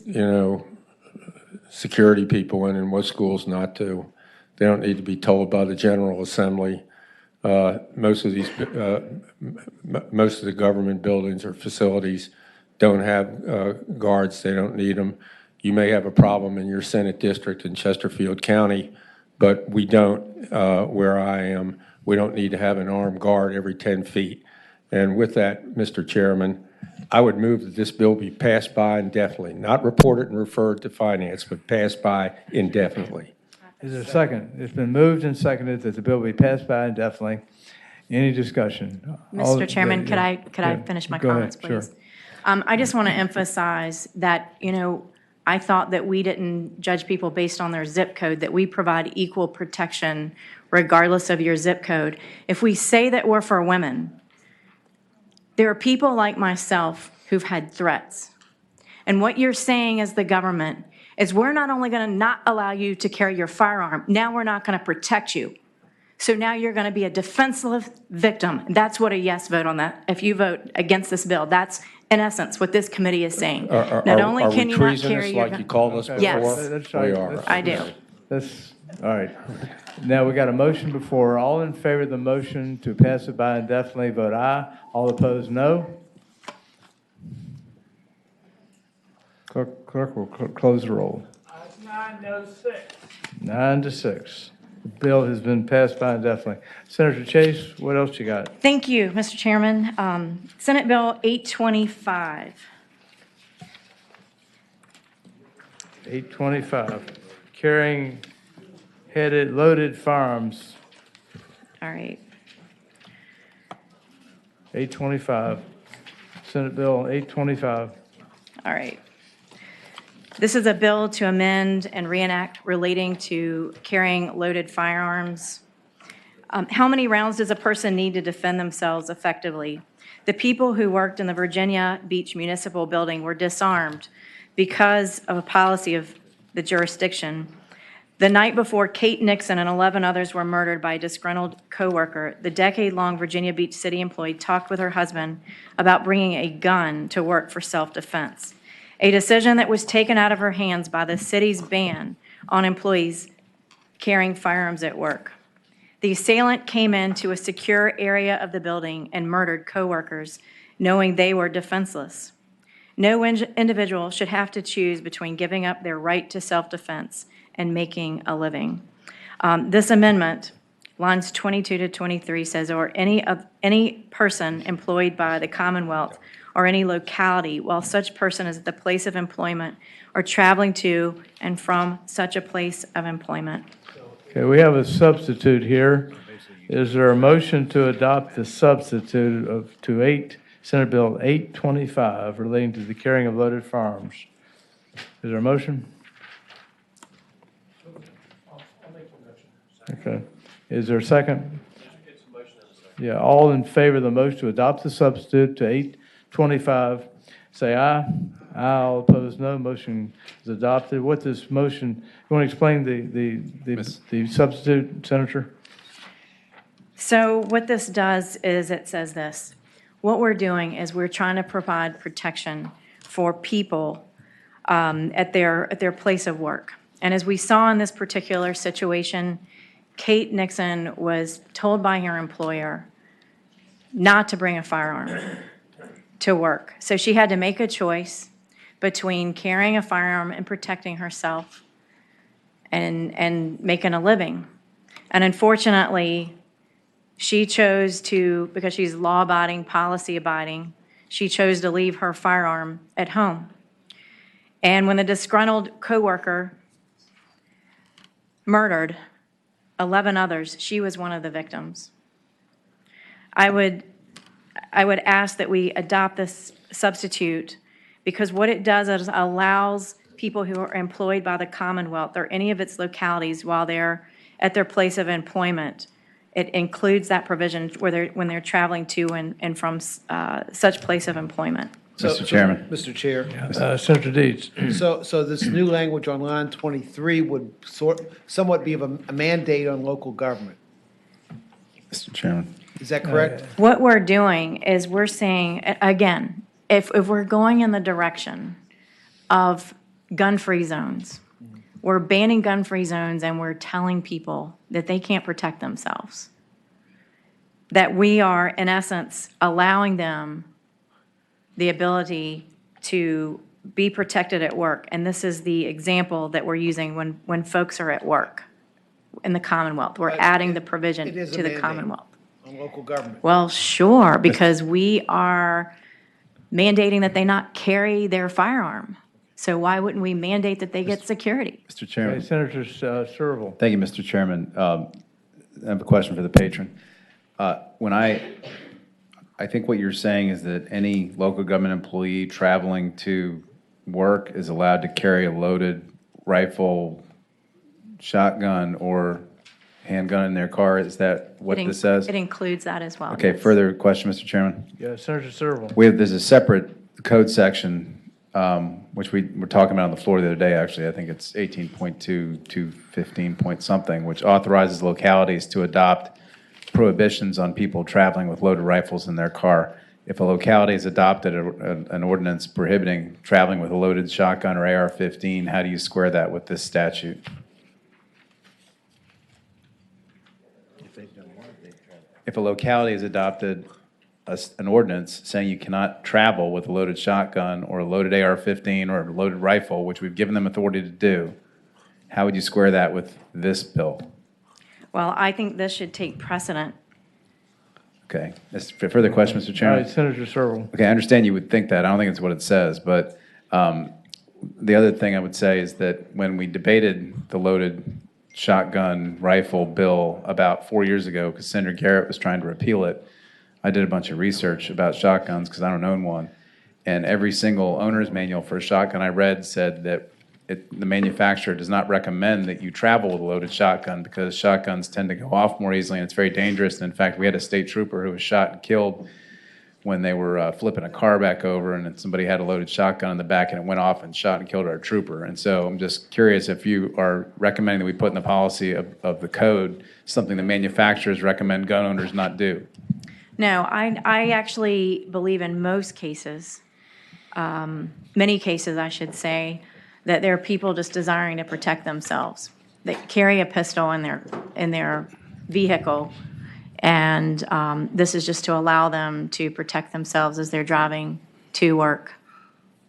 security people in and what schools not to. They don't need to be told by the General Assembly. Most of the government buildings or facilities don't have guards. They don't need them. You may have a problem in your Senate district in Chesterfield County, but we don't, where I am, we don't need to have an armed guard every 10 feet. And with that, Mr. Chairman, I would move that this bill be passed by indefinitely, not reported and referred to finance, but passed by indefinitely. Is there a second? It's been moved and seconded that the bill be passed by indefinitely. Any discussion? Mr. Chairman, could I finish my Go ahead, comments, please? sure. I just want to emphasize that, I thought that we didn't judge people based on their zip code, that we provide equal protection regardless of your zip code. If we say that we're for women, there are people like myself who've had threats. And what you're saying as the government is we're not only going to not allow you to carry your firearm, now we're not going to protect you. So now you're going to be a defenseless victim. That's what a yes vote on that. If you vote against this bill, that's in essence what this committee is saying. Not only can you not carry your like you called us before? Yes. We are. I do. That's, all right. Now, we got a motion before. All in favor of the motion to pass it by indefinitely, vote aye. All opposed, no. Clerk will close the roll. Ayes 9, no 6. 9-6. The bill has been passed by indefinitely. Senator Chase, what else you got? Thank you, Mr. Chairman. Senate Bill 825. 825, carrying loaded firearms. All right. 825, Senate Bill 825. All right. This is a bill to amend and reenact relating to carrying loaded firearms. How many rounds does a person need to defend themselves effectively? The people who worked in the Virginia Beach Municipal Building were disarmed because of a policy of the jurisdiction. The night before Kate Nixon and 11 others were murdered by a disgruntled coworker, the decade-long Virginia Beach city employee talked with her husband about bringing a gun to work for self-defense, a decision that was taken out of her hands by the city's ban on employees carrying firearms at work. The assailant came into a secure area of the building and murdered coworkers, knowing they were defenseless. No individual should have to choose between giving up their right to self-defense and making a living. This amendment, lines 22 to 23, says, or any person employed by the Commonwealth or any locality while such person is at the place of employment or traveling to and from such a place of employment. Okay, we have a substitute here. Is there a motion to adopt the substitute to Senate Bill 825 relating to the carrying of loaded firearms? Is there a motion? Okay. Is there a second? Yeah, all in favor of the motion to adopt the substitute to 825, say aye. Aye, all opposed, no. Motion is adopted. What this motion, you want to explain the substitute, Senator? So what this does is it says this. What we're doing is we're trying to provide protection for people at their place of work. And as we saw in this particular situation, Kate Nixon was told by her employer not to bring a firearm to work. So she had to make a choice between carrying a firearm and protecting herself and making a living. And unfortunately, she chose to, because she's law-abiding, policy-abiding, she chose to leave her firearm at home. And when the disgruntled coworker murdered 11 others, she was one of the victims. I would ask that we adopt this substitute, because what it does is allows people who are employed by the Commonwealth or any of its localities while they're at their place of employment. It includes that provision when they're traveling to and from such place of employment. Mr. Chairman. Mr. Chair. Senator Deeds. So this new language on line 23 would somewhat be of a mandate on local government. Mr. Chairman. Is that correct? What we're doing is we're saying, again, if we're going in the direction of gun-free zones, we're banning gun-free zones and we're telling people that they can't protect themselves, that we are, in essence, allowing them the ability to be protected at work. And this is the example that we're using when folks are at work in the Commonwealth. We're adding the provision It is a to the mandate Commonwealth. on local government. Well, sure, because we are mandating that they not carry their firearm. So why wouldn't we mandate that they get security? Mr. Chairman. Senator Serval. Thank you, Mr. Chairman. I have a question for the patron. I think what you're saying is that any local government employee traveling to work is allowed to carry a loaded rifle, shotgun, or handgun in their car. Is that what this says? It includes that as well. Okay, yes. further question, Mr. Chairman? Yeah, Senator Serval. There's a separate code section, which we were talking about on the floor the other day, actually. I think it's 18.2 to 15 point something, which authorizes localities to adopt prohibitions on people traveling with loaded rifles in their car. If a locality has adopted an ordinance prohibiting traveling with a loaded shotgun or AR-15, how do you square that with this statute? If a locality has adopted an ordinance saying you cannot travel with a loaded shotgun or a loaded AR-15 or a loaded rifle, which we've given them authority to do, how would you square that with this bill? Well, I think this should take precedent. Okay. Further question, Mr. Chairman? All right, Senator Serval. Okay, I understand you would think that. I don't think it's what it says, but the other thing I would say is that when we debated the loaded shotgun rifle bill about 4 years ago, because Senator Garrett was trying to repeal it, I did a bunch of research about shotguns because I don't own one, and every single owner's manual for a shotgun I read said that the manufacturer does not recommend that you travel with a loaded shotgun because shotguns tend to go off more easily and it's very dangerous. And in fact, we had a state trooper who was shot and killed when they were flipping a car back over, and somebody had a loaded shotgun in the back and it went off and shot and killed our trooper. And so I'm just curious if you are recommending that we put in the policy of the code something that manufacturers recommend gun owners not do. No, I actually believe in most cases, many cases, I should say, that there are people just desiring to protect themselves. They carry a pistol in their vehicle, and this is just to allow them to protect themselves as they're driving to work.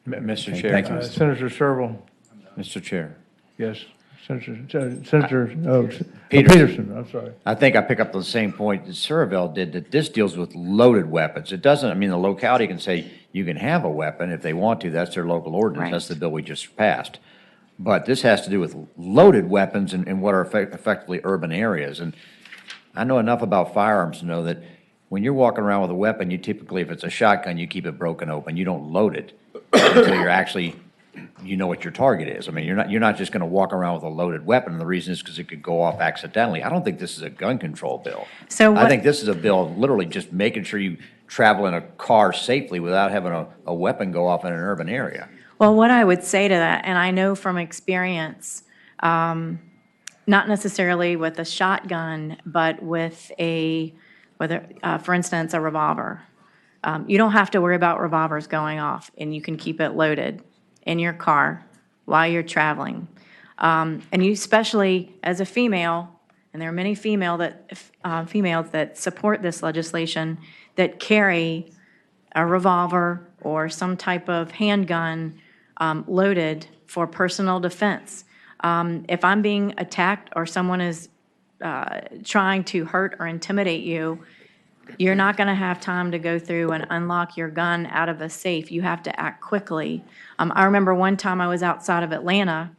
Mr. Okay, Chair. thank you. Senator Serval. Mr. Chair. Yes. Senator Peterson. I'm sorry. I think I pick up the same point that Ceraville did, that this deals with loaded weapons. It doesn't, I mean, the locality can say you can have a weapon if they want to. That's their local ordinance. Right. That's the bill we just passed. But this has to do with loaded weapons in what are effectively urban areas. And I know enough about firearms to know that when you're walking around with a weapon, you typically, if it's a shotgun, you keep it broken open. You don't load it until you're actually, you know what your target is. I mean, you're not just going to walk around with a loaded weapon. And the reason is because it could go off accidentally. I don't think this is a gun control bill. I think this is a bill literally just making sure you travel in a car safely without having a weapon go off in an urban area. Well, what I would say to that, and I know from experience, not necessarily with a shotgun, but with for instance, a revolver. You don't have to worry about revolvers going off, and you can keep it loaded in your car while you're traveling. And you, especially as a female, and there are many females that support this legislation that carry a revolver or some type of handgun loaded for personal defense. If I'm being attacked or someone is trying to hurt or intimidate you, you're not going to have time to go through and unlock your gun out of a safe. You have to act quickly. I remember one time I was outside of Atlanta,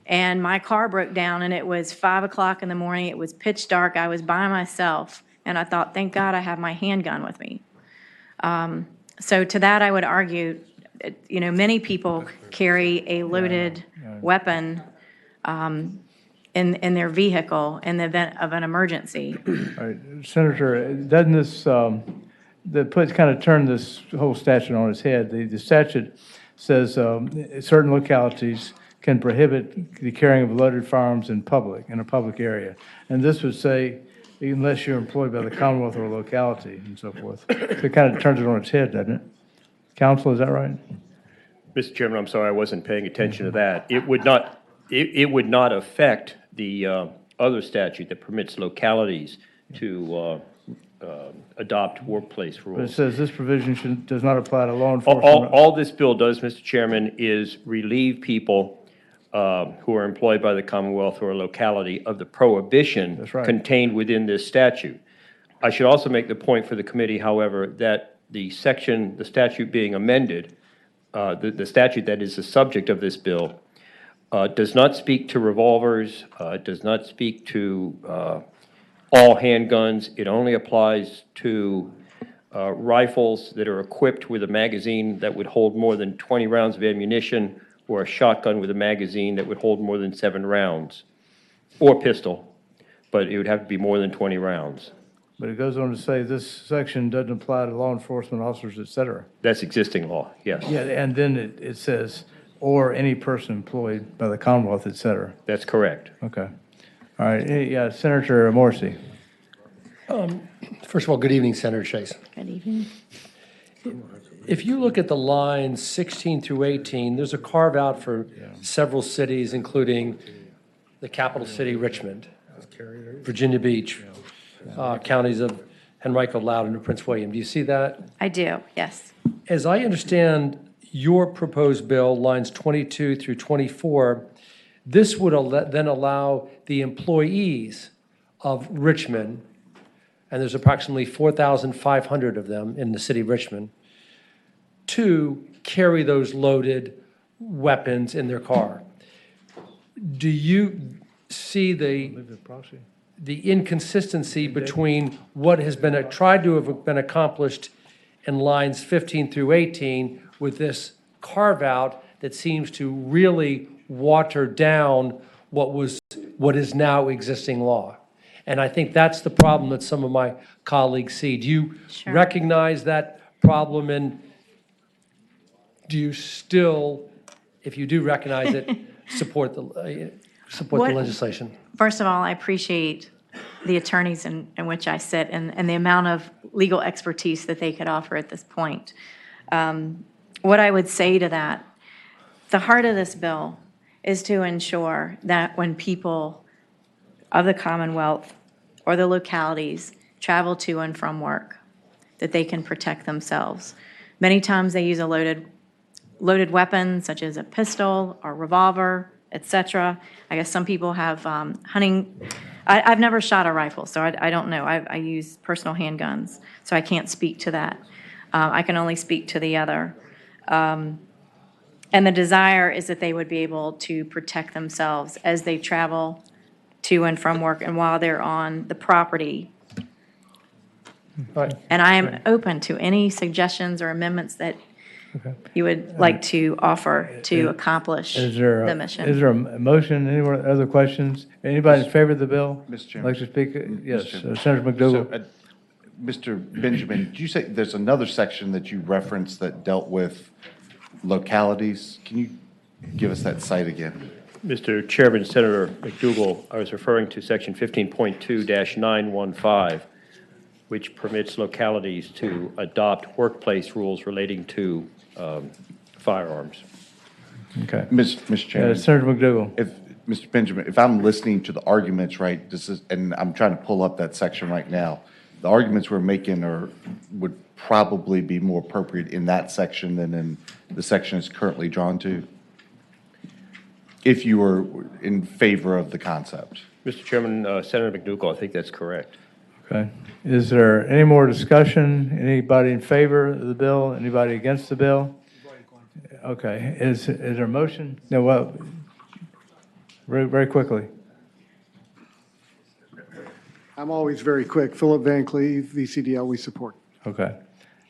and my car broke down, and it was 5 o'clock in the morning. It was pitch dark. I was by myself, and I thought, thank God I have my handgun with me. So to that, I would argue, many people carry a loaded weapon in their vehicle in the event of an emergency. All right, Senator, doesn't this, kind of turn this whole statute on its head? The statute says certain localities can prohibit the carrying of loaded firearms in a public area. And this would say, unless you're employed by the Commonwealth or a locality and so forth. So it kind of turns it on its head, doesn't it? Counsel, is that right? Mr. Chairman, I'm sorry, I wasn't paying attention to that. It would not affect the other statute that permits localities to adopt workplace rules. But it says this provision does not apply to law enforcement. All this bill does, Mr. Chairman, is relieve people who are employed by the Commonwealth or a locality of the prohibition contained within this statute. I should also make the point for the committee, however, that the statute being amended, the statute that is the subject of this bill, does not speak to revolvers, does not speak to all handguns. It only applies to rifles that are equipped with a magazine that would hold more than 20 rounds of ammunition, or a shotgun with a magazine that would hold more than 7 rounds, or pistol, but it would have to be more than 20 rounds. But it goes on to say this section doesn't apply to law enforcement officers, et cetera. That's existing law, yes. Yeah, and then it says, or any person employed by the Commonwealth, et cetera. That's correct. Okay. All right, yeah, Senator Morrissey. First of all, good evening, Senator Chase. Good evening. If you look at the lines 16 through 18, there's a carve out for several cities, including the capital city, Richmond, Virginia Beach, counties of Henrico, Loudoun, and Prince William. Do you see that? I do, yes. As I understand your proposed bill, lines 22 through 24, this would then allow the employees of Richmond, and there's approximately 4,500 of them in the city of Richmond, to carry those loaded weapons in their car. Do you see the inconsistency between what has been tried to have been accomplished in lines 15 through 18 with this carve-out that seems to really water down what is now existing law? And I think that's the problem that some of my colleagues see. Do you recognize that problem, and do you still, if you do recognize it, support the legislation? First of all, I appreciate the attorneys in which I sit and the amount of legal expertise that they could offer at this point. What I would say to that, the heart of this bill is to ensure that when people of the Commonwealth or the localities travel to and from work, that they can protect themselves. Many times they use a loaded weapon, such as a pistol or revolver, etc. I guess some people have hunting. I've never shot a rifle, so I don't know. I use personal handguns, so I can't speak to that. I can only speak to the other. And the desire is that they would be able to protect themselves as they travel to and from work and while they're on the property. And I am open to any suggestions or amendments that you would like to offer to accomplish the mission. Is there a motion? Any other questions? Anybody in favor of the bill? Mr. Chairman. Like to speak? Yes, Mr. Senator McDougal. So, Mr. Benjamin, did you say there's another section that you referenced that dealt with localities? Can you give us that site again? Mr. Chairman, Senator McDougal, I was referring to section 15.2-915, which permits localities to adopt workplace rules relating to firearms. Okay. Mr. Chairman. Senator McDougal. Mr. Benjamin, if I'm listening to the arguments right, and I'm trying to pull up that section right now, the arguments we're making would probably be more appropriate in that section than in the section it's currently drawn to, if you were in favor of the concept. Mr. Chairman, Senator McDougall, I think that's correct. Okay. Is there any more discussion? Anybody in favor of the bill? Anybody against the bill? Okay. Is there a motion? No, well, very quickly. I'm always very quick. Philip Van Cleve, VCDL, we support. Okay.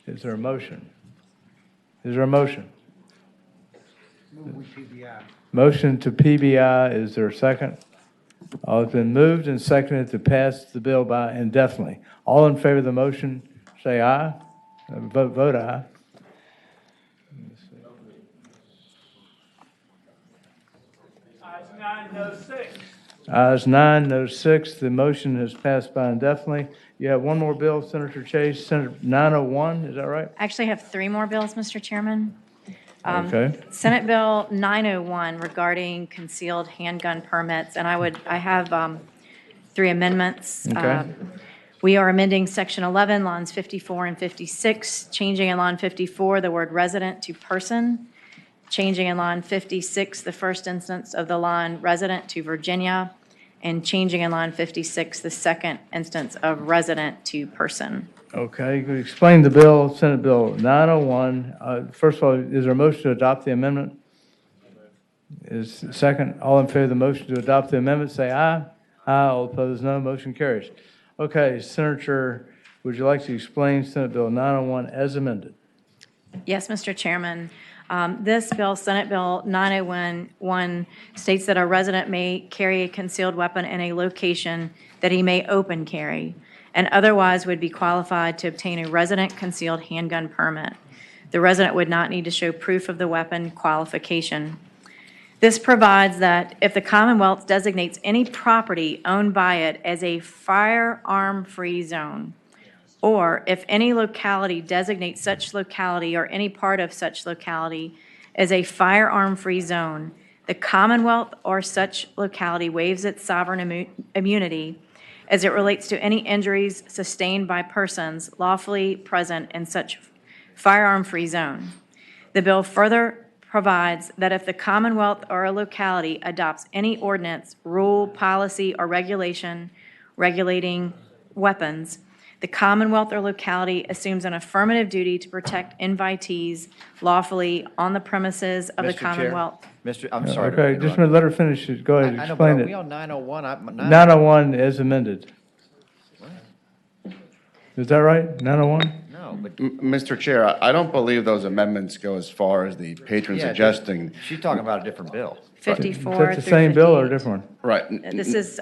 Is there a motion? Is there a motion? Motion to PBI. Is there a second? All has been moved and seconded to pass the bill by indefinitely. All in favor of the motion, say aye. Vote aye. Ayes 9, no 6. Ayes 9, no 6. The motion has passed by indefinitely. You have one more bill, Senator Chase, Senator 901, is that right? I actually have three more bills, Mr. Chairman. Okay. Senate Bill 901 regarding concealed handgun permits, and I have three amendments. Okay. We are amending Section 11, lines 54 and 56, changing in line 54 the word resident to person, changing in line 56 the first instance of the line resident to Virginia, and changing in line 56 the second instance of resident to person. Okay, you can explain the bill, Senate Bill 901. First of all, is there a motion to adopt the amendment? Is second, all in favor of the motion to adopt the amendment, say aye. Aye, all opposed, no. Motion carries. Okay, Senator, would you like to explain Senate Bill 901 as amended? Yes, Mr. Chairman. This bill, Senate Bill 901, states that a resident may carry a concealed weapon in a location that he may open carry, and otherwise would be qualified to obtain a resident concealed handgun permit. The resident would not need to show proof of the weapon qualification. This provides that if the Commonwealth designates any property owned by it as a firearm-free zone, or if any locality designates such locality or any part of such locality as a firearm-free zone, the Commonwealth or such locality waives its sovereign immunity as it relates to any injuries sustained by persons lawfully present in such firearm-free zone. The bill further provides that if the Commonwealth or a locality adopts any ordinance, rule, policy, or regulation regulating weapons, the Commonwealth or locality assumes an affirmative duty to protect invitees lawfully on the premises of the Mr. Chair. Commonwealth. I'm sorry. to Okay, just interrupt. let her finish it. Go ahead, I know, but explain are we it. on 901? 901 as amended. Is that right? 901? No, but. Mr. Chair, I don't believe those amendments go as far as the patron Yeah, suggesting. She's talking about a different bill. 54 Is that the through same bill or a 58. different one? Right. This is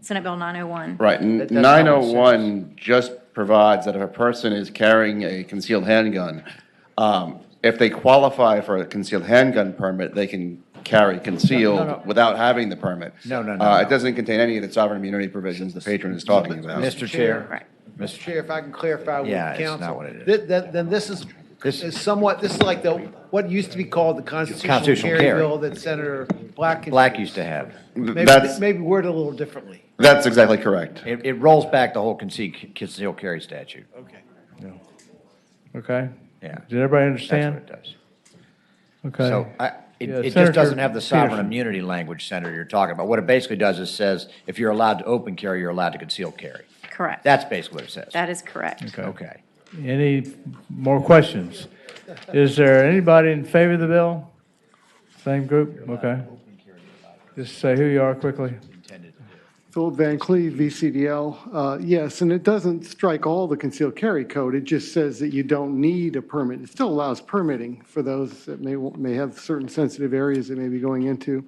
Senate Bill 901. Right. That's not what it 901 just provides that if a person is carrying a concealed handgun, if they qualify for a concealed handgun permit, they can carry concealed without having the permit. No. It doesn't contain any of the sovereign immunity provisions the patron is talking about. Mr. Chair. Right. Mr. Chair, if I can clarify with Yeah, the it's council. not what it is. Then this is somewhat, this is like what used to be called the constitutional Constitutional carry carry. bill that Senator Black. Black used to have. Maybe worded a little differently. That's exactly correct. It rolls back the whole concealed carry statute. Okay. Okay? Yeah. Did everybody That's understand? what it does. Okay. So Yeah, it Senator just doesn't have the sovereign Peterson. immunity language, Senator, you're talking about. What it basically does is says, if you're allowed to open carry, you're allowed to conceal carry. Correct. That's basically what it says. That is correct. Okay. Any more questions? Is there anybody in favor of the bill? Same group? Okay. Just say who you are quickly. Philip Van Cleve, VCDL. Yes, and it doesn't strike all the concealed carry code. It just says that you don't need a permit. It still allows permitting for those that may have certain sensitive areas they may be going into.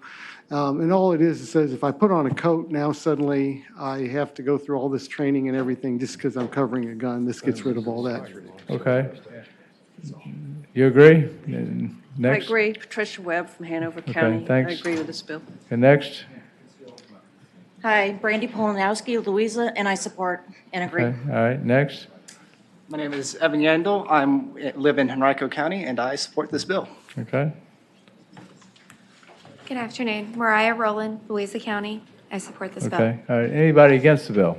And all it says if I put on a coat, now suddenly I have to go through all this training and everything just because I'm covering a gun. This gets rid of all that. Okay. You agree? And I next? agree. Patricia Webb from Hanover Okay, County. thanks. I agree with this bill. And next? Hi, Brandy Polanowski, Louisa, and I support and agree. Okay, all right, next? My name is Evan Yandel. I live in Henrico County, and I support this bill. Okay. Good afternoon. Mariah Rowland, Louisa County. I support this bill. Okay, all right. Anybody against the bill?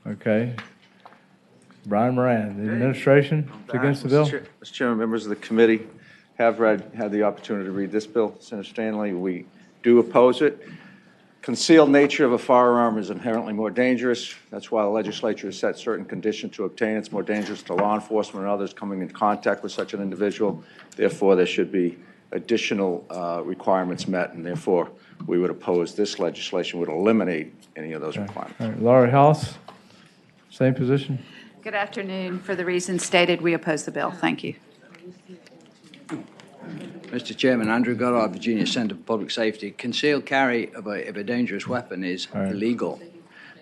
Okay. Brian Moran, the administration is against the bill? Mr. Chairman, members of the committee had the opportunity to read this bill. Senator Stanley, we do oppose it. Concealed nature of a firearm is inherently more dangerous. That's why the legislature has set certain conditions to obtain. It's more dangerous to law enforcement and others coming in contact with such an individual. Therefore, there should be additional requirements met, and therefore, we would oppose this legislation would eliminate any of those requirements. All right, Laurie House, same position? Good afternoon. For the reasons stated, we oppose the bill. Thank you. Mr. Chairman, Andrew Goddard, Virginia Center for Public Safety. Concealed carry of a dangerous weapon is illegal.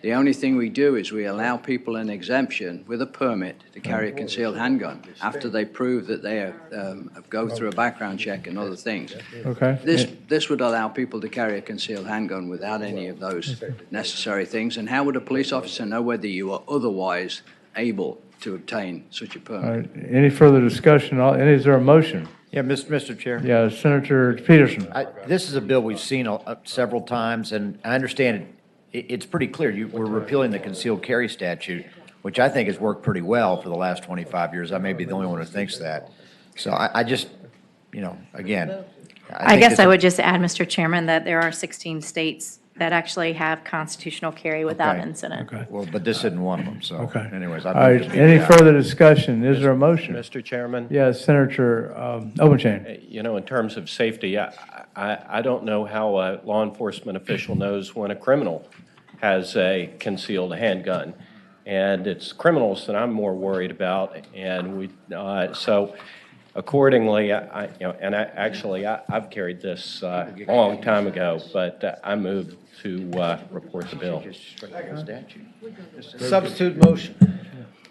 The only thing we do is we allow people an exemption with a permit to carry a concealed handgun after they prove that they go through a background check and other things. Okay. This would allow people to carry a concealed handgun without any of those necessary things. And how would a police officer know whether you are otherwise able to obtain such a permit? All right, any further discussion? Is there a motion? Yeah, Mr. Chair. Yeah, Senator Peterson. This is a bill we've seen several times, and I understand it's pretty clear. We're repealing the concealed carry statute, which I think has worked pretty well for the last 25 years. I may be the only one who thinks that. So I just, again. I guess I would just add, Mr. Chairman, that there are 16 states that actually have constitutional carry without incident. Okay. Well, but this isn't one of them, so anyways. All right, any further discussion? Is there a motion? Mr. Chairman? Yes, Senator Obenchain. In terms of safety, I don't know how a law enforcement official knows when a criminal has a concealed handgun. And it's criminals that I'm more worried about. And so accordingly, I've carried this a long time ago, but I move to report the bill. Substitute motion.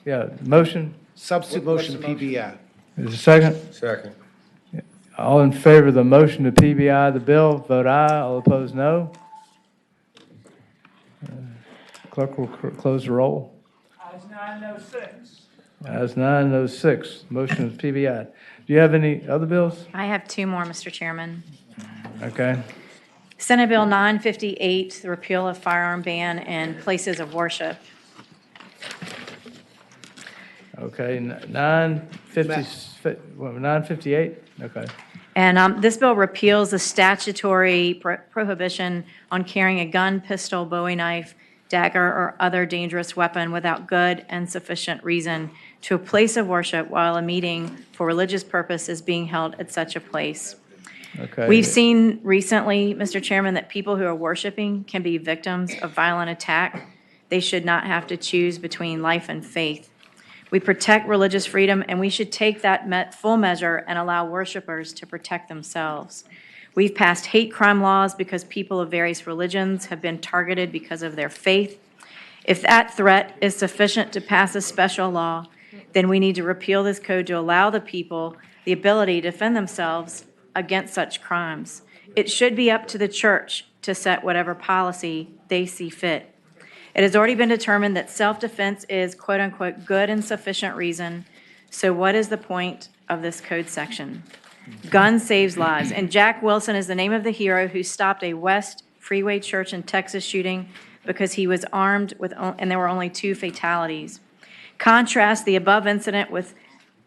Yeah, motion? Substitute motion to PBI. Is there a second? Second. All in favor of the motion to PBI the bill, vote aye. All opposed, no. Clerk will close the roll. Ayes 9, no 6. Ayes 9, no 6. Motion is PBI. Do you have any other bills? I have two more, Mr. Chairman. Okay. Senate Bill 958, the repeal of firearm ban in places of worship. Okay, 958? Okay. And this bill repeals the statutory prohibition on carrying a gun, pistol, bowie knife, dagger, or other dangerous weapon without good and sufficient reason to a place of worship while a meeting for religious purpose is being held at such a place. Okay. We've seen recently, Mr. Chairman, that people who are worshiping can be victims of violent attack. They should not have to choose between life and faith. We protect religious freedom, and we should take that full measure and allow worshipers to protect themselves. We've passed hate crime laws because people of various religions have been targeted because of their faith. If that threat is sufficient to pass a special law, then we need to repeal this code to allow the people the ability to defend themselves against such crimes. It should be up to the church to set whatever policy they see fit. It has already been determined that self-defense is quote-unquote good and sufficient reason. So what is the point of this code section? Gun saves lives. And Jack Wilson is the name of the hero who stopped a West Freeway Church in Texas shooting because he was armed and there were only 2 fatalities. Contrast the above incident with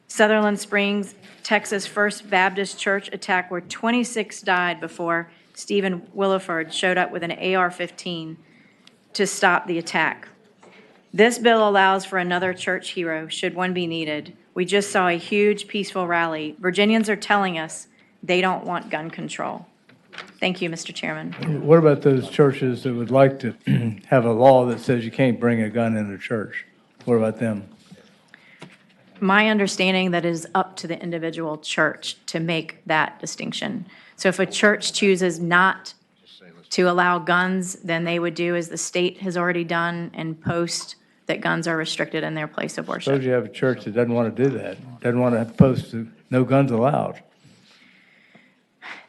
Sutherland Springs, Texas First Baptist Church attack where 26 died before Stephen Williford showed up with an AR-15 to stop the attack. This bill allows for another church hero, should one be needed. We just saw a huge peaceful rally. Virginians are telling us they don't want gun control. Thank you, Mr. Chairman. What about those churches that would like to have a law that says you can't bring a gun into church? What about them? My understanding that it is up to the individual church to make that distinction. So if a church chooses not to allow guns, then they would do as the state has already done and post that guns are restricted in their place of worship. Suppose you have a church that doesn't want to do that, doesn't want to post no guns allowed.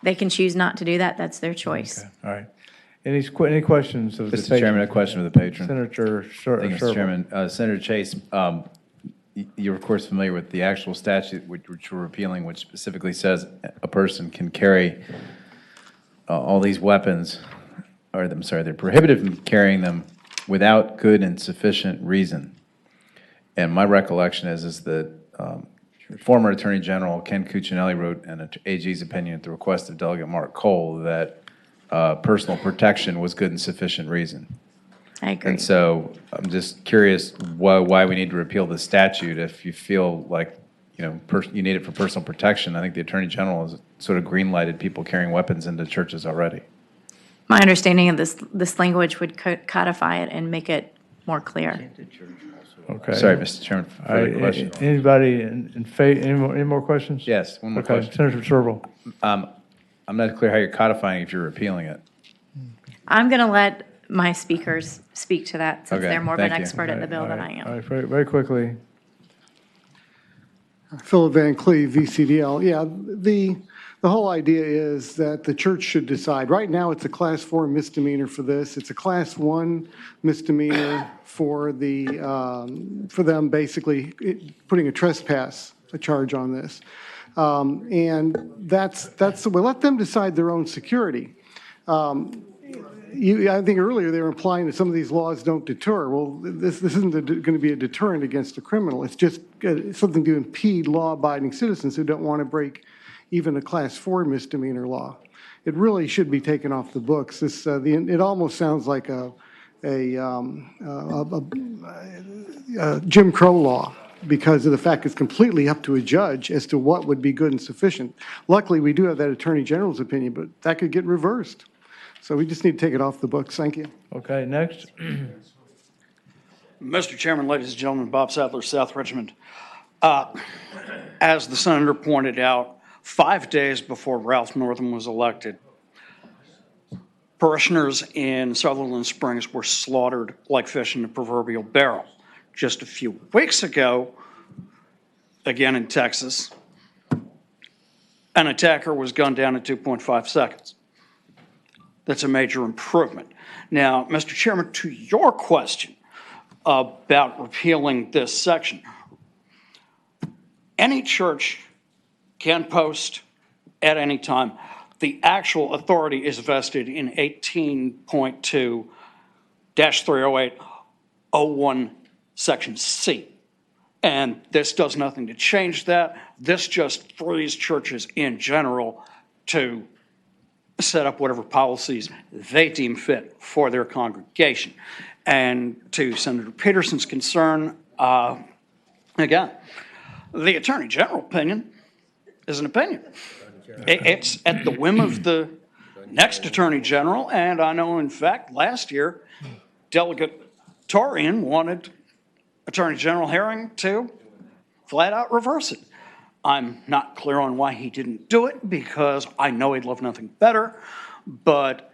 They can choose not to do that. That's their choice. Okay. All right. Any questions of the patron? Mr. Chairman, a question of the patron. Senator Thank you, Mr. Chairman. Senator Chase, you're of course familiar with the actual statute which we're repealing, which specifically says a person can carry all these weapons, or I'm sorry, they're prohibited from carrying them without good and sufficient reason. And my recollection is that former Attorney General Ken Cuccinelli wrote an AG's opinion at the request of Delegate Mark Cole that personal protection was good and sufficient reason. I agree. And so I'm just curious why we need to repeal the statute if you feel like, you know, you need it for personal protection. I think the Attorney General has sort of green-lighted people carrying weapons into churches already. My understanding of this language would codify it and make it more clear. Okay. Sorry, Mr. Chairman, further question. Anybody in favor, any more questions? Yes, one more Okay, question. Senator Serval. I'm not clear how you're codifying if you're repealing it. I'm going to let my speakers speak to that since Okay, they're more of an thank you. expert in the bill than I am. All right, very quickly. Philip Van Cleve, VCDL. Yeah, the whole idea is that the church should decide. Right now, it's a Class 4 misdemeanor for this. It's a Class 1 misdemeanor for them basically putting a trespass charge on this. And we'll let them decide their own security. I think earlier they were implying that some of these laws don't deter. Well, this isn't going to be a deterrent against a criminal. It's just something to impede law-abiding citizens who don't want to break even a Class 4 misdemeanor law. It really should be taken off the books. It almost sounds like a Jim Crow law because of the fact it's completely up to a judge as to what would be good and sufficient. Luckily, we do have that Attorney General's opinion, but that could get reversed. So we just need to take it off the books. Thank you. Okay, next. Mr. Chairman, ladies and gentlemen, Bob Sadler, South Richmond. As the senator pointed out, 5 days before Ralph Northam was elected, parishioners in Sutherland Springs were slaughtered like fish in a proverbial barrel. Just a few weeks ago, again in Texas, an attacker was gunned down in 2.5 seconds. That's a major improvement. Now, Mr. Chairman, to your question about repealing this section, any church can post at any time. The actual authority is vested in 18.2-308-01 Section C. And this does nothing to change that. This just frees churches in general to set up whatever policies they deem fit for their congregation. And to Senator Peterson's concern, again, the Attorney General opinion is an opinion. It's at the whim of the next Attorney General, and I know, in fact, last year, Delegate Torian wanted Attorney General Herring to flat out reverse it. I'm not clear on why he didn't do it, because I know he'd love nothing better, but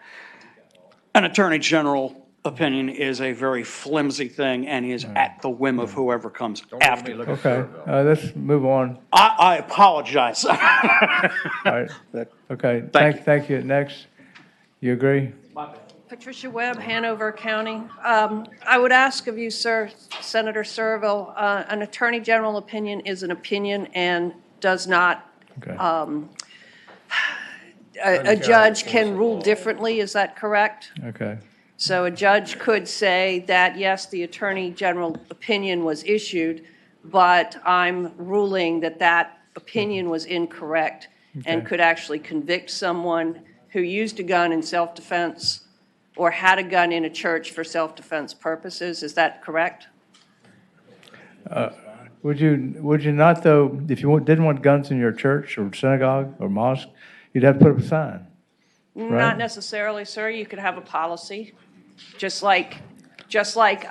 an Attorney General opinion is a very flimsy thing and is at the whim of whoever comes after. Okay, let's move on. I apologize. All right. Okay, thank you. Next, you agree? Patricia Webb, Hanover County. I would ask of you, sir, Senator Serval, an Attorney General opinion is an opinion and does not, a judge can rule differently, is that correct? Okay. So a judge could say that, yes, the Attorney General opinion was issued, but I'm ruling that that opinion was incorrect and could actually convict someone who used a gun in self-defense or had a gun in a church for self-defense purposes. Is that correct? Would you not, though, if you didn't want guns in your church or synagogue or mosque, you'd have to put up a sign? Right? Not necessarily, sir. You could have a policy, just like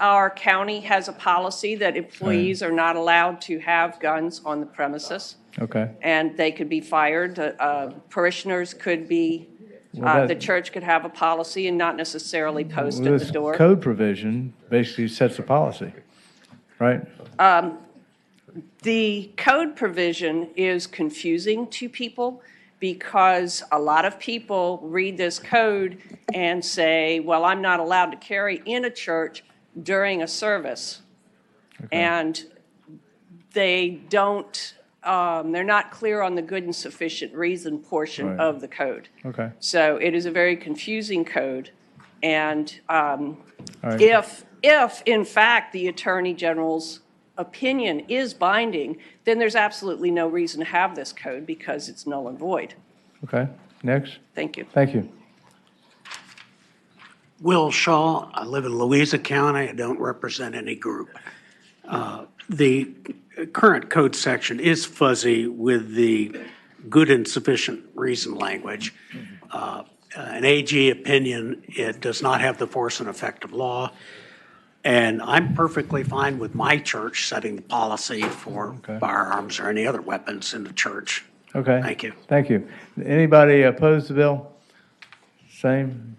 our county has a policy that employees are not allowed to have guns on the premises. Okay. And they could be fired. Parishioners could be, the church could have a policy and not necessarily post at the door. This code provision basically sets a policy, right? The code provision is confusing to people because a lot of people read this code and say, well, I'm not allowed to carry in a church during a service. And they don't, they're not clear on the good and sufficient reason portion of the code. Okay. So it is a very confusing code. And if in fact the Attorney General's opinion is binding, then there's absolutely no reason to have this code because it's null and void. Okay, next. Thank you. Thank you. Will Shaw, I live in Louisa County, I don't represent any group. The current code section is fuzzy with the good and sufficient reason language. An AG opinion, it does not have the force and effect of law. And I'm perfectly fine with my church setting the policy for firearms or any other weapons in the church. Okay. Thank you. Thank you. Anybody opposed to the bill? Same?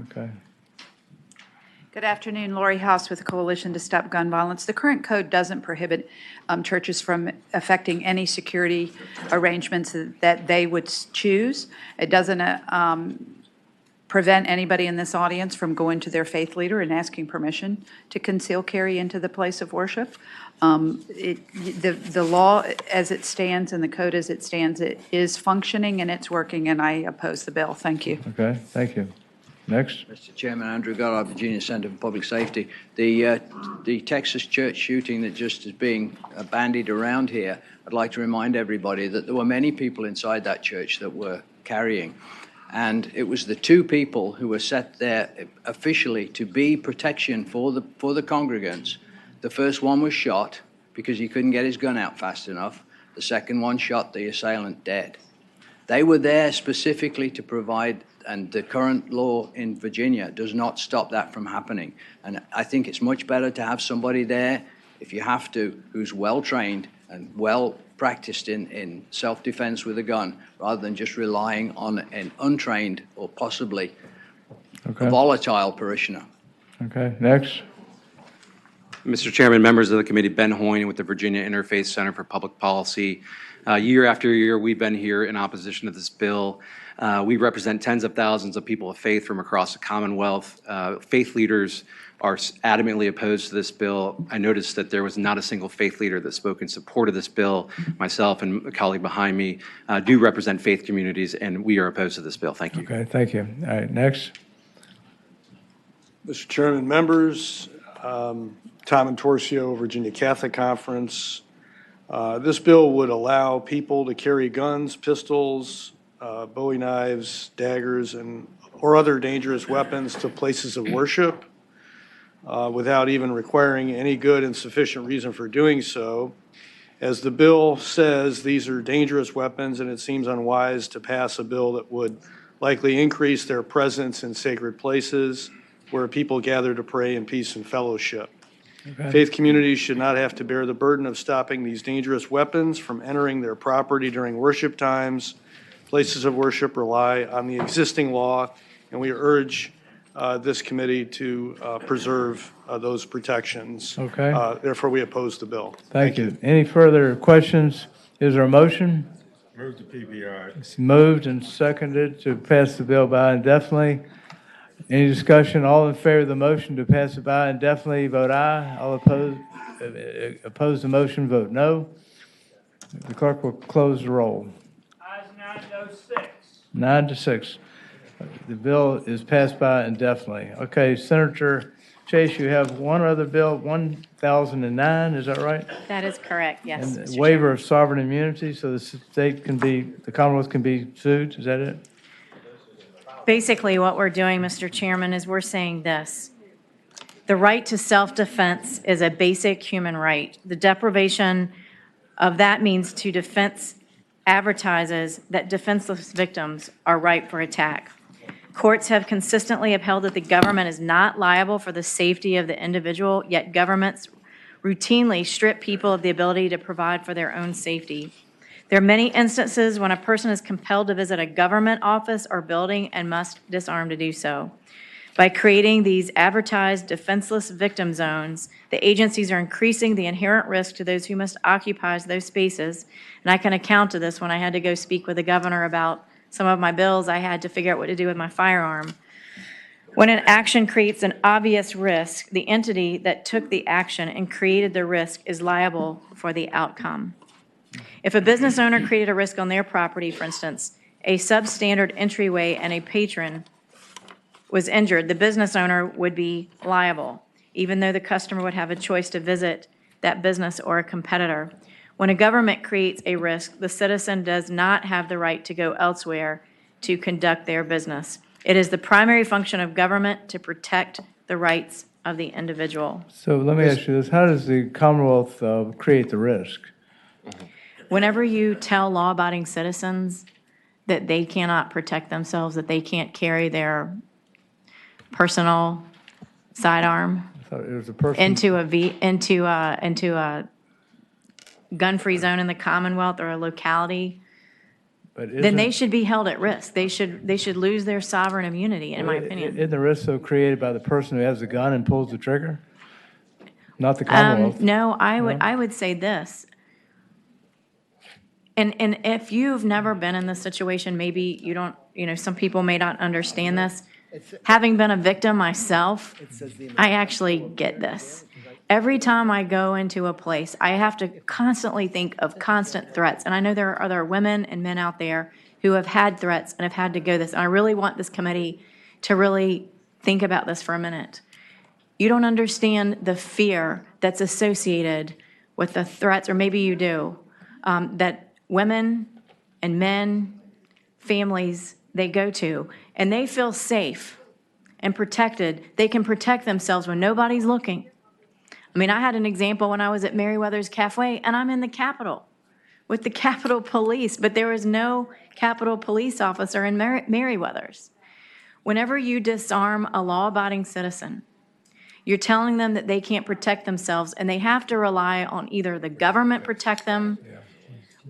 Okay. Good afternoon, Lori House with the Coalition to Stop Gun Violence. The current code doesn't prohibit churches from affecting any security arrangements that they would choose. It doesn't prevent anybody in this audience from going to their faith leader and asking permission to conceal carry into the place of worship. The law as it stands and the code as it stands, it is functioning and it's working, and I oppose the bill. Thank you. Okay, thank you. Next. Mr. Chairman, Andrew Goddard, Virginia Center for Public Safety. The Texas church shooting that just is being bandied around here, I'd like to remind everybody that there were many people inside that church that were carrying. And it was the two people who were set there officially to be protection for the congregants. The first one was shot because he couldn't get his gun out fast enough. The second one shot the assailant dead. They were there specifically to provide, and the current law in Virginia does not stop that from happening. And I think it's much better to have somebody there, if you have to, who's well-trained and well-practiced in self-defense with a gun, rather than just relying on an untrained or possibly volatile parishioner. Okay, next. Mr. Chairman, members of the committee, Ben Hoyne with the Virginia Interfaith Center for Public Policy. Year after year, we've been here in opposition to this bill. We represent tens of thousands of people of faith from across the Commonwealth. Faith leaders are adamantly opposed to this bill. I noticed that there was not a single faith leader that spoke in support of this bill. Myself and a colleague behind me do represent faith communities, and we are opposed to this bill. Thank you. Okay, thank you. All right, next. Mr. Chairman, members, Tom Antorcio, Virginia Catholic Conference. This bill would allow people to carry guns, pistols, Bowie knives, daggers, or other dangerous weapons to places of worship without even requiring any good and sufficient reason for doing so. As the bill says, these are dangerous weapons, and it seems unwise to pass a bill that would likely increase their presence in sacred places where people gather to pray in peace and fellowship. Faith communities should not have to bear the burden of stopping these dangerous weapons from entering their property during worship times. Places of worship rely on the existing law, and we urge this committee to preserve those protections. Okay. Therefore, we oppose the bill. Thank you. Any further questions? Is there a motion? Move to PBI. It's moved and seconded to pass the bill by indefinitely. Any discussion? All in favor of the motion to pass it by indefinitely, vote aye. All opposed the motion, vote no. The clerk will close the roll. Ayes 9-6. 9-6. The bill is passed by indefinitely. Okay, Senator Chase, you have one other bill, 1009, is that right? That is correct, yes. And Mr. waiver of sovereign immunity, so the Commonwealth can be sued, is that it? Basically, what we're doing, Mr. Chairman, is we're saying this. The right to self-defense is a basic human right. The deprivation of that means to defense advertises that defenseless victims are ripe for attack. Courts have consistently upheld that the government is not liable for the safety of the individual, yet governments routinely strip people of the ability to provide for their own safety. There are many instances when a person is compelled to visit a government office or building and must disarm to do so. By creating these advertised defenseless victim zones, the agencies are increasing the inherent risk to those who must occupy those spaces. And I can account to this when I had to go speak with the governor about some of my bills. I had to figure out what to do with my firearm. When an action creates an obvious risk, the entity that took the action and created the risk is liable for the outcome. If a business owner created a risk on their property, for instance, a substandard entryway and a patron was injured, the business owner would be liable. even though the customer would have a choice to visit that business or a competitor. When a government creates a risk, the citizen does not have the right to go elsewhere to conduct their business. It is the primary function of government to protect the rights of the individual. So let me ask you this, how does the Commonwealth create the risk? Whenever you tell law-abiding citizens that they cannot protect themselves, that they can't carry their personal sidearm I thought it was a person. into a gun-free zone in the Commonwealth or a locality, But then they should be held at risk. They should lose their sovereign immunity, in my opinion. Isn't the risk so created by the person who has the gun and pulls the trigger? Not the Commonwealth? No, I would say this. And if you've never been in this situation, maybe you don't, some people may not understand this. Having been a victim myself, I actually get this. Every time I go into a place, I have to constantly think of constant threats. And I know there are other women and men out there who have had threats and have had to go this. And I really want this committee to really think about this for a minute. You don't understand the fear that's associated with the threats, or maybe you do, that women and men, families, they go to, and they feel safe and protected. They can protect themselves when nobody's looking. I mean, I had an example when I was at Meriwether's Cafe, and I'm in the Capitol with the Capitol Police, but there was no Capitol Police officer in Meriwether's. Whenever you disarm a law-abiding citizen, you're telling them that they can't protect themselves, and they have to rely on either the government protect them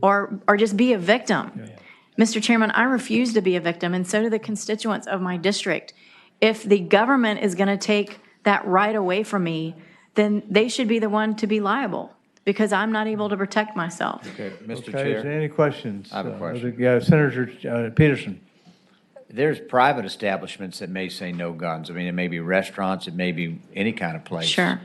or just be a victim. Mr. Chairman, I refuse to be a victim, and so do the constituents of my district. If the government is going to take that right away from me, then they should be the one to be liable, because I'm not able to protect myself. Okay, Mr. Okay, Chair. is there any questions? I have a question. Yeah, Senator Peterson. There's private establishments that may say no guns. I mean, it may be restaurants, it may be any kind of place. Sure.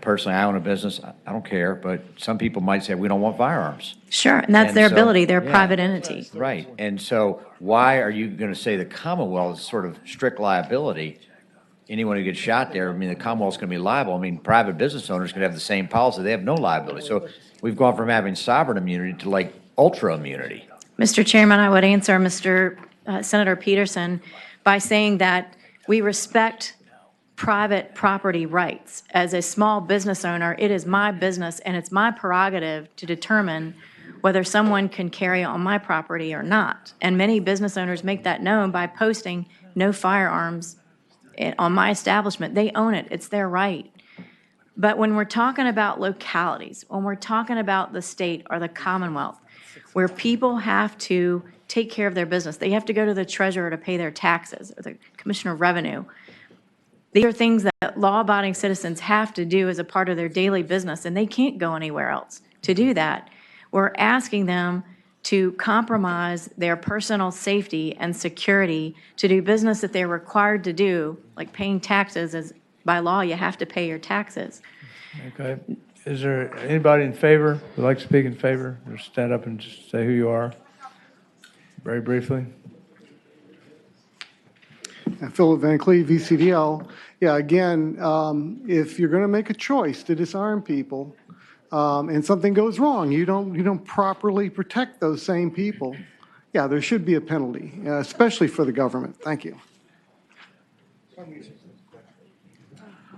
Personally, I own a business, I don't care, but some people might say, we don't want firearms. Sure, and that's their so- ability. They're a yeah. private entity. Right, and so why are you going to say the Commonwealth is sort of strict liability? Anyone who gets shot there, I mean, the Commonwealth's going to be liable. I mean, private business owners could have the same policy. They have no liability. So we've gone from having sovereign immunity to like ultra immunity. Mr. Chairman, I would answer Senator Peterson by saying that we respect private property rights. As a small business owner, it is my business and it's my prerogative to determine whether someone can carry on my property or not. And many business owners make that known by posting no firearms on my establishment. They own it. It's their right. But when we're talking about localities, when we're talking about the state or the Commonwealth, where people have to take care of their business, they have to go to the treasurer to pay their taxes or the commissioner of revenue. These are things that law-abiding citizens have to do as a part of their daily business, and they can't go anywhere else to do that. We're asking them to compromise their personal safety and security to do business that they're required to do, like paying taxes. As by law, you have to pay your taxes. Okay. Is there anybody in favor, would like to speak in favor? Or stand up and just say who you are, very briefly. Philip Van Cleve, VCDL. Yeah, again, if you're going to make a choice to disarm people and something goes wrong, you don't properly protect those same people, yeah, there should be a penalty, especially for the government. Thank you.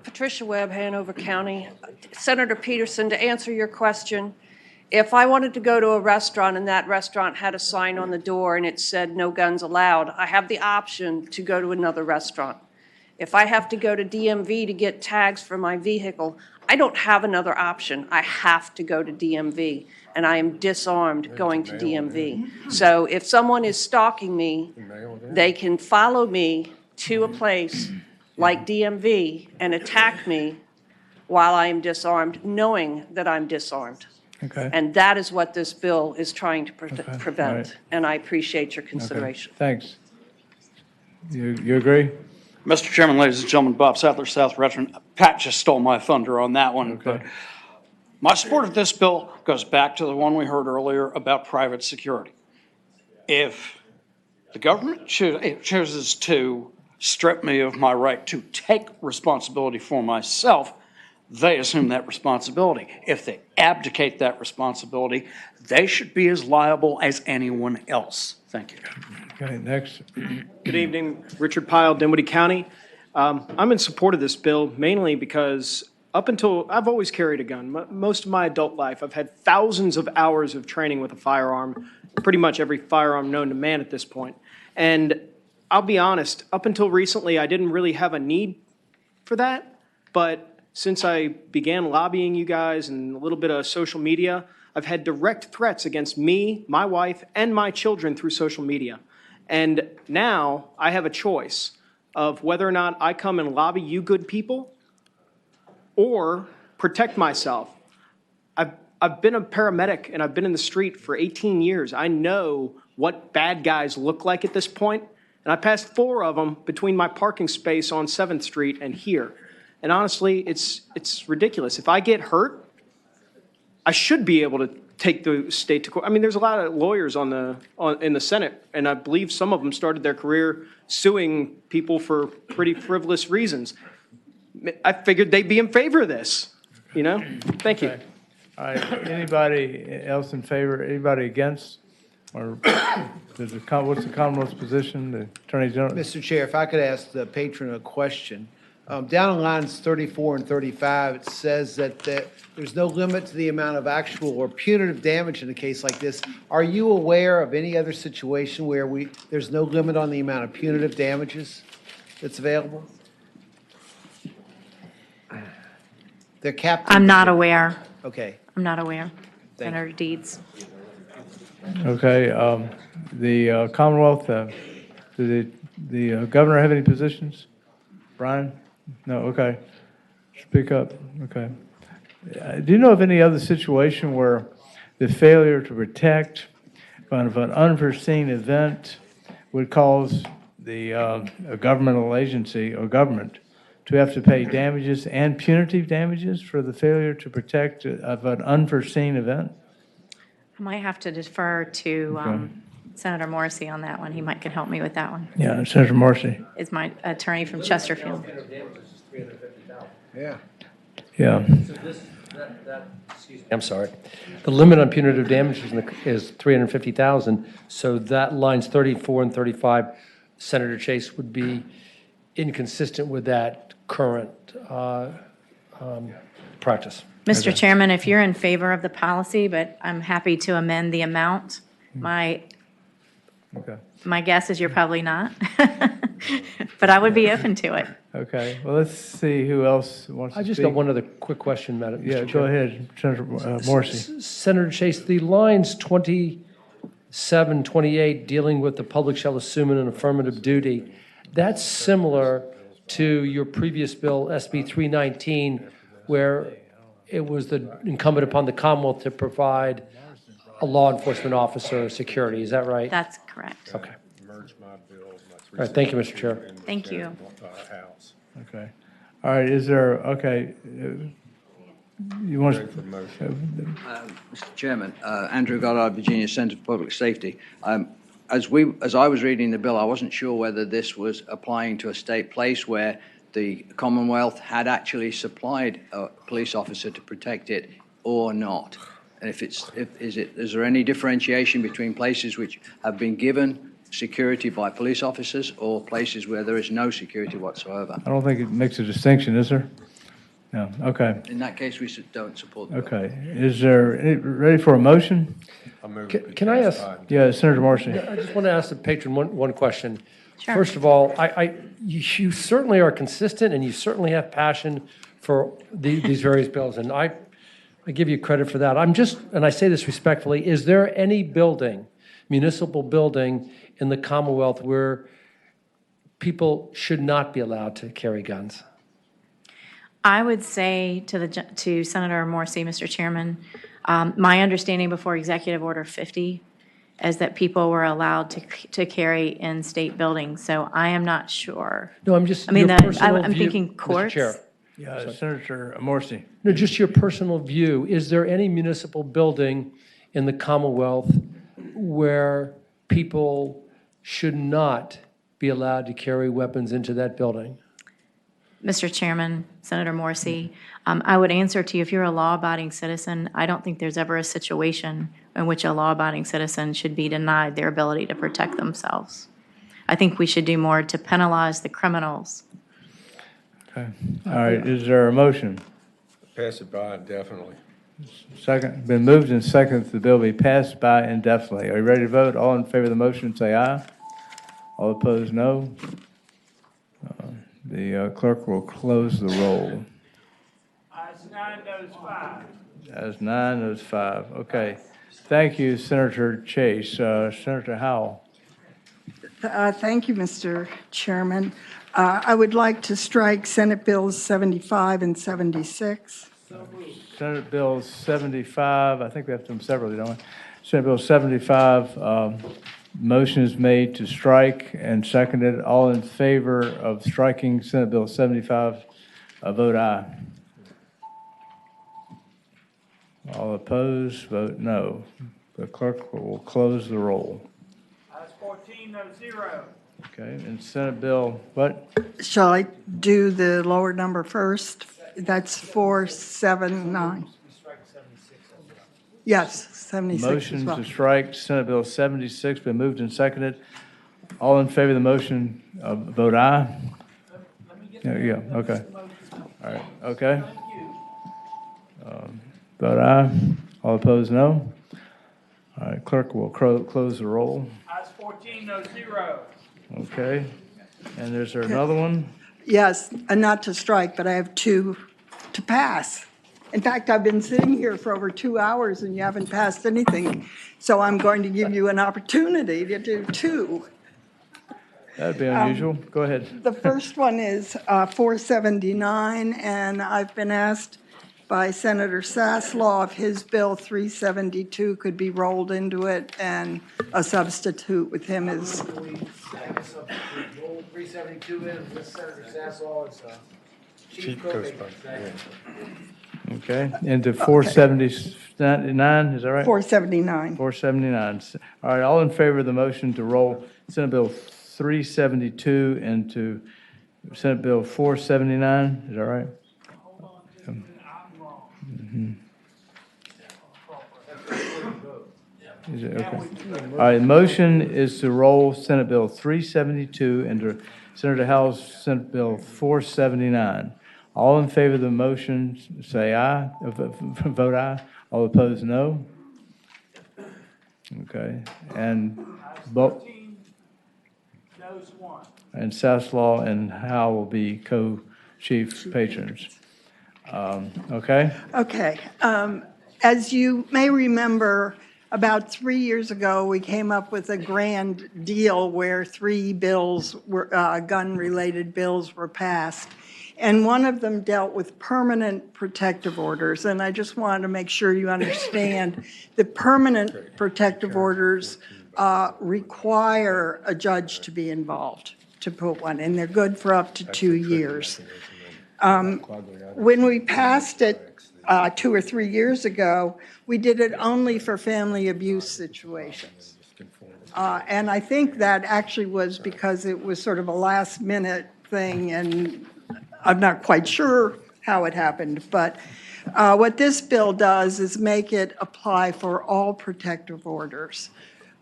Patricia Webb, Hanover County. Senator Peterson, to answer your question, if I wanted to go to a restaurant and that restaurant had a sign on the door and it said no guns allowed, I have the option to go to another restaurant. If I have to go to DMV to get tags for my vehicle, I don't have another option. I have to go to DMV, and I am disarmed going to DMV. So if someone is stalking me, they can follow me to a place like DMV and attack me while I am disarmed, knowing that I'm disarmed. Okay. And that is what this bill is trying to prevent. All right. And I appreciate your consideration. Okay. Thanks. You agree? Mr. Chairman, ladies and gentlemen, Bob Sadler, South Richmond. Pat just stole my thunder on that one. Okay. But my support of this bill goes back to the one we heard earlier about private security. If the government chooses to strip me of my right to take responsibility for myself, they assume that responsibility. If they abdicate that responsibility, they should be as liable as anyone else. Thank you. Okay, next. Good evening, Richard Pyle, Dinwiddie County. I'm in support of this bill mainly because up until, I've always carried a gun. Most of my adult life, I've had thousands of hours of training with a firearm, pretty much every firearm known to man at this point. And I'll be honest, up until recently, I didn't really have a need for that. But since I began lobbying you guys and a little bit of social media, I've had direct threats against me, my wife, and my children through social media. And now I have a choice of whether or not I come and lobby you good people or protect myself. I've been a paramedic and I've been in the street for 18 years. I know what bad guys look like at this point, and I passed 4 of them between my parking space on 7th Street and here. And honestly, it's ridiculous. If I get hurt, I should be able to take the state to court. I mean, there's a lot of lawyers in the Senate, and I believe some of them started their career suing people for pretty frivolous reasons. I figured they'd be in favor of this, you know? Thank you. All right, anybody else in favor, anybody against? Or what's the Commonwealth's position, the Attorney General? Mr. Chair, if I could ask the patron a question. Down on lines 34 and 35, it says that there's no limit to the amount of actual or punitive damage in a case like this. Are you aware of any other situation where there's no limit on the amount of punitive damages that's available? They're capped. I'm not aware. Okay. I'm not aware. Thank Senator Deeds. Okay, the Commonwealth, did the governor have any positions? Brian? No, okay. Speak up, okay. Do you know of any other situation where the failure to protect of an unforeseen event would cause a governmental agency or government to have to pay damages and punitive damages for the failure to protect of an unforeseen event? I might have to defer to Senator Morrissey on that one. He might can help me with that one. Yeah, Senator Morrissey. Is my attorney from Chesterfield. Yeah. Yeah. I'm sorry. The limit on punitive damages is $350,000, so that lines 34 and 35, Senator Chase, would be inconsistent with that current practice. Mr. Chairman, if you're in favor of the policy, but I'm happy to amend the amount, my guess is you're probably not. But I would be open to it. Okay, well, let's see who else wants to I speak. just got one other quick question, Madam. Yeah, Mr. go Chair. ahead, Senator Morrissey. Senator Chase, the lines 27, 28, dealing with the public shall assume an affirmative duty, that's similar to your previous bill, SB 319, where it was incumbent upon the Commonwealth to provide a law enforcement officer security. Is that right? That's correct. Okay. All right, thank you, Mr. Chair. Thank you. Okay. All right, is there, okay, you want to? Mr. Chairman, Andrew Goddard, Virginia Center for Public Safety. As I was reading the bill, I wasn't sure whether this was applying to a state place where the Commonwealth had actually supplied a police officer to protect it or not. And is there any differentiation between places which have been given security by police officers or places where there is no security whatsoever? I don't think it makes a distinction, is there? No, okay. In that case, we don't support the bill. Okay, is there, ready for a motion? Can I ask? Yeah, Senator Morrissey. I just want to ask the patron one question. Sure. First of all, you certainly are consistent and you certainly have passion for these various bills, and I give you credit for that. And I say this respectfully, is there any building, municipal building in the Commonwealth where people should not be allowed to carry guns? I would say to Senator Morrissey, Mr. Chairman, my understanding before Executive Order 50 is that people were allowed to carry in state buildings. So I am not sure. No, I'm just. I mean, your personal I'm view, thinking courts. Mr. Chair. Yeah, Senator Morrissey. No, just your personal view. Is there any municipal building in the Commonwealth where people should not be allowed to carry weapons into that building? Mr. Chairman, Senator Morrissey, I would answer to you, if you're a law-abiding citizen, I don't think there's ever a situation in which a law-abiding citizen should be denied their ability to protect themselves. I think we should do more to penalize the criminals. Okay. All right, is there a motion? Pass it by indefinitely. Second, been moved and seconded that the bill be passed by indefinitely. Are you ready to vote? All in favor of the motion, say aye. All opposed, no. The clerk will close the roll. Ayes 9, noes 5. As 9, those 5. Okay. Thank you, Senator Chase. Senator Howell. Thank you, Mr. Chairman. I would like to strike Senate Bills 75 and 76. Senate Bill 75, I think we have to do them separately, don't we? Senate Bill 75, motion is made to strike and seconded. All in favor of striking Senate Bill 75, vote aye. All opposed, vote no. The clerk will close the roll. Ayes 14, no 0. Okay, and Senate Bill, what? Shall I do the lower number first? That's 479. Yes, 76 as Motion well. to strike Senate Bill 76, been moved and seconded. All in favor of the motion, vote aye. Yeah, okay. All right, okay. Vote aye. All opposed, no. All right, clerk will close the roll. Ayes 14, no 0. Okay, and is there another one? Yes, and not to strike, but I have 2 to pass. In fact, I've been sitting here for over 2 hours and you haven't passed anything. So I'm going to give you an opportunity to do 2. That'd be unusual. Go ahead. The first one is 479, and I've been asked by Senator Saslaw if his bill 372 could be rolled into it, and a substitute with him is. 372 in, with Senator Saslaw is chief Okay, into 479, is that right? 479. 479. All right, all in favor of the motion to roll Senate Bill 372 into Senate Bill 479, is that right? Is it, okay. All right, motion is to roll Senate Bill 372 into Senator Howell's Senate Bill 479. All in favor of the motion, say aye, vote aye. All opposed, no. Okay, and both. Noes 1. And Saslaw and Howell will be co-chief patrons. Okay? Okay. As you may remember, about 3 years ago, we came up with a grand deal where 3 bills were, gun-related bills were passed. And one of them dealt with permanent protective orders. And I just wanted to make sure you understand that permanent protective orders require a judge to be involved to put one, and they're good for up to 2 years. When we passed it 2 or 3 years ago, we did it only for family abuse situations. And I think that actually was because it was sort of a last-minute thing, and I'm not quite sure how it happened. But what this bill does is make it apply for all protective orders.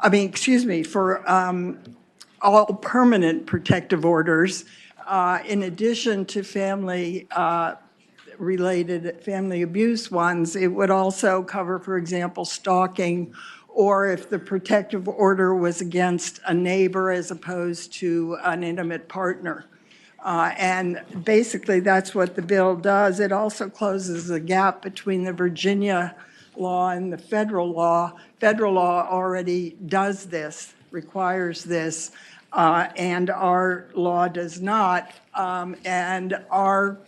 For all permanent protective orders, in addition to family-related, family abuse ones. It would also cover, for example, stalking, or if the protective order was against a neighbor as opposed to an intimate partner. And basically, that's what the bill does. It also closes the gap between the Virginia law and the federal law. Federal law already does this, requires this, and our law does not. And our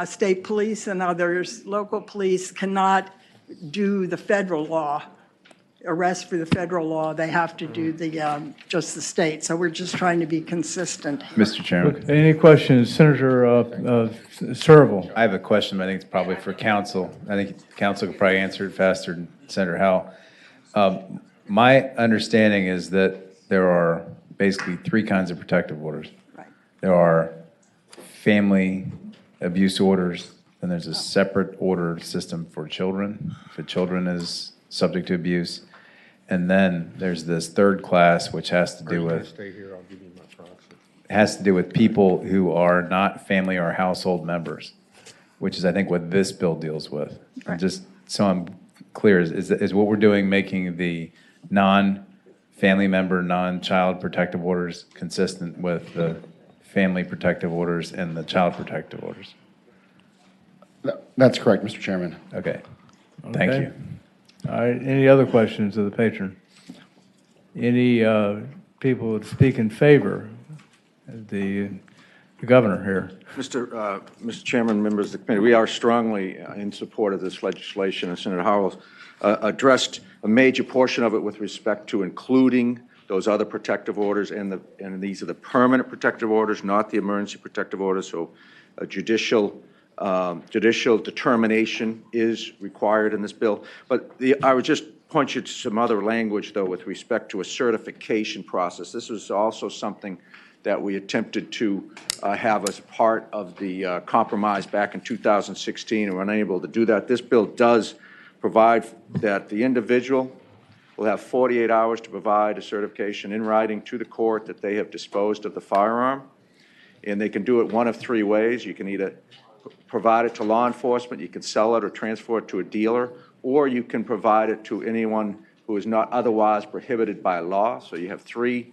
state police and others, local police, cannot do the federal law, arrest for the federal law. They have to do just the state. So we're just trying to be consistent. Mr. Chairman. Any questions? Senator Serval. I have a question, but I think it's probably for council. I think council could probably answer it faster than Senator Howell. My understanding is that there are basically three kinds of protective orders. There are family abuse orders, and there's a separate order system for children, if a children is subject to abuse. And then there's this third class, which has to do with Stay here, I'll give you my proxy. has to do with people who are not family or household members, which is, I think, what this bill deals with. And just so I'm clear, is what we're doing making the non-family member, non-child protective orders consistent with the family protective orders and the child protective orders? That's correct, Mr. Chairman. Okay, thank Okay. you. All right, any other questions of the patron? Any people would speak in favor? The governor here. Mr. Chairman, members of the committee, we are strongly in support of this legislation, and Senator Howell addressed a major portion of it with respect to including those other protective orders, and these are the permanent protective orders, not the emergency protective orders. So a judicial determination is required in this bill. But I would just point you to some other language, though, with respect to a certification process. This was also something that we attempted to have as part of the compromise back in 2016, and were unable to do that. This bill does provide that the individual will have 48 hours to provide a certification in writing to the court that they have disposed of the firearm, and they can do it one of three ways. You can either provide it to law enforcement, you can sell it or transfer it to a dealer, or you can provide it to anyone who is not otherwise prohibited by law. So you have three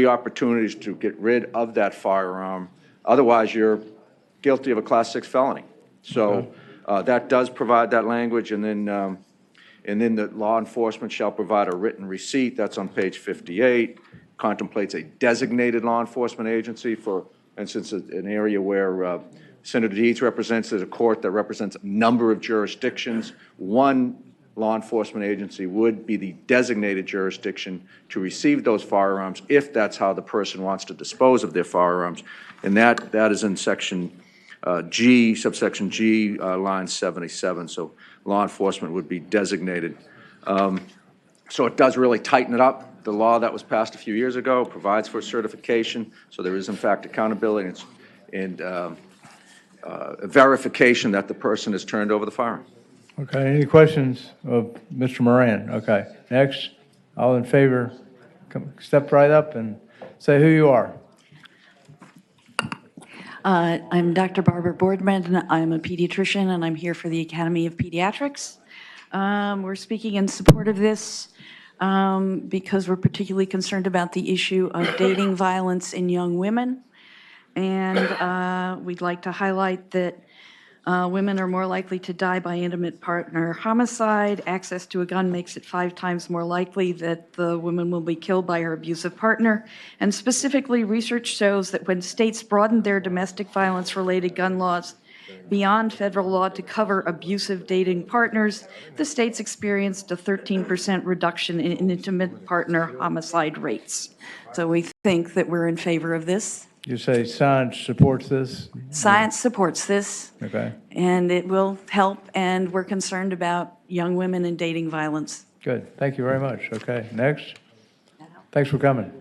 opportunities to get rid of that firearm. Otherwise, you're guilty of a Class 6 felony. So that does provide that language, and then the law enforcement shall provide a written receipt. That's on page 58. Contemplates a designated law enforcement agency for instance, an area where Senator Deeds represents. There's a court that represents a number of jurisdictions. One law enforcement agency would be the designated jurisdiction to receive those firearms if that's how the person wants to dispose of their firearms. And that is in section G, subsection G, line 77. So law enforcement would be designated. So it does really tighten it up. The law that was passed a few years ago provides for certification, so there is in fact accountability and a verification that the person has turned over the firearm. Okay, any questions of Mr. Moran? Okay, next, all in favor, step right up and say who you are. I'm Dr. Barbara Boardman. I'm a pediatrician, and I'm here for the Academy of Pediatrics. We're speaking in support of this because we're particularly concerned about the issue of dating violence in young women. And we'd like to highlight that women are more likely to die by intimate partner homicide. Access to a gun makes it 5 times more likely that the woman will be killed by her abusive partner. And specifically, research shows that when states broadened their domestic violence-related gun laws beyond federal law to cover abusive dating partners, the states experienced a 13% reduction in intimate partner homicide rates. So we think that we're in favor of this. You say science supports this? Science supports this. Okay, And it will help, and we're concerned about young women and dating violence. good. Thank you very much. Okay, next. Thanks for coming.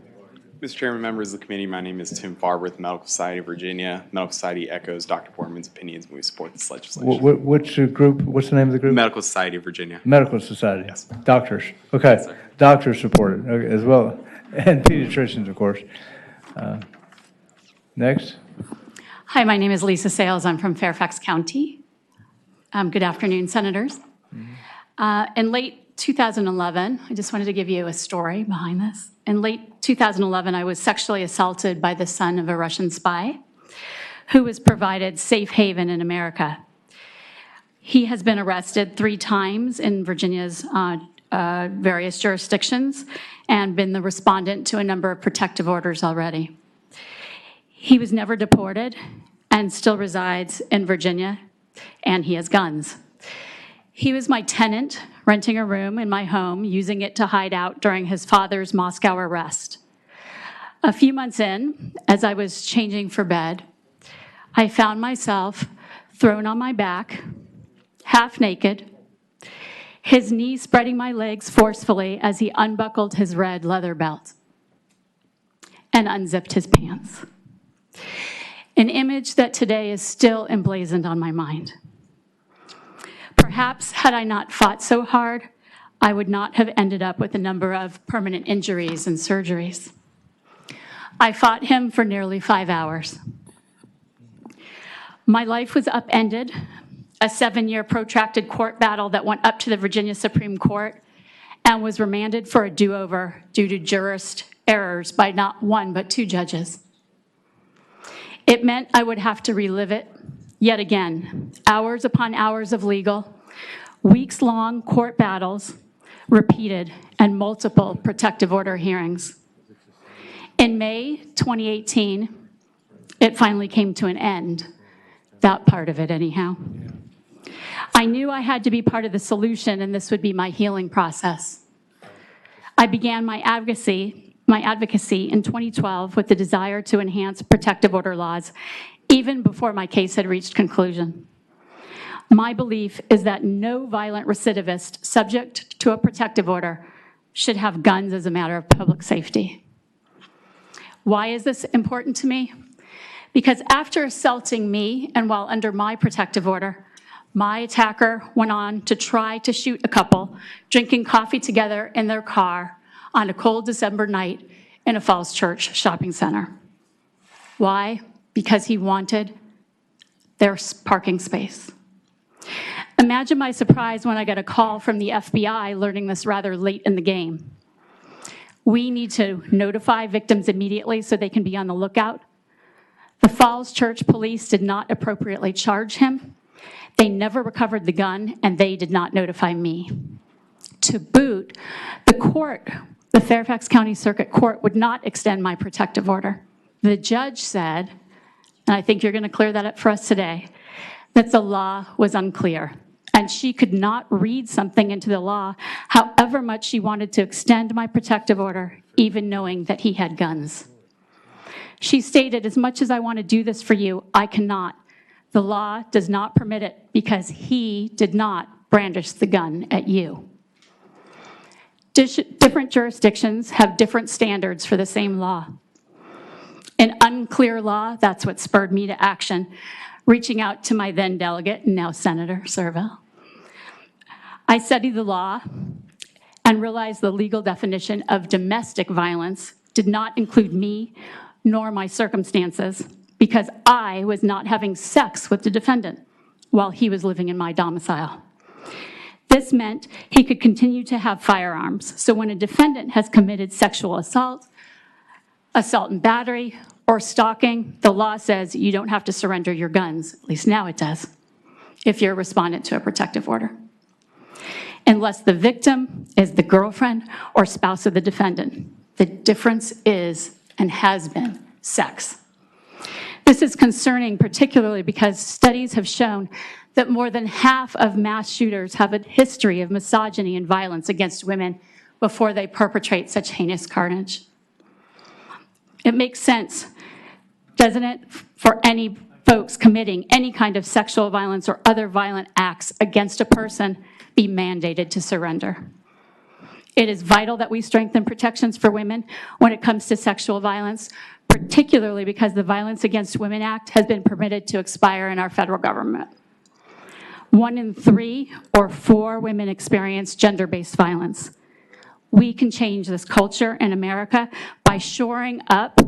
Mr. Chairman, members of the committee, my name is Tim Farber with the Medical Society of Virginia. Medical Society echoes Dr. Boardman's opinions, and we support this legislation. Which group, what's the name of the group? Medical Society of Virginia. Medical Society? Yes. Doctors, okay. Yes, sir. Doctors support it, okay, as well, and pediatricians, of course. Next. Hi, my name is Lisa Sales. I'm from Fairfax County. Good afternoon, Senators. In late 2011, I just wanted to give you a story behind this. In late 2011, I was sexually assaulted by the son of a Russian spy who was provided safe haven in America. He has been arrested 3 times in Virginia's various jurisdictions and been the respondent to a number of protective orders already. He was never deported and still resides in Virginia, and he has guns. He was my tenant, renting a room in my home, using it to hide out during his father's Moscow arrest. A few months in, as I was changing for bed, I found myself thrown on my back, half naked, his knees spreading my legs forcefully as he unbuckled his red leather belt. and unzipped his pants. An image that today is still emblazoned on my mind. Perhaps had I not fought so hard, I would not have ended up with a number of permanent injuries and surgeries. I fought him for nearly 5 hours. My life was upended, a 7-year protracted court battle that went up to the Virginia Supreme Court and was remanded for a do-over due to jurist errors by not one but 2 judges. It meant I would have to relive it yet again, hours upon hours of legal, weeks-long court battles, repeated, and multiple protective order hearings. In May 2018, it finally came to an end, that part of it anyhow. I knew I had to be part of the solution, and this would be my healing process. I began my advocacy in 2012 with the desire to enhance protective order laws, even before my case had reached conclusion. My belief is that no violent recidivist subject to a protective order should have guns as a matter of public safety. Why is this important to me? Because after assaulting me and while under my protective order, my attacker went on to try to shoot a couple drinking coffee together in their car on a cold December night in a Falls Church shopping center. Why? Because he wanted their parking space. Imagine my surprise when I got a call from the FBI learning this rather late in the game. We need to notify victims immediately so they can be on the lookout. The Falls Church police did not appropriately charge him. They never recovered the gun, and they did not notify me. To boot, the Fairfax County Circuit Court would not extend my protective order. The judge said, and I think you're going to clear that up for us today, that the law was unclear, and she could not read something into the law however much she wanted to extend my protective order, even knowing that he had guns. She stated, as much as I want to do this for you, I cannot. The law does not permit it because he did not brandish the gun at you. Different jurisdictions have different standards for the same law. An unclear law, that's what spurred me to action, reaching out to my then delegate, and now Senator Serville. I studied the law and realized the legal definition of domestic violence did not include me nor my circumstances because I was not having sex with the defendant while he was living in my domicile. This meant he could continue to have firearms. So when a defendant has committed sexual assault and battery, or stalking, the law says you don't have to surrender your guns, at least now it does, if you're a respondent to a protective order, unless the victim is the girlfriend or spouse of the defendant. The difference is, and has been, sex. This is concerning, particularly because studies have shown that more than half of mass shooters have a history of misogyny and violence against women before they perpetrate such heinous carnage. It makes sense, doesn't it, for any folks committing any kind of sexual violence or other violent acts against a person be mandated to surrender. It is vital that we strengthen protections for women when it comes to sexual violence, particularly because the Violence Against Women Act has been permitted to expire in our federal government. 1 in 3 or 4 women experience gender-based violence. We can change this culture in America by shoring up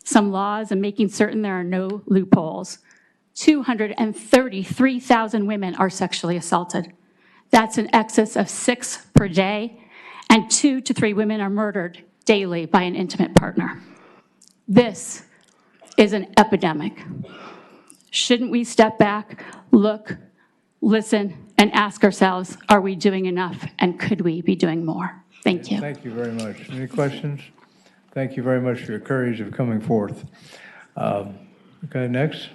some laws and making certain there are no loopholes. 233,000 women are sexually assaulted. That's an excess of 6 per day, and 2 to 3 women are murdered daily by an intimate partner. This is an epidemic. Shouldn't we step back, look, listen, and ask ourselves, are we doing enough, and could we be doing more? Thank you. Thank you very much. Any questions? Thank you very much for your courage of coming forth. Okay, next.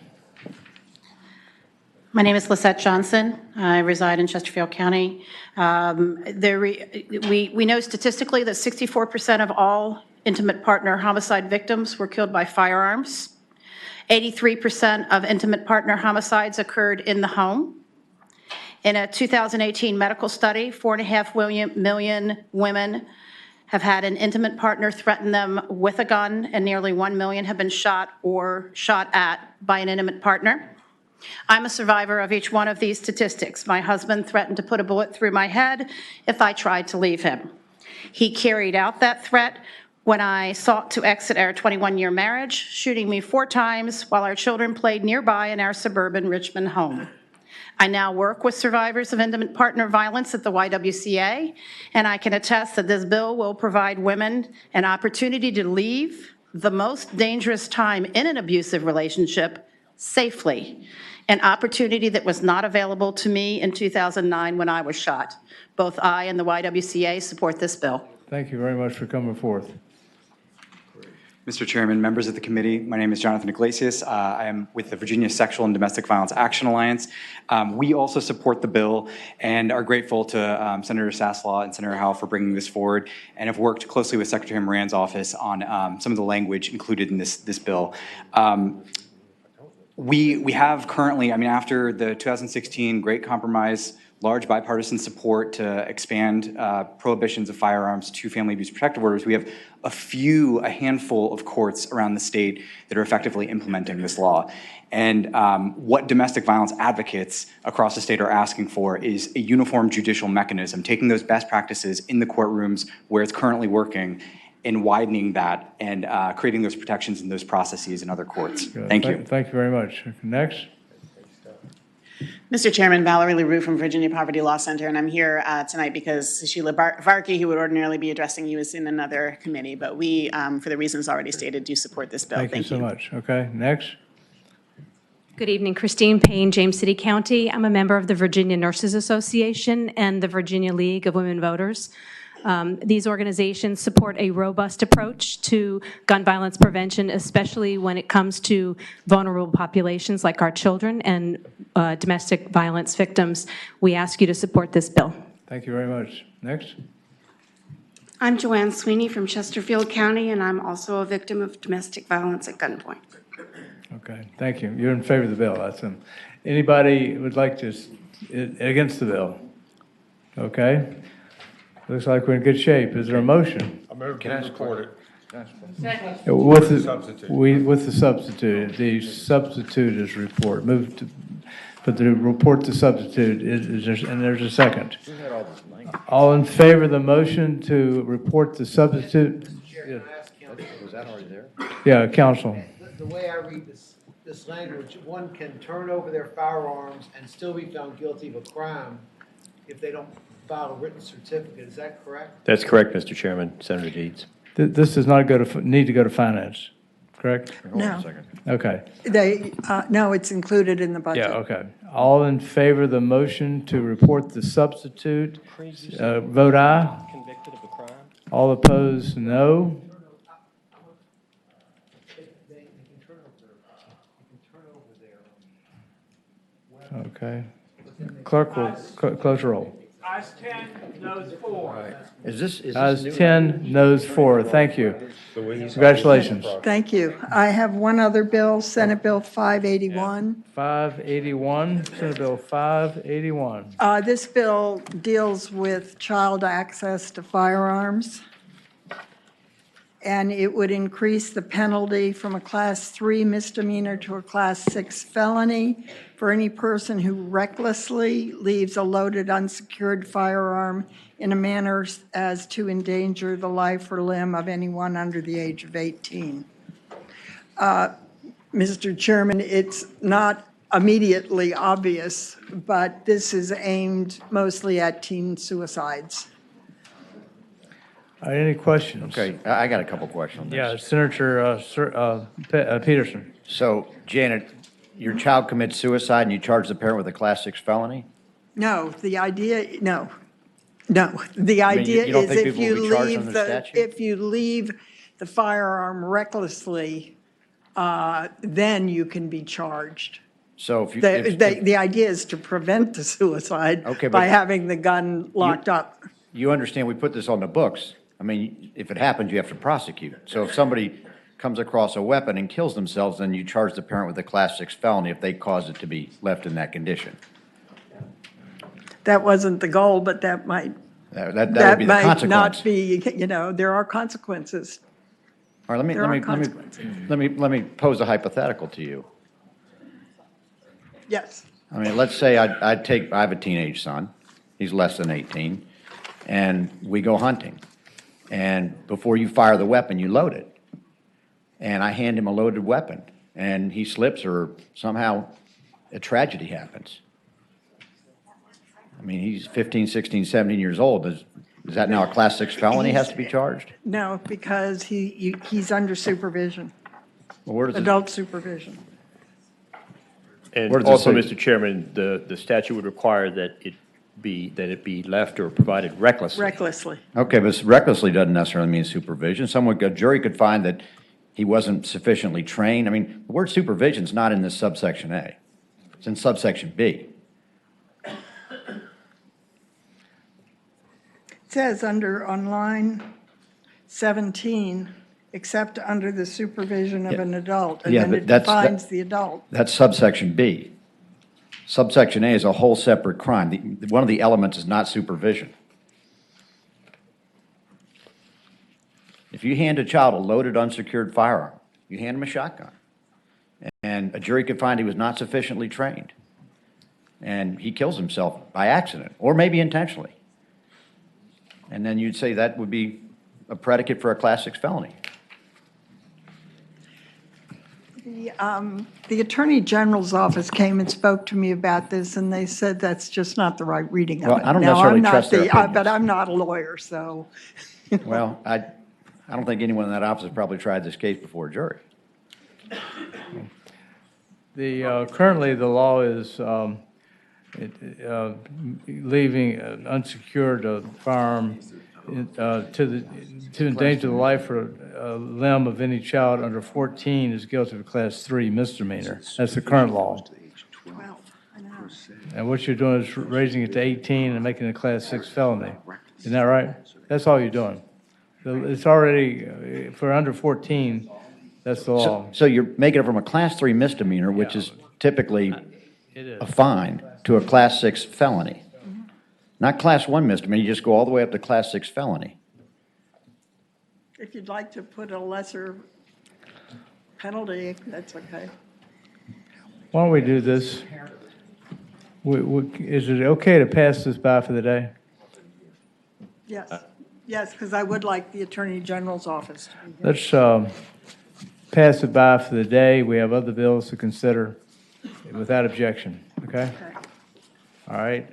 My name is Lisette Johnson. I reside in Chesterfield County. We know statistically that 64% of all intimate partner homicide victims were killed by firearms. 83% of intimate partner homicides occurred in the home. In a 2018 medical study, 4.5 million women have had an intimate partner threaten them with a gun, and nearly 1 million have been shot or shot at by an intimate partner. I'm a survivor of each one of these statistics. My husband threatened to put a bullet through my head if I tried to leave him. He carried out that threat when I sought to exit our 21-year marriage, shooting me 4 times while our children played nearby in our suburban Richmond home. I now work with survivors of intimate partner violence at the YWCA, and I can attest that this bill will provide women an opportunity to leave the most dangerous time in an abusive relationship safely, an opportunity that was not available to me in 2009 when I was shot. Both I and the YWCA support this bill. Thank you very much for coming forth. Mr. Chairman, members of the committee, my name is Jonathan Iglesias. I am with the Virginia Sexual and Domestic Violence Action Alliance. We also support the bill and are grateful to Senator Saslaw and Senator Howell for bringing this forward, and have worked closely with Secretary Moran's office on some of the language included in this bill. We have currently, after the 2016 Great Compromise, large bipartisan support to expand prohibitions of firearms to family abuse protective orders, we have a handful of courts around the state that are effectively implementing this law. And what domestic violence advocates across the state are asking for is a uniform judicial mechanism, taking those best practices in the courtrooms where it's currently working and widening that and creating those protections in those processes in other courts. Thank you. Thank you very much. Next. Mr. Chairman, Valerie LaRue from Virginia Poverty Law Center, and I'm here tonight because Sheila Varkey, who would ordinarily be addressing you, is in another committee, but we, for the reasons already stated, do support this bill. Thank you so much. Okay, next. Good evening, Christine Payne, James City County. I'm a member of the Virginia Nurses Association and the Virginia League of Women Voters. These organizations support a robust approach to gun violence prevention, especially when it comes to vulnerable populations like our children and domestic violence victims. We ask you to support this bill. Thank you very much. Next. I'm Joanne Sweeney from Chesterfield County, and I'm also a victim of domestic violence at gunpoint. Okay, thank you. You're in favor of the bill. That's anybody would like to against the bill? Okay. Looks like we're in good shape. Is there a motion? Can I support it? With the substitute. The substitute is report. Move to put the report to substitute. And there's a second. All in favor of the motion to report the substitute? Was that already there? Yeah, counsel. The way I read this language, one can turn over their firearms and still be found guilty of a crime if they don't file a written certificate. Is that correct? That's correct, Mr. Chairman. Senator Deeds. This does not need to go to finance, correct? No. Okay. No, it's included in the budget. Yeah, okay. All in favor of the motion to report the substitute, vote aye. Convicted of a crime. All opposed, no. Okay. Clerk will close the roll. Ayes 10, noes 4. Ayes 10, noes 4. Thank you. Congratulations. Thank you. I have one other bill, Senate Bill 581. 581, Senate Bill 581. This bill deals with child access to firearms, and it would increase the penalty from a Class 3 misdemeanor to a Class 6 felony for any person who recklessly leaves a loaded unsecured firearm in a manner as to endanger the life or limb of anyone under the age of 18. Mr. Chairman, it's not immediately obvious, but this is aimed mostly at teen suicides. Any questions? Okay, I got a couple questions on this. Yeah, Senator Peterson. So, Janet, your child commits suicide and you charge the parent with a Class 6 felony? No, the idea, no. The idea you don't is think if people will you be charged leave under statute? if you leave the firearm recklessly, then you can be charged. So if you... The idea is to prevent the suicide by having the gun locked up. You understand we put this on the books. I mean, if it happens, you have to prosecute. So if somebody comes across a weapon and kills themselves, then you charge the parent with a Class 6 felony if they cause it to be left in that condition. That wasn't the goal, but that might That would That be the might consequence. not be, there are consequences. All right, There are consequences. let me pose a hypothetical to you. Yes. I mean, let's say I have a teenage son, he's less than 18, and we go hunting. And before you fire the weapon, you load it. And I hand him a loaded weapon, and he slips or somehow a tragedy happens. I mean, he's 15, 16, 17 years old. Is that now a Class 6 felony has to be charged? No, because he's under supervision, Well, where does it- adult supervision. And Where does it also, say- Mr. Chairman, the statute would require that it be left or provided recklessly. Recklessly. Okay, but recklessly doesn't necessarily mean supervision. A jury could find that he wasn't sufficiently trained. I mean, the word supervision is not in this subsection A. It's in subsection B. It says on line 17, except under the supervision of an adult, and Yeah, then but it that's- defines the adult. That's subsection B. Subsection A is a whole separate crime. One of the elements is not supervision. If you hand a child a loaded, unsecured firearm, you hand him a shotgun, and a jury could find he was not sufficiently trained, and he kills himself by accident, or maybe intentionally. And then you'd say that would be a predicate for a Class 6 felony. The Attorney General's office came and spoke to me about this, and they said that's just not the right reading of Well, it. I don't Now, necessarily I'm not trust their opinions. But I'm not a lawyer, so. Well, I don't think anyone in that office has probably tried this case before a jury. Currently, the law is leaving an unsecured firearm to endanger the life or limb of any child under 14 is guilty of a Class 3 misdemeanor. That's the current law. And what you're doing is raising it to 18 and making it a Class 6 felony. Isn't that right? That's all you're doing. It's already, for under 14, that's the law. So you're making it from a Class 3 misdemeanor, which is typically a fine, to a Class 6 felony. Not Class 1 misdemeanor, you just go all the way up to Class 6 felony. If you'd like to put a lesser penalty, that's okay. Why don't we do this? Is it okay to pass this by for the day? Yes, yes, because I would like the Attorney General's office to be here. Let's pass it by for the day. We have other bills to consider without objection, okay? All right,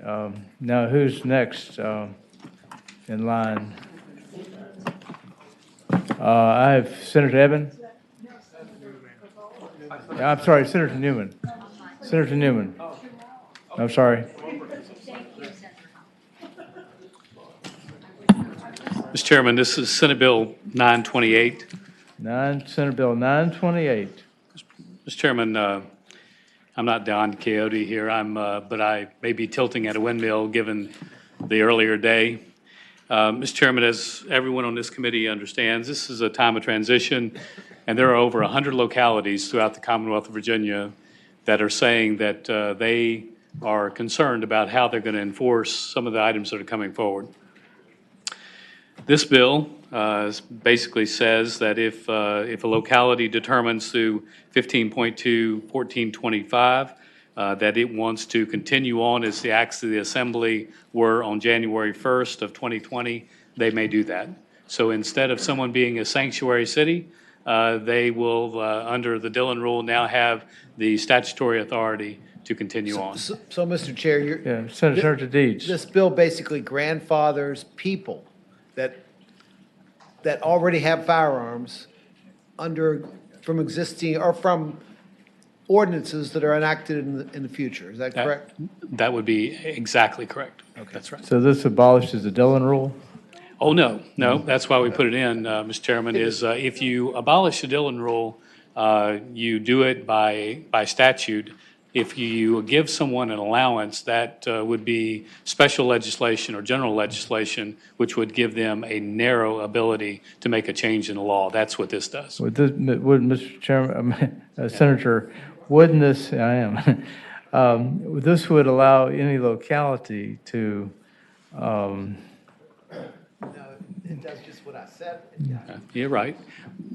now who's next in line? I have Senator Evans. Yeah, I'm sorry, Senator Newman. Senator Newman. I'm sorry. Mr. Chairman, this is Senate Bill 928. Senate Bill 928. Mr. Chairman, I'm not Don Quixote here, but I may be tilting at a windmill given the earlier day. Mr. Chairman, as everyone on this committee understands, this is a time of transition, and there are over 100 localities throughout the Commonwealth of Virginia that are saying that they are concerned about how they're going to enforce some of the items that are coming forward. This bill basically says that if a locality determines through 15.2.1425 that it wants to continue on as the acts of the Assembly were on January 1st of 2020, they may do that. So instead of someone being a sanctuary city, they will, under the Dillon rule, now have the statutory authority to continue on. So, Mr. Chair, Senator Deeds. This bill basically grandfathers people that already have firearms from existing, or from ordinances that are enacted in the future. Is that correct? That would be exactly correct. That's right. So this abolishes the Dillon rule? Oh, no, that's why we put it in, Mr. Chairman, is if you abolish the Dillon rule, you do it by statute. If you give someone an allowance, that would be special legislation or general legislation, which would give them a narrow ability to make a change in the law. That's what this does. Would Mr. Chairman, Senator, wouldn't this, this would allow any locality to It does just what I said. You're right.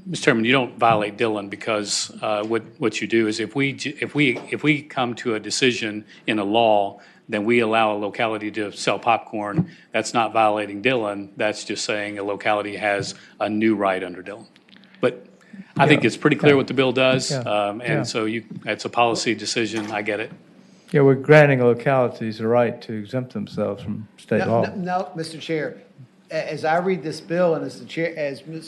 Mr. Chairman, you don't violate Dillon because what you do is if we come to a decision in a law, then we allow a locality to sell popcorn. That's not violating Dillon. That's just saying a locality has a new right under Dillon. But I think it's pretty clear what the bill does. Yeah. And so it's a policy decision. I get it. Yeah, we're granting localities the right to exempt themselves from state law. No, Mr. Chair, as I read this bill and as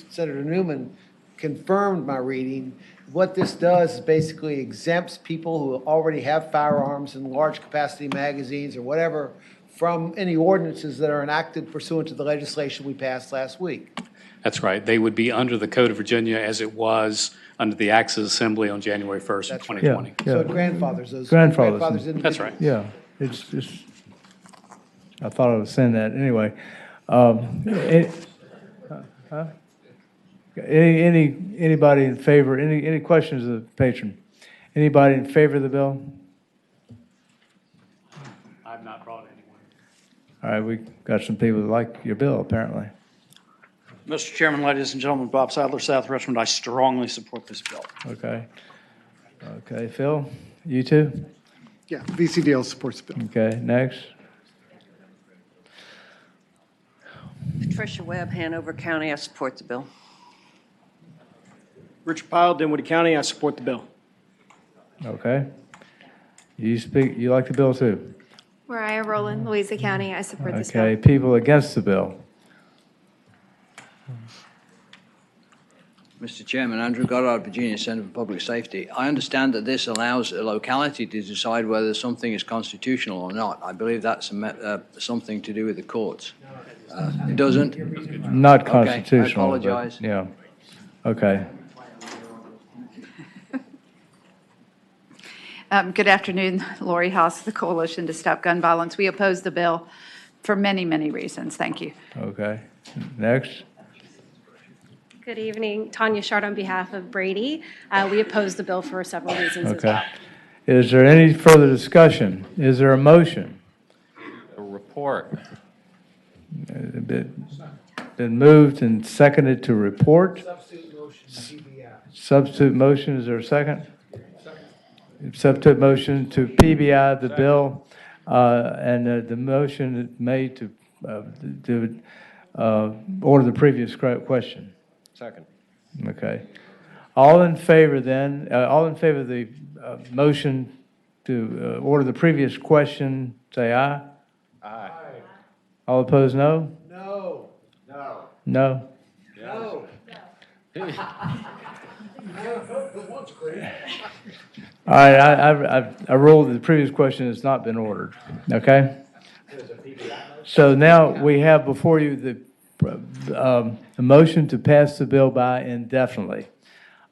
Senator Newman confirmed my reading, what this does is basically exempts people who already have firearms in large capacity magazines or whatever from any ordinances that are enacted pursuant to the legislation we passed last week. That's right. They would be under the Code of Virginia as it was under the Acts of Assembly on January 1st of 2020. So it grandfathers those. Grandfathers. That's right. Yeah, it's just, I thought I was saying that anyway. Anybody in favor, any questions of the patron? Anybody in favor of the bill? I've not brought anyone. All right, we got some people that like your bill, apparently. Mr. Chairman, ladies and gentlemen, Bob Sadler, South Richmond, I strongly support this bill. Okay. Okay, Phil, you too? Yeah, VCDL supports the bill. Okay, next. Patricia Webb, Hanover County, I support the bill. Richard Pyle, Dinwiddie County, I support the bill. Okay. You like the bill too? Mariah Rowland, Louisa County, I support this bill. Okay, people against the bill? Mr. Chairman, Andrew Goddard, Virginia Center for Public Safety. I understand that this allows a locality to decide whether something is constitutional or not. I believe that's something to do with the courts. It doesn't? Not Okay, constitutional. I but- apologize. Yeah. Okay. Good afternoon, Lori Haas, the Coalition to Stop Gun Violence. We oppose the bill for many, many reasons. Thank you. Okay. Next. Good evening, Tanya Shard on behalf of Brady. We oppose the bill for several reasons as Okay. well. Is there any further discussion? Is there a motion? A report. Been moved and seconded to report. Substitute motion, PBI. Substitute motion, is there a second? Substitute motion to PBI the bill, and the motion made to order the previous question. Second. Okay. All in favor then, all in favor of the motion to order the previous question, say aye. Aye. All opposed, no? No. No. No? No. All right, I ruled that the previous question has not been ordered, okay? So now we have before you the motion to pass the bill by indefinitely.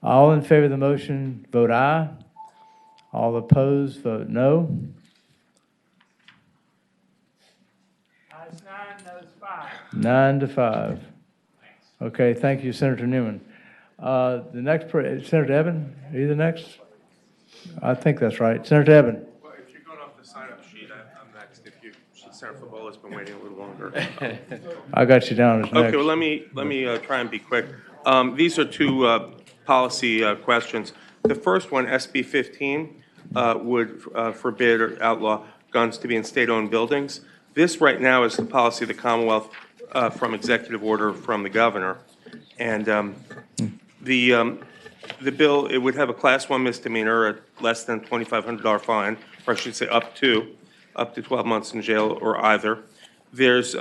All in favor of the motion, vote aye. All opposed, vote no. Ayes 9, noes 5. 9-5. Okay, thank you, Senator Newman. The next, Senator Evan, are you the next? I think that's right. Senator Evan. Well, if you're going off the sign-up sheet, I'm next. If you, Senator Football has been waiting a little longer. I got you down as next. Okay, well, let me try and be quick. These are two policy questions. The first one, SB 15, would forbid or outlaw guns to be in state-owned buildings. This right now is the policy of the Commonwealth from executive order from the governor. And the bill, it would have a Class 1 misdemeanor at less than $2,500 fine, or I should say up to 12 months in jail or either. There's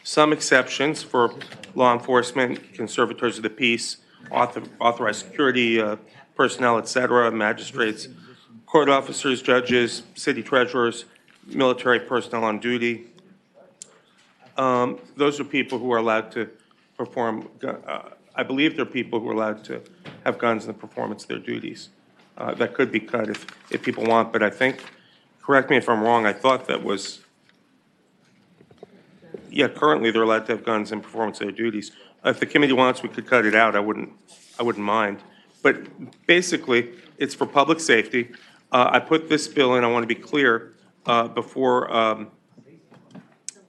some exceptions for law enforcement, conservators of the peace, authorized security personnel, et cetera, magistrates, court officers, judges, city treasurers, military personnel on duty. Those are people who are allowed to perform, I believe they're people who are allowed to have guns in the performance of their duties. That could be cut if people want, but I think, correct me if I'm wrong, I thought that was, yeah, currently they're allowed to have guns in performance of their duties. If the committee wants, we could cut it out. I wouldn't mind. But basically, it's for public safety. I put this bill in, I want to be clear, before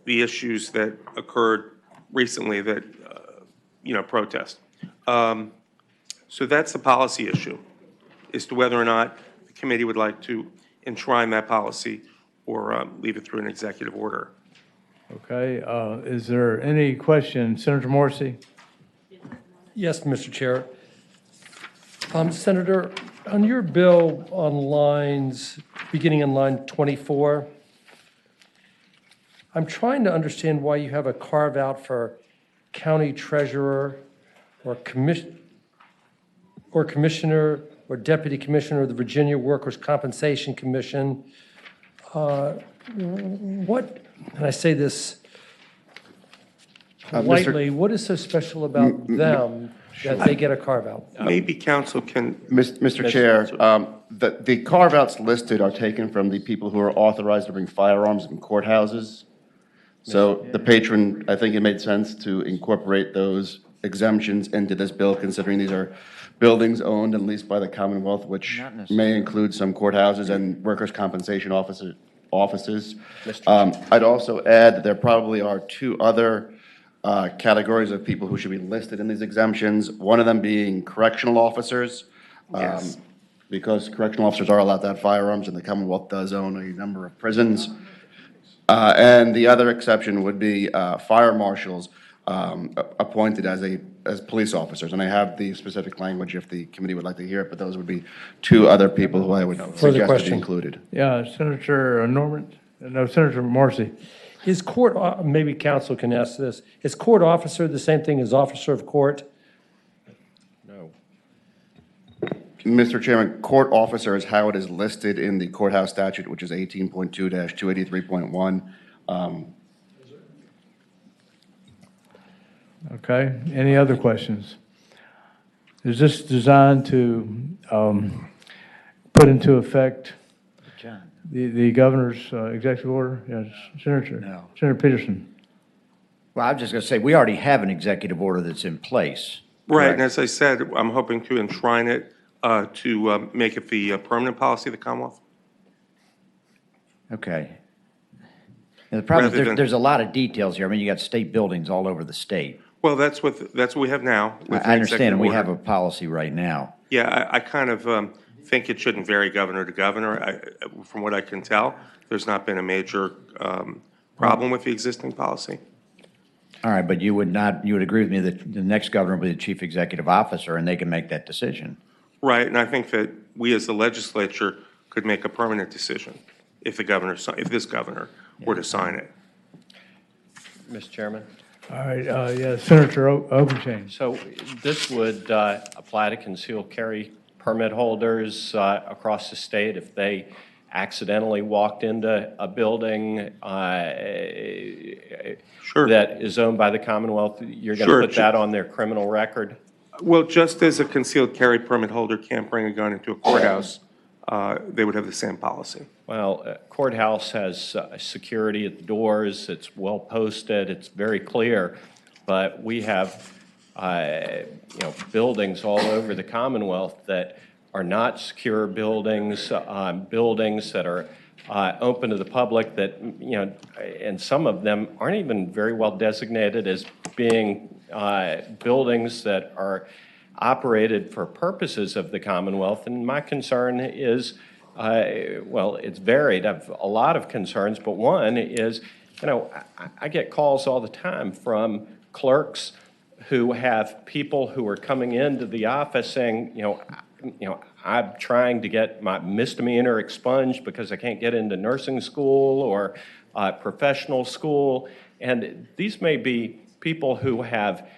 the issues that occurred recently that, protest. So that's the policy issue, as to whether or not the committee would like to enshrine that policy or leave it through an executive order. Okay, is there any question? Senator Morrissey? Yes, Mr. Chair. Senator, on your bill on lines, beginning in line 24, I'm trying to understand why you have a carve-out for county treasurer or commissioner or deputy commissioner of the Virginia Workers' Compensation Commission. What, and I say this politely, what is so special about them that they get a carve-out? Maybe council can. Mr. Chair, the carve-outs listed are taken from the people who are authorized to bring firearms in courthouses. So the patron, I think it made sense to incorporate those exemptions into this bill, considering these are buildings owned and leased by the Commonwealth, which may include some courthouses and workers' compensation offices. I'd also add that there probably are two other categories of people who should be listed in these exemptions, one of them being correctional officers. Yes. Because correctional officers are allowed to have firearms, and the Commonwealth does own a number of prisons. And the other exception would be fire marshals appointed as police officers. And I have the specific language if the committee would like to hear it, but those would be two other people who I would suggest to be included. Yeah, Senator Norman? No, Senator Morrissey. Is court, maybe counsel can ask this, is court officer the same thing as officer of court? No. Mr. Chairman, court officer is how it is listed in the courthouse statute, which is 18.2-283.1. Okay, any other questions? Is this designed to put into effect the governor's executive order? Yes, Senator. No. Senator Peterson. Well, I was just going to say, we already have an executive order that's in place. Right, correct? and as I said, I'm hoping to enshrine it to make it the permanent policy of the Commonwealth. Okay. And the problem Rather is than- there's a lot of details here. I mean, you got state buildings all over the state. Well, that's what we have now. with I an understand, executive and we order. have a policy right now. Yeah, I kind of think it shouldn't vary governor to governor. From what I can tell, there's not been a major problem with the existing policy. All right, but you would agree with me that the next governor will be the chief executive officer, and they can make that decision. Right, and I think that we as the legislature could make a permanent decision if if this governor were to sign it. Mr. Chairman? All right, yeah, Senator Oberchain. So this would apply to concealed carry permit holders across the state if they accidentally walked into a building that is owned by the Commonwealth. You're going to put that on their criminal record? Well, just as a concealed carry permit holder can't bring a gun into a courthouse, they would have the same policy. Well, courthouse has security at the doors. It's well posted. It's very clear. But we have, buildings all over the Commonwealth that are not secure buildings, buildings that are open to the public that, and some of them aren't even very well designated as being buildings that are operated for purposes of the Commonwealth. And my concern is, it's varied. I have a lot of concerns, but one is, I get calls all the time from clerks who have people who are coming into the office saying, I'm trying to get my misdemeanor expunged because I can't get into nursing school or professional school. And these may be people who have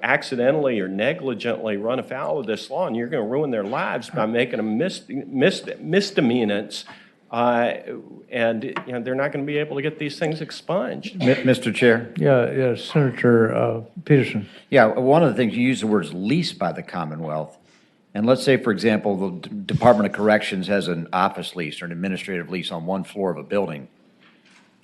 accidentally or negligently run afoul of this law, and you're going to ruin their lives by making them misdemeanants, and they're not going to be able to get these things expunged. Mr. Chair? Yeah, Senator Peterson. Yeah, one of the things, you use the words leased by the Commonwealth. And let's say, for example, the Department of Corrections has an office lease or an administrative lease on one floor of a building.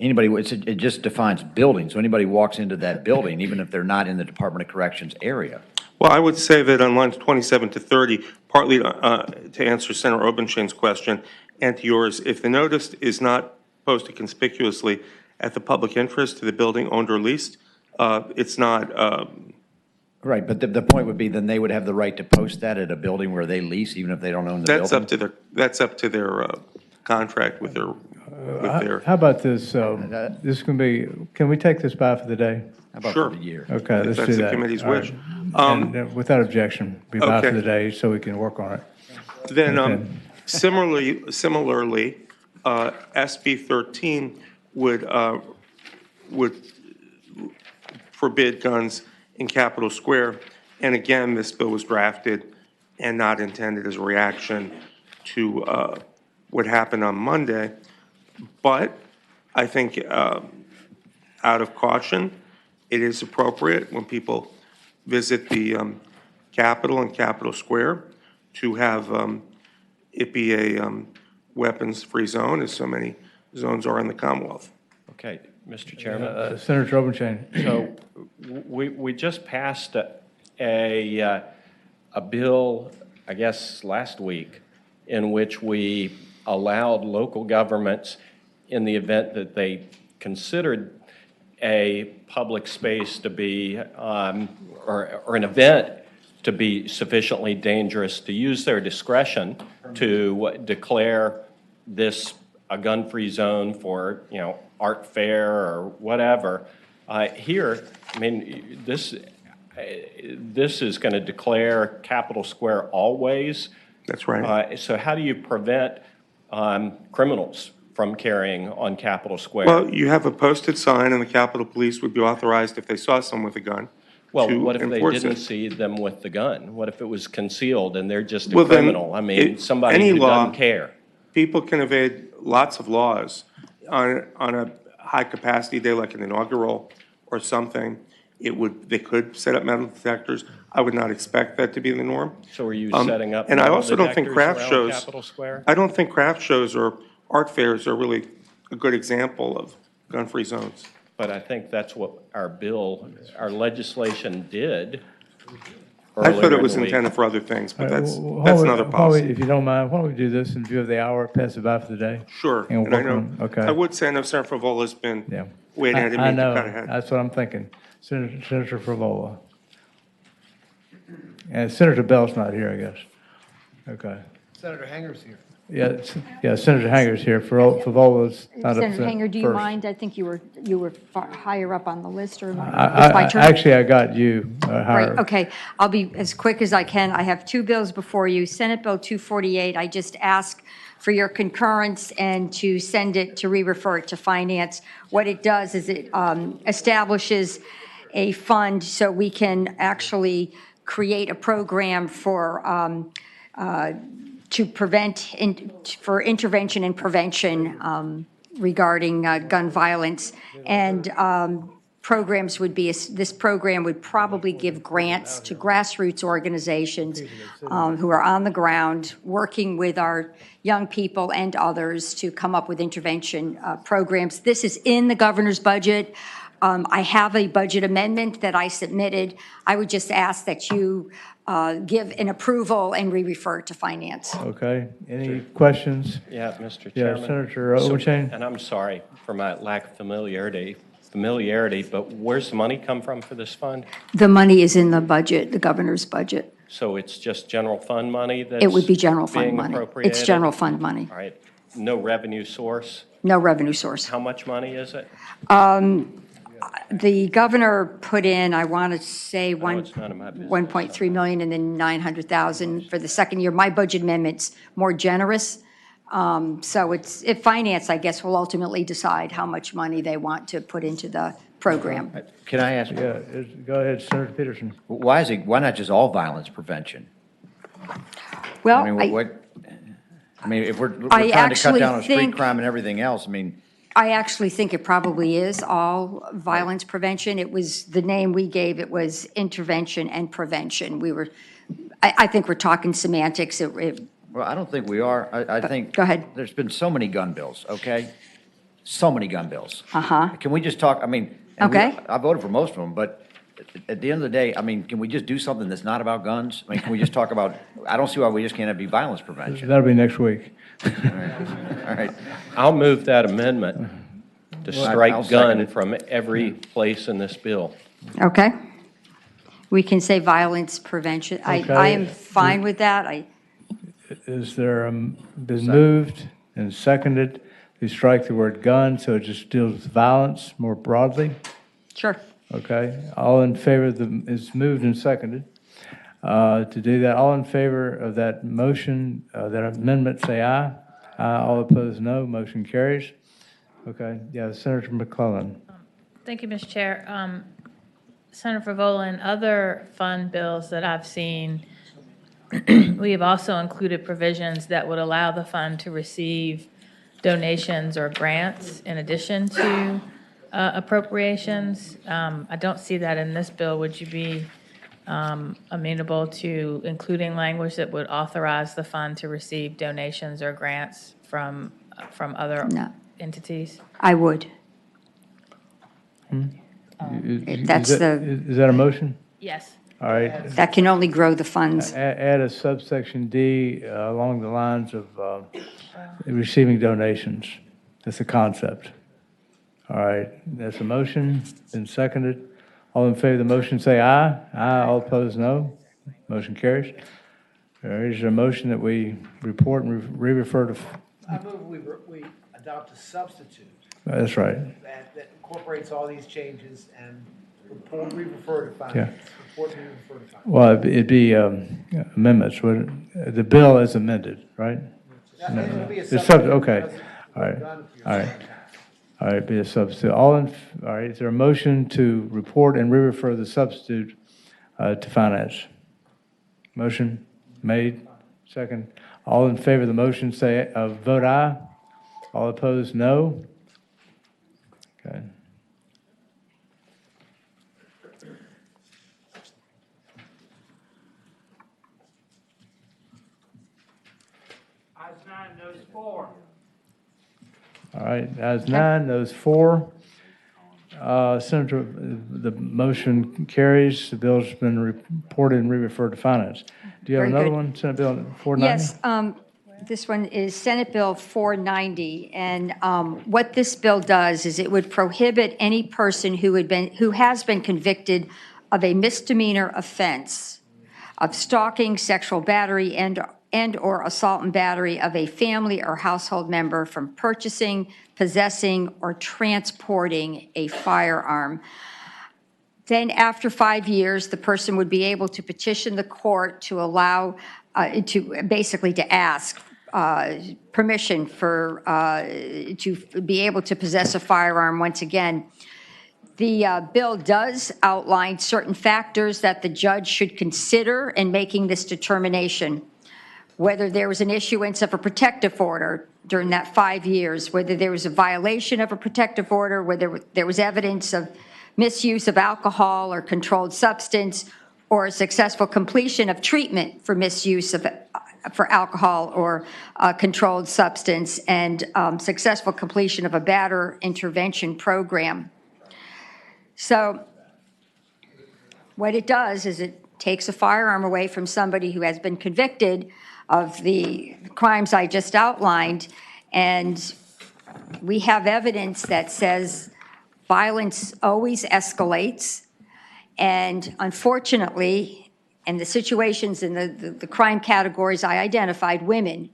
It just defines building, so anybody walks into that building, even if they're not in the Department of Corrections area. Well, I would say that on lines 27 to 30, partly to answer Senator Obenshain's question and to yours, if the notice is not posted conspicuously at the public interest to the building owned or leased, It's not, Right, but the point would be then they would have the right to post that at a building where they lease, even if they don't own the building? that's up to their contract with their, How about this, this can be, can we take this by for the day? How about Sure. for the year? Okay, If let's do that's the that. committee's All right. wish. And, without objection, be by for Okay. the day so we can work on it. Then, Okay. similarly, SB 13 would forbid guns in Capitol Square. And again, this bill was drafted and not intended as a reaction to what happened on Monday. But I think out of caution, it is appropriate when people visit the Capitol and Capitol Square to have it be a weapons-free zone, as so many zones are in the Commonwealth. Okay, Mr. Chairman. Senator Obenshain. So we just passed a bill, I guess, last week, in which we allowed local governments, in the event that they considered a public space to be, or an event to be sufficiently dangerous, to use their discretion to declare this a gun-free zone for, art fair or whatever. Here, I mean, this is going to declare Capitol Square always. That's right. So how do you prevent criminals from carrying on Capitol Square? Well, you have a posted sign, and the Capitol Police would be authorized, if they saw someone with a gun, Well, to what if they enforce didn't it. see them with the gun? What if it was concealed and they're just a Well, then, criminal? I mean, somebody any who law- doesn't care. People can evade lots of laws on a high-capacity day, like an inaugural or something. They could set up metal detectors. I would not expect that to be the norm. So are you setting up And I metal also don't think detectors craft around shows. Capitol Square? I don't think craft shows or art fairs are really a good example of gun-free zones. But I think that's what our legislation did. I thought earlier it in was the week. intended for other things, but that's Why don't we- another why don't we- policy. If you don't mind, why don't we do this in view of the hour, pass it by for the day? Sure, And and I work know, on, okay. I would say, I know Senator Favola's been Yeah. waiting, I didn't I mean to know, cut ahead. that's what I'm thinking. Senator Favola. And Senator Bell's not here, I guess. Okay. Senator Hanger's here. Yeah, Senator Hanger's here. Favola's not up Senator Hanger, do you first. mind? I think you were higher up on the list, or it's my turn? Actually, I got you higher. Right, okay. I'll be as quick as I can. I have two bills before you. Senate Bill 248, I just ask for your concurrence and to send it, to re-refer it to Finance. What it does is it establishes a fund so we can actually create a program for to prevent, for intervention and prevention regarding gun violence. And programs would be, this program would probably give grants to grassroots organizations who are on the ground, working with our young people and others to come up with intervention programs. This is in the governor's budget. I have a budget amendment that I submitted. I would just ask that you give an approval and re-refer it to Finance. Okay. Any questions? Yeah, Mr. Yeah, Chairman. Senator Obenshain. And I'm sorry for my lack of familiarity, but where's the money come from for this fund? The money is in the budget, the governor's budget. So it's just general fund money that's It would be general fund being money. appropriated? It's general fund money, All right, no revenue source? no revenue source. How much money is it? The governor put in, I want to say, it's none of my business. 1.3 million and then 900,000 for the second year. My budget amendment's more generous. So if Finance, I guess, will ultimately decide how much money they want to put into the program. Can I ask, Yeah, go ahead, Senator Peterson. why why not just all violence prevention? Well, I mean, if we're I trying to cut actually down on street think- crime and everything else, I mean, I actually think it probably is all violence prevention. It was, the name we gave it was intervention and prevention. I think we're talking semantics. well, I don't think we are. I think. Go ahead. There's been so many gun bills, okay? So many gun bills. Uh-huh. Can we just talk, I mean. and Okay. I voted for most of them, but at the end of the day, I mean, can we just do something that's not about guns? I mean, can we just talk about, I don't see why we just can't have violence prevention. That'll be next week. All right. I'll move that amendment to Well, I'll strike second gun it. from every place in this bill. Okay? We can say violence prevention. I am Okay. fine with that. Is there, been moved and seconded to strike the word gun, so it just deals with violence more broadly? Sure. Okay, all in favor of the, it's moved and seconded to do that. All in favor of that motion, that amendment, say aye. Aye, all opposed, no. Motion carries. Okay, yeah, Senator McClellan. Thank you, Mr. Chair. Senator Volan, other fund bills that I've seen, we have also included provisions that would allow the fund to receive donations or grants in addition to appropriations. I don't see that in this bill. Would you be amenable to including language that would authorize the fund to receive donations or grants from other entities? I would. That's Is that a motion? Yes. All right. That can only grow the funds. Add a subsection D along the lines of receiving donations. That's a concept. All right, that's a motion, been seconded. All in favor of the motion, say aye. Aye, all opposed, no. Motion carries. There is a motion that we report and re-refer to. I move we adopt a substitute. That's right. That incorporates all these changes and re-refer to finance. Yeah. Report and re-refer to finance. Well, it'd be amendments, would it? The bill is amended, right? No, it'll be a The substitute. okay, all right, all right. All right, be a substitute. All right, is there a motion to report and re-refer the substitute to finance? Motion made, second. All in favor of the motion, say, vote aye. All opposed, no. Okay. Ayes 9, noes 4. All right, ayes 9, noes 4. Senator, the motion carries. The bill's been reported and re-referred to finance. Do you have Very another good. one, Senate Bill 490? Yes, this one is Senate Bill 490, and what this bill does is it would prohibit any person who has been convicted of a misdemeanor offense of stalking, sexual battery, and/or assault and battery of a family or household member from purchasing, possessing, or transporting a firearm. Then after 5 years, the person would be able to petition the court to allow, to ask permission to be able to possess a firearm once again. The bill does outline certain factors that the judge should consider in making this determination. Whether there was an issuance of a protective order during that 5 years, whether there was a violation of a protective order, whether there was evidence of misuse of alcohol or controlled substance, or a successful completion of treatment for misuse for alcohol or controlled substance, and successful completion of a batter intervention program. So what it does is it takes a firearm away from somebody who has been convicted of the crimes I just outlined, and we have evidence that says violence always escalates, and unfortunately, in the situations in the crime categories I identified, women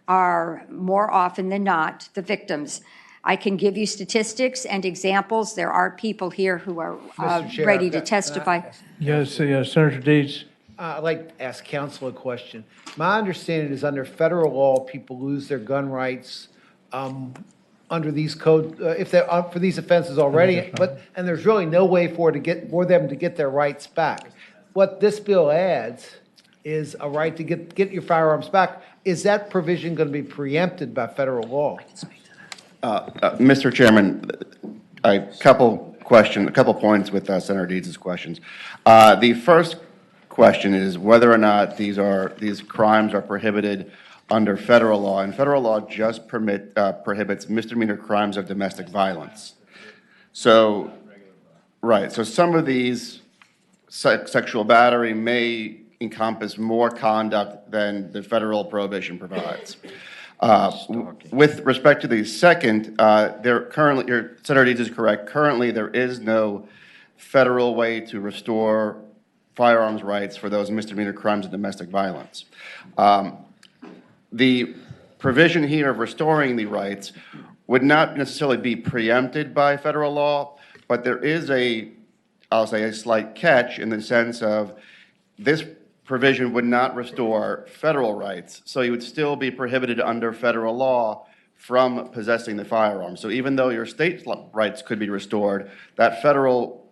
are more often than not the victims. I can give you statistics and examples. There are people here who are Mr. Chair, ready to can I testify. ask- Yes, Senator Deeds. I'd like to ask counsel a question. My understanding is under federal law, people lose their gun rights under these code, if they're for these offenses already, and there's really no way for them to get their rights back. What this bill adds is a right to get your firearms back. Is that provision going to be preempted by federal law? Mr. Chairman, a couple points with Senator Deeds' questions. The first question is whether or not these crimes are prohibited under federal law, and federal law just prohibits misdemeanor crimes of domestic violence. So, right, so some of these sexual battery may encompass more conduct than the federal prohibition provides. With respect to the second, Senator Deeds is correct. Currently, there is no federal way to restore firearms rights for those misdemeanor crimes of domestic violence. The provision here of restoring the rights would not necessarily be preempted by federal law, but there is I'll say a slight catch in the sense of this provision would not restore federal rights, so you would still be prohibited under federal law from possessing the firearm. So even though your state rights could be restored, that federal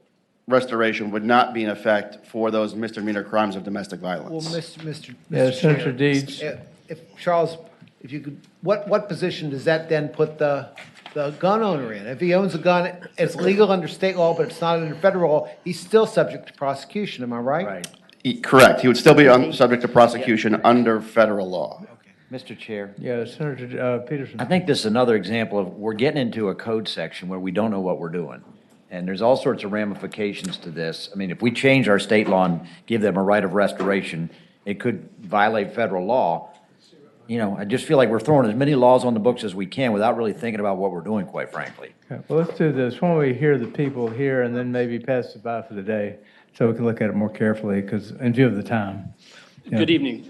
restoration would not be in effect for those misdemeanor crimes of domestic violence. Well, Mr. Yeah, Chair, Senator Deeds. If Charles, if you could, what position does that then put the gun owner in? If he owns a gun, it's legal under state law, but it's not under federal law, he's still subject to prosecution, am I right? Right. Correct. He would still be subject to prosecution under federal law. Mr. Chair. Yeah, Senator Peterson. I think this is another example of, we're getting into a code section where we don't know what we're doing. And there's all sorts of ramifications to this. I mean, if we change our state law and give them a right of restoration, it could violate federal law. You know, I just feel like we're throwing as many laws on the books as we can without really thinking about what we're doing, quite frankly. Okay, well, let's do this. Why don't we hear the people here and then maybe pass it by for the day so we can look at it more carefully, because in view of the time. Yeah. Good evening.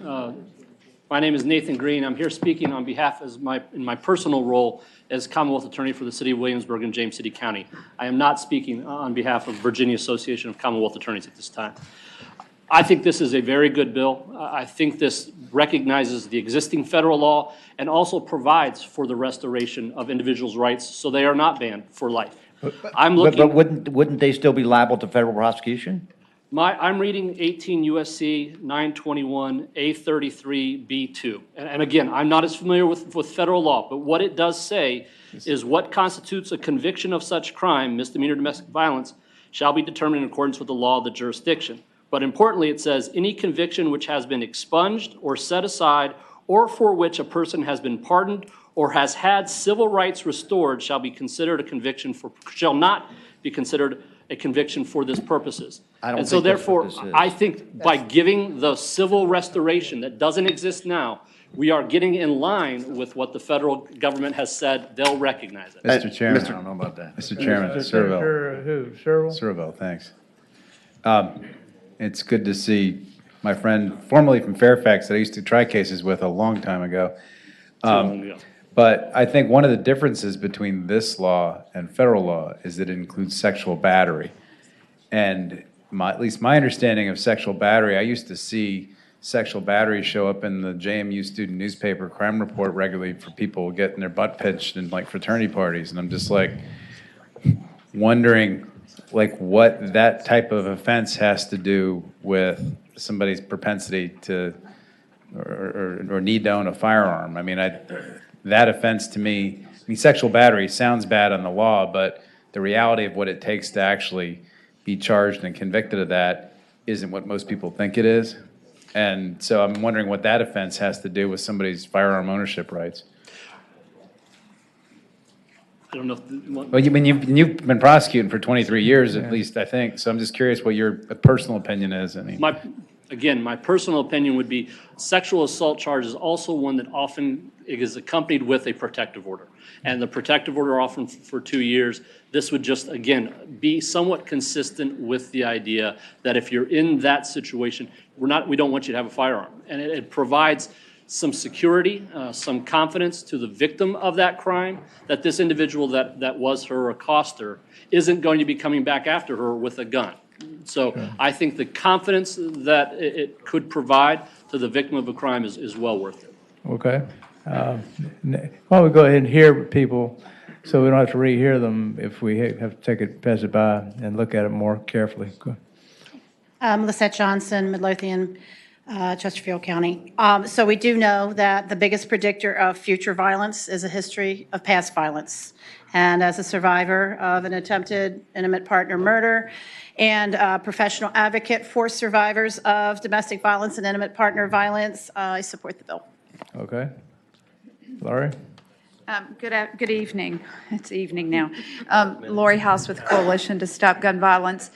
My name is Nathan Green. I'm here speaking on behalf in my personal role as Commonwealth Attorney for the City of Williamsburg and James City County. I am not speaking on behalf of Virginia Association of Commonwealth Attorneys at this time. I think this is a very good bill. I think this recognizes the existing federal law and also provides for the restoration of individuals' rights so they are not banned for life. But wouldn't they still be liable to federal prosecution? I'm reading 18 USC 921 A33 B2. And again, I'm not as familiar with federal law, but what it does say is what constitutes a conviction of such crime, misdemeanor domestic violence, shall be determined in accordance with the law of the jurisdiction. But importantly, it says any conviction which has been expunged or set aside or for which a person has been pardoned or has had civil rights restored shall be considered a conviction for, shall not be considered a conviction for this purposes. And so therefore, I think by giving the civil restoration that doesn't exist now, we are getting in line with what the federal government has said they'll recognize it. Mr. Chairman. I don't know about that. Mr. Chairman, Senator who? Sherrill? Sherrill, thanks. It's good to see my friend, formerly from Fairfax, that I used to try cases with a long time ago. But I think one of the differences between this law and federal law is that it includes sexual battery. And at least my understanding of sexual battery, I used to see sexual battery show up in the JMU student newspaper crime report regularly for people getting their butt pinched in like fraternity parties. And I'm just like wondering like what that type of offense has to do with somebody's propensity to or need to own a firearm. I mean, that offense to me, I mean, sexual battery sounds bad on the law, but the reality of what it takes to actually be charged and convicted of that isn't what most people think it is. And so I'm wondering what that offense has to do with somebody's firearm ownership rights. I don't know if Well, you've been prosecuting for 23 years at least, I think. So I'm just curious what your personal opinion is. I mean, my personal opinion would be sexual assault charge is also one that often is accompanied with a protective order. And the protective order often for 2 years. This would just, again, be somewhat consistent with the idea that if you're in that situation, we don't want you to have a firearm. And it provides some security, some confidence to the victim of that crime, that this individual that was her accoster isn't going to be coming back after her with a gun. So I think the confidence that it could provide to the victim of a crime is well worth it. Okay. Why don't we go ahead and hear people so we don't have to rehear them if we have to pass it by and look at it more carefully. Go. Lisette Johnson, Midlothian, Chesterfield County. So we do know that the biggest predictor of future violence is a history of past violence. And as a survivor of an attempted intimate partner murder and a professional advocate for survivors of domestic violence and intimate partner violence, I support the bill. Okay. Laurie? Good evening. It's evening now. Lori House with Coalition to Stop Gun Violence.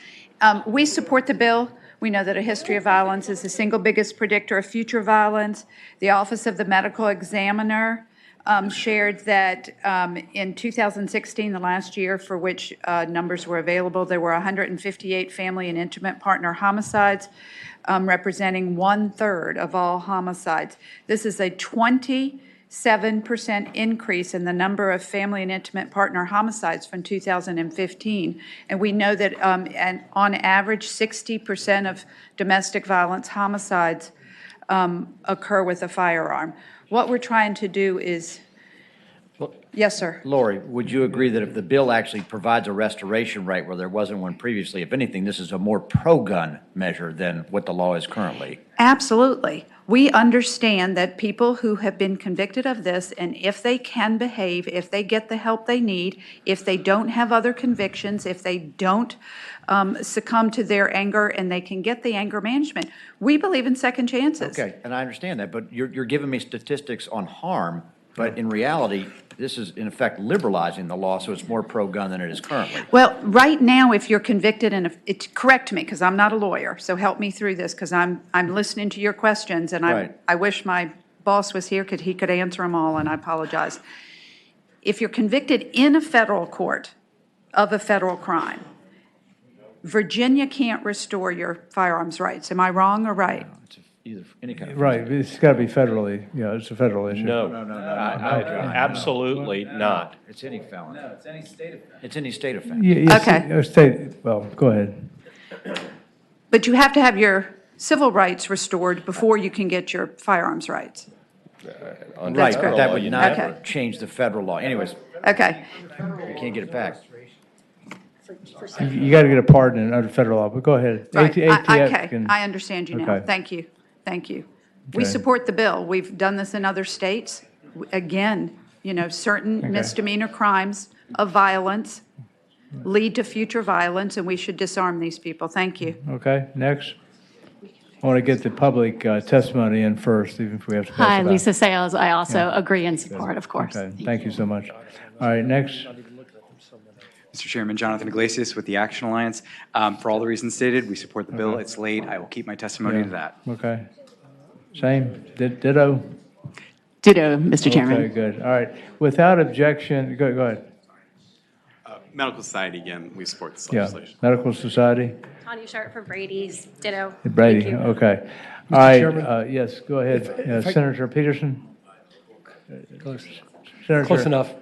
We support the bill. We know that a history of violence is the single biggest predictor of future violence. The Office of the Medical Examiner shared that in 2016, the last year for which numbers were available, there were 158 family and intimate partner homicides, representing 1/3 of all homicides. This is a 27% increase in the number of family and intimate partner homicides from 2015. And we know that and on average, 60% of domestic violence homicides occur with a firearm. What we're trying to do is, yes, sir. Lori, would you agree that if the bill actually provides a restoration right where there wasn't one previously, if anything, this is a more pro-gun measure than what the law is currently? Absolutely. We understand that people who have been convicted of this, and if they can behave, if they get the help they need, if they don't have other convictions, if they don't succumb to their anger and they can get the anger management, we believe in second chances. Okay, and I understand that, but you're giving me statistics on harm, but in reality, this is in effect liberalizing the law, so it's more pro-gun than it is currently. Well, right now, if you're convicted, and correct me, because I'm not a lawyer, so help me through this, because I'm listening to your questions, and Right. I wish my boss was here, he could answer them all, and I apologize. If you're convicted in a federal court of a federal crime, Virginia can't restore your firearms rights. Am I wrong or right? Either any kind of. Right, it's got to be federally, it's a federal issue. No. Absolutely not. It's any felon. No, it's any state offense. It's any state offense. Okay. Well, go ahead. But you have to have your civil rights restored before you can get your firearms rights. Right, but that would not Okay. change the federal law. Anyways, Okay. you can't get it back. You got to get a pardon under federal law, but go ahead. Right. ATF Okay, can- I understand you now. Okay. Thank you. Thank you. We Okay. support the bill. We've done this in other states. Again, certain Okay. misdemeanor crimes of violence lead to future violence, and we should disarm these people. Thank you. Okay, next. I want to get the public testimony in first, even if we have to pass Hi, it out. Lisa Sales. I also Yeah. agree and support, of course. Okay, thank you so much. All right, next. Mr. Chairman, Jonathan Iglesias with the Action Alliance. For all the reasons stated, we support the bill. It's late. I will keep my testimony to that. Okay. Same, ditto? Ditto, Mr. Chairman. Okay, good, all right. Without objection, go ahead. Medical Society, again, we support this Yeah, legislation. Medical Society, Tanya Sharp for Brady's, ditto. Brady, Thank you. okay. Mr. All right, Chairman? yes, go ahead. If I- Senator Peterson? Senator- Close enough.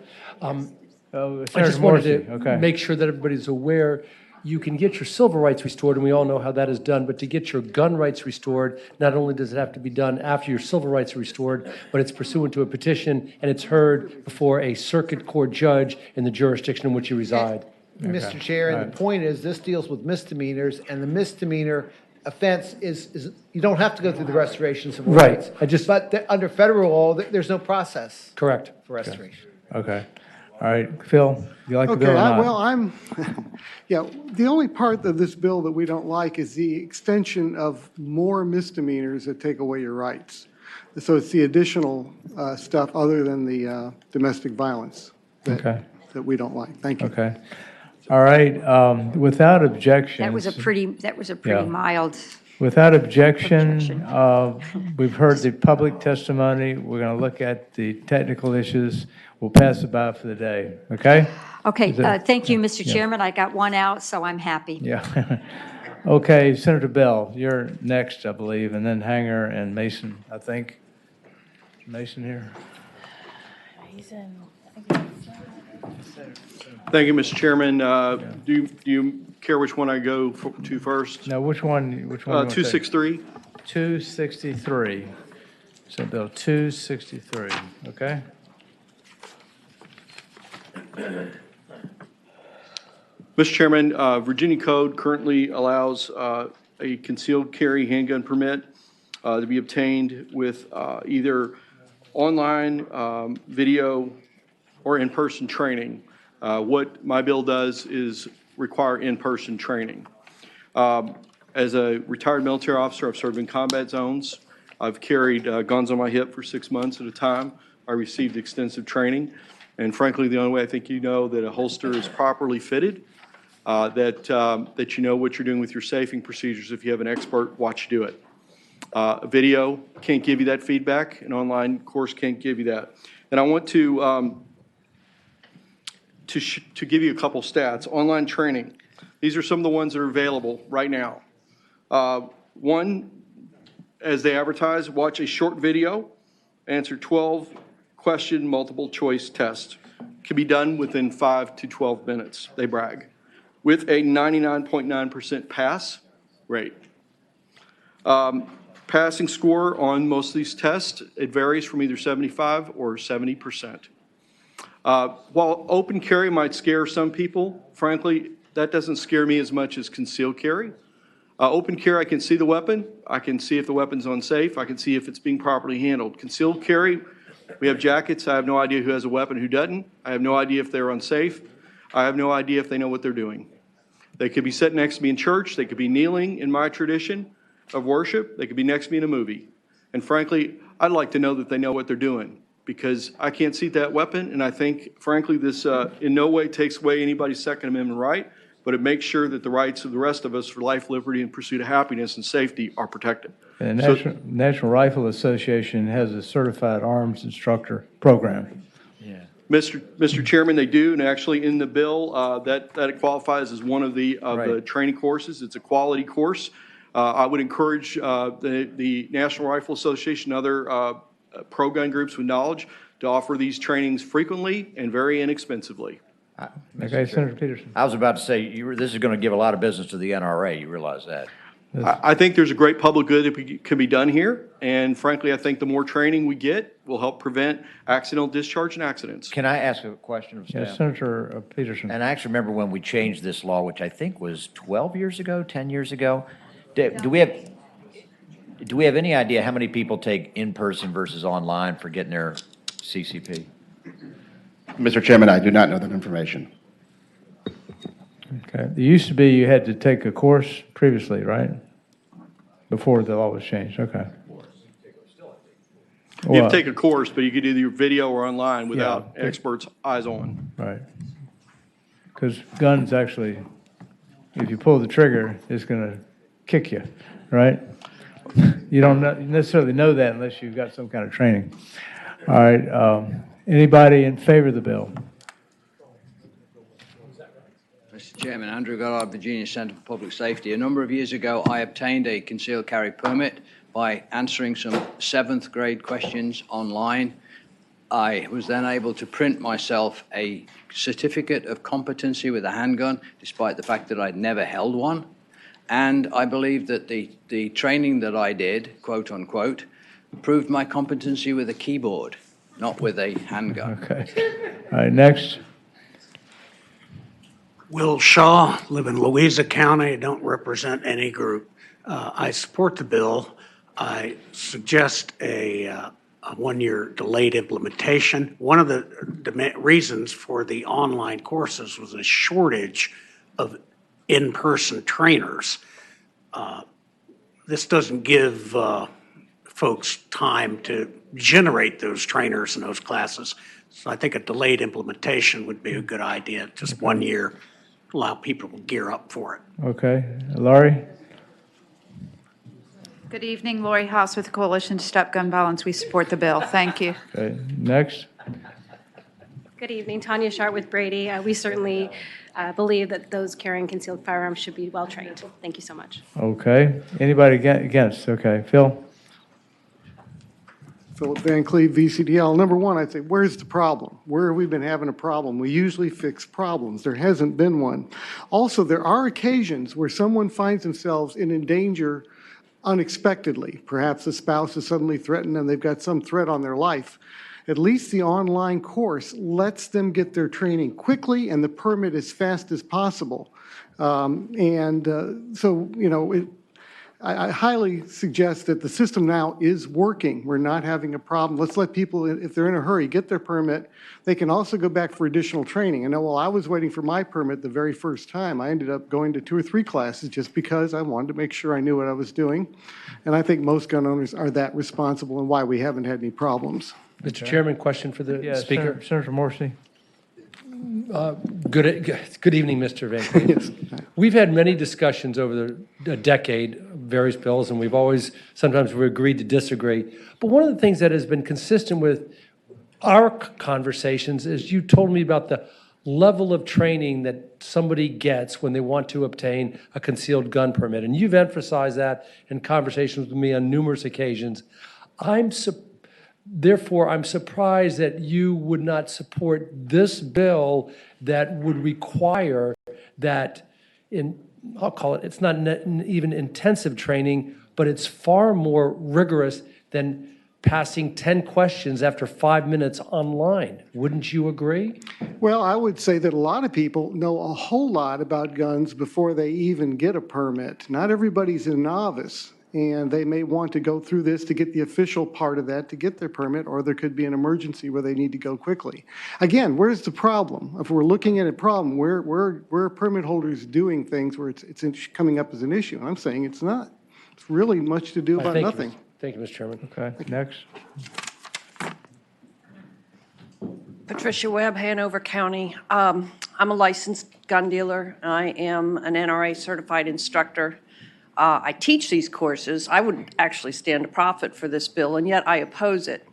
Oh, I Senator just wanted Morrissey, to okay. make sure that everybody's aware, you can get your civil rights restored, and we all know how that is done, but to get your gun rights restored, not only does it have to be done after your civil rights are restored, but it's pursuant to a petition, and it's heard before a circuit court judge in the jurisdiction in which you reside. Mr. Chair, and the point is, this deals with misdemeanors, and the misdemeanor offense is you don't have to go through the restoration of civil Right. rights. But under federal law, there's no process Correct. for restoration. Okay, all right, Phil, you like the bill Okay, or not? well, yeah, the only part of this bill that we don't like is the extension of more misdemeanors that take away your rights. So it's the additional stuff other than the domestic violence Okay, that we don't like. Thank you. okay. All right, without objection. That was a pretty Yeah. mild. Without objection, we've heard the public testimony. We're going to look at the technical issues. We'll pass it by for the day, okay? Okay, Is it- thank you, Mr. Yeah. Chairman. I got one out, so I'm happy. Yeah. Okay, Senator Bell, you're next, I believe, and then Hanger and Mason, I think. Mason here? Thank you, Mr. Chairman. Do you care which one I go to first? No, which one you want to take? 263. 263. So Bill 263, okay? Mr. Chairman, Virginia Code currently allows a concealed carry handgun permit to be obtained with either online, video, or in-person training. What my bill does is require in-person training. As a retired military officer, I've served in combat zones. I've carried guns on my hip for 6 months at a time. I received extensive training. And frankly, the only way I think you know that a holster is properly fitted, that you know what you're doing with your safing procedures. If you have an expert, watch you do it. A video can't give you that feedback. An online course can't give you that. And I want to give you a couple stats. Online training. These are some of the ones that are available right now. One, as they advertise, watch a short video, answer 12-question multiple choice test. Can be done within 5 to 12 minutes, they brag, with a 99.9% pass rate. Passing score on most of these tests, it varies from either 75 or 70%. While open carry might scare some people, frankly, that doesn't scare me as much as concealed carry. Open carry, I can see the weapon. I can see if the weapon's unsafe. I can see if it's being properly handled. Concealed carry, we have jackets. I have no idea who has a weapon, who doesn't. I have no idea if they're unsafe. I have no idea if they know what they're doing. They could be sitting next to me in church. They could be kneeling in my tradition of worship. They could be next to me in a movie. And frankly, I'd like to know that they know what they're doing, because I can't see that weapon. And I think, frankly, this in no way takes away anybody's Second Amendment right, but it makes sure that the rights of the rest of us for life, liberty, and pursuit of happiness and safety are protected. And the National Rifle Association has a certified arms instructor program. Mr. Chairman, they do, and actually in the bill, that qualifies as one of the training courses. It's a quality course. I would encourage the National Rifle Association and other pro-gun groups with knowledge to offer these trainings frequently and very inexpensively. Okay, Senator Peterson. I was about to say, this is going to give a lot of business to the NRA. You realize that? I think there's a great public good that can be done here, and frankly, I think the more training we get will help prevent accidental discharge and accidents. Can I ask a question of staff? Yes, Senator Peterson. And I actually remember when we changed this law, which I think was 12 years ago, 10 years ago. Do we have any idea how many people take in-person versus online for getting their CCP? Mr. Chairman, I do not know that information. Okay. It used to be you had to take a course previously, right? Before the law was changed. Okay. You have to take a course, but you could do your video or online without experts' eyes on. Right. Because guns actually, if you pull the trigger, it's going to kick you, right? You don't necessarily know that unless you've got some kind of training. All right. Anybody in favor of the bill? Mr. Chairman, Andrew Goddard, Virginia Center for Public Safety. A number of years ago, I obtained a concealed carry permit by answering some 7th grade questions online. I was then able to print myself a certificate of competency with a handgun, despite the fact that I'd never held one. And I believe that the training that I did, quote unquote, proved my competency with a keyboard, not with a handgun. Okay. All right, next. Will Shaw, live in Louisa County, don't represent any group. I support the bill. I suggest a one-year delayed implementation. One of the reasons for the online courses was a shortage of in-person trainers. This doesn't give folks time to generate those trainers in those classes. So I think a delayed implementation would be a good idea, just 1 year, allow people to gear up for it. Okay. Laurie? Good evening, Lori Haas with the Coalition to Stop Gun Violence. We support the bill. Thank you. Okay. Next. Good evening, Tanya Sharp with Brady. We certainly believe that those carrying concealed firearms should be well-trained. Thank you so much. Okay. Anybody against? Okay. Phil? Philip Van Cleve, VCDL. Number one, I'd say, where's the problem? Where have we been having a problem? We usually fix problems. There hasn't been one. Also, there are occasions where someone finds themselves in danger unexpectedly. Perhaps a spouse is suddenly threatened and they've got some threat on their life. At least the online course lets them get their training quickly and the permit as fast as possible. So, you know, I highly suggest that the system now is working. We're not having a problem. Let's let people, if they're in a hurry, get their permit. They can also go back for additional training. I know while I was waiting for my permit the very first time, I ended up going to 2 or 3 classes just because I wanted to make sure I knew what I was doing. And I think most gun owners are that responsible and why we haven't had any problems. Mr. Chairman, question for the speaker. Senator Morrissey. Good evening, Mr. Van Cleve. We've had many discussions over a decade, various bills, and sometimes we've agreed to disagree. But one of the things that has been consistent with our conversations is you told me about the level of training that somebody gets when they want to obtain a concealed gun permit. And you've emphasized that in conversations with me on numerous occasions. Therefore, I'm surprised that you would not support this bill that would require that I'll call it, it's not even intensive training, but it's far more rigorous than passing 10 questions after 5 minutes online. Wouldn't you agree? Well, I would say that a lot of people know a whole lot about guns before they even get a permit. Not everybody's a novice, and they may want to go through this to get the official part of that to get their permit, or there could be an emergency where they need to go quickly. Again, where's the problem? If we're looking at a problem, where are permit holders doing things where it's coming up as an issue? I'm saying it's not. It's really much to do about nothing. Thank you, Mr. Chairman. Okay, next. Patricia Webb, Hanover County. I'm a licensed gun dealer. I am an NRA certified instructor. I teach these courses. I would actually stand to profit for this bill, and yet I oppose it.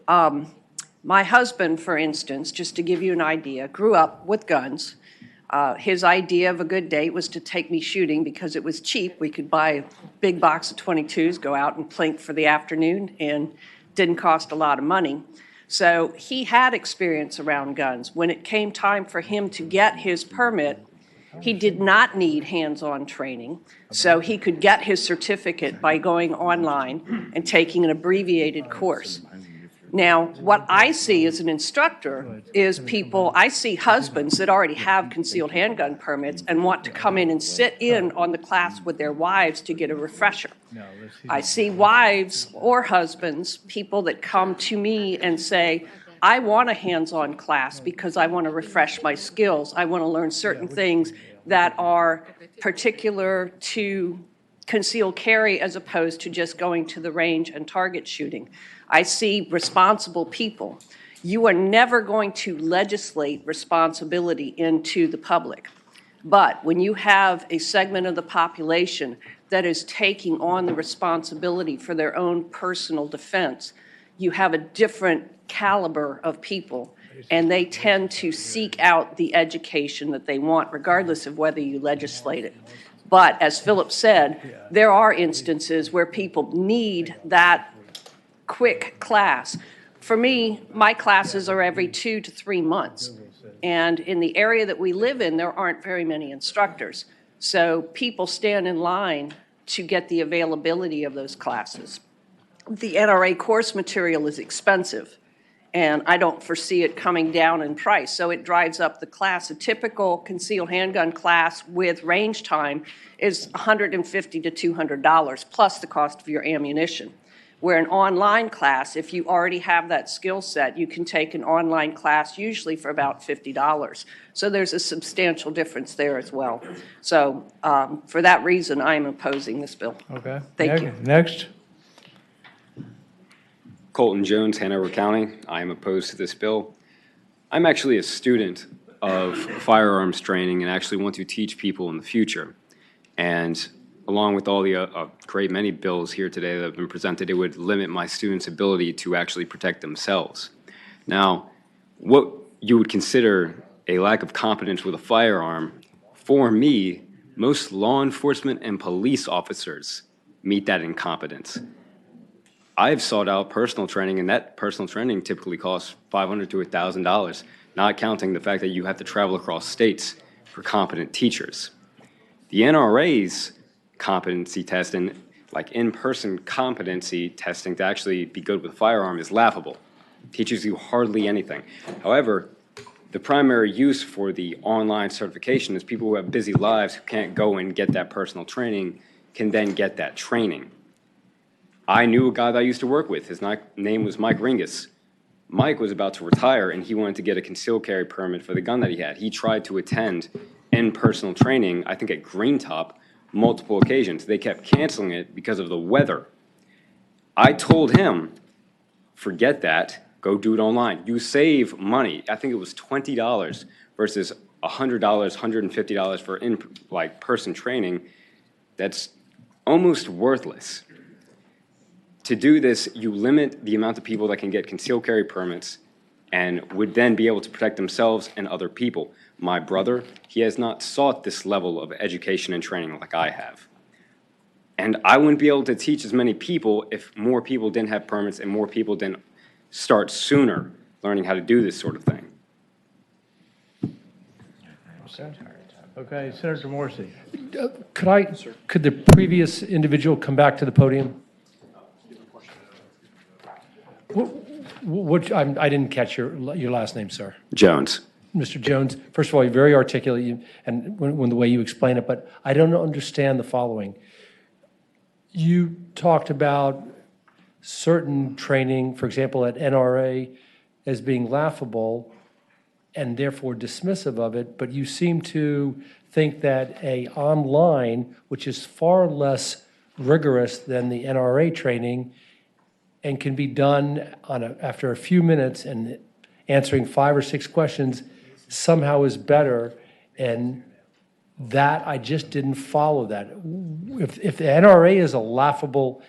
My husband, for instance, just to give you an idea, grew up with guns. His idea of a good date was to take me shooting because it was cheap. We could buy a big box of 22s, go out and plink for the afternoon, and didn't cost a lot of money. So he had experience around guns. When it came time for him to get his permit, he did not need hands-on training, so he could get his certificate by going online and taking an abbreviated course. Now, what I see as an instructor is I see husbands that already have concealed handgun permits and want to come in and sit in on the class with their wives to get a refresher. I see wives or husbands, people that come to me and say, I want a hands-on class because I want to refresh my skills. I want to learn certain things that are particular to concealed carry as opposed to just going to the range and target shooting. I see responsible people. You are never going to legislate responsibility into the public. But when you have a segment of the population that is taking on the responsibility for their own personal defense, you have a different caliber of people, and they tend to seek out the education that they want, regardless of whether you legislate it. But as Philip said, there are instances where people need that quick class. For me, my classes are every 2 to 3 months. And in the area that we live in, there aren't very many instructors. So people stand in line to get the availability of those classes. The NRA course material is expensive, and I don't foresee it coming down in price. So it drives up the class. A typical concealed handgun class with range time is $150 to $200 plus the cost of your ammunition. Where an online class, if you already have that skill set, you can take an online class usually for about $50. So there's a substantial difference there as well. So for that reason, I am opposing this bill. Okay. Thank you. Next. Colton Jones, Hanover County. I am opposed to this bill. I'm actually a student of firearms training and actually want to teach people in the future. And along with all the great many bills here today that have been presented, it would limit my students' ability to actually protect themselves. Now, what you would consider a lack of competence with a firearm, for me, most law enforcement and police officers meet that incompetence. I've sought out personal training, and that personal training typically costs $500 to $1,000, not counting the fact that you have to travel across states for competent teachers. The NRA's competency testing, like in-person competency testing to actually be good with a firearm, is laughable. It teaches you hardly anything. However, the primary use for the online certification is people who have busy lives who can't go and get that personal training can then get that training. I knew a guy that I used to work with. His name was Mike Ringus. Mike was about to retire, and he wanted to get a concealed carry permit for the gun that he had. He tried to attend in-person training, I think at Green Top, multiple occasions. They kept canceling it because of the weather. I told him, forget that, go do it online. You save money. I think it was $20 versus $100, $150 for in-person training. That's almost worthless. To do this, you limit the amount of people that can get concealed carry permits and would then be able to protect themselves and other people. My brother, he has not sought this level of education and training like I have. And I wouldn't be able to teach as many people if more people didn't have permits and more people didn't start sooner learning how to do this sort of thing. Okay, Senator Morrissey. Could the previous individual come back to the podium? I didn't catch your last name, sir. Jones. Mr. Jones, first of all, you're very articulate and when the way you explain it, but I don't understand the following. You talked about certain training, for example, at NRA, as being laughable and therefore dismissive of it, but you seem to think that a online, which is far less rigorous than the NRA training and can be done after a few minutes and answering 5 or 6 questions, somehow is better. And that, I just didn't follow that. If the NRA is laughable,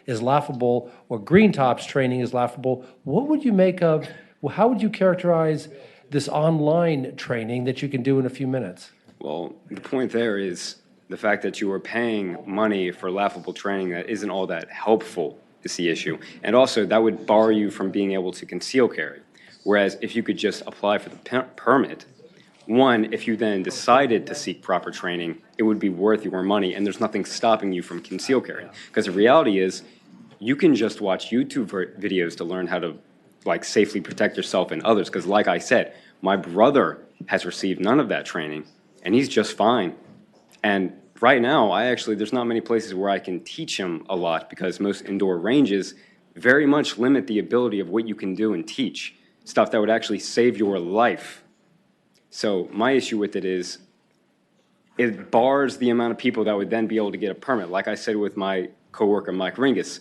or Green Top's training is laughable, what would you make of, how would you characterize this online training that you can do in a few minutes? Well, the point there is the fact that you are paying money for laughable training that isn't all that helpful is the issue. And also, that would bar you from being able to conceal carry. Whereas if you could just apply for the permit, one, if you then decided to seek proper training, it would be worth your money, and there's nothing stopping you from conceal carrying. Because the reality is, you can just watch YouTube videos to learn how to safely protect yourself and others. Because like I said, my brother has received none of that training, and he's just fine. And right now, there's not many places where I can teach him a lot because most indoor ranges very much limit the ability of what you can do and teach, stuff that would actually save your life. So my issue with it is it bars the amount of people that would then be able to get a permit. Like I said with my coworker, Mike Ringus,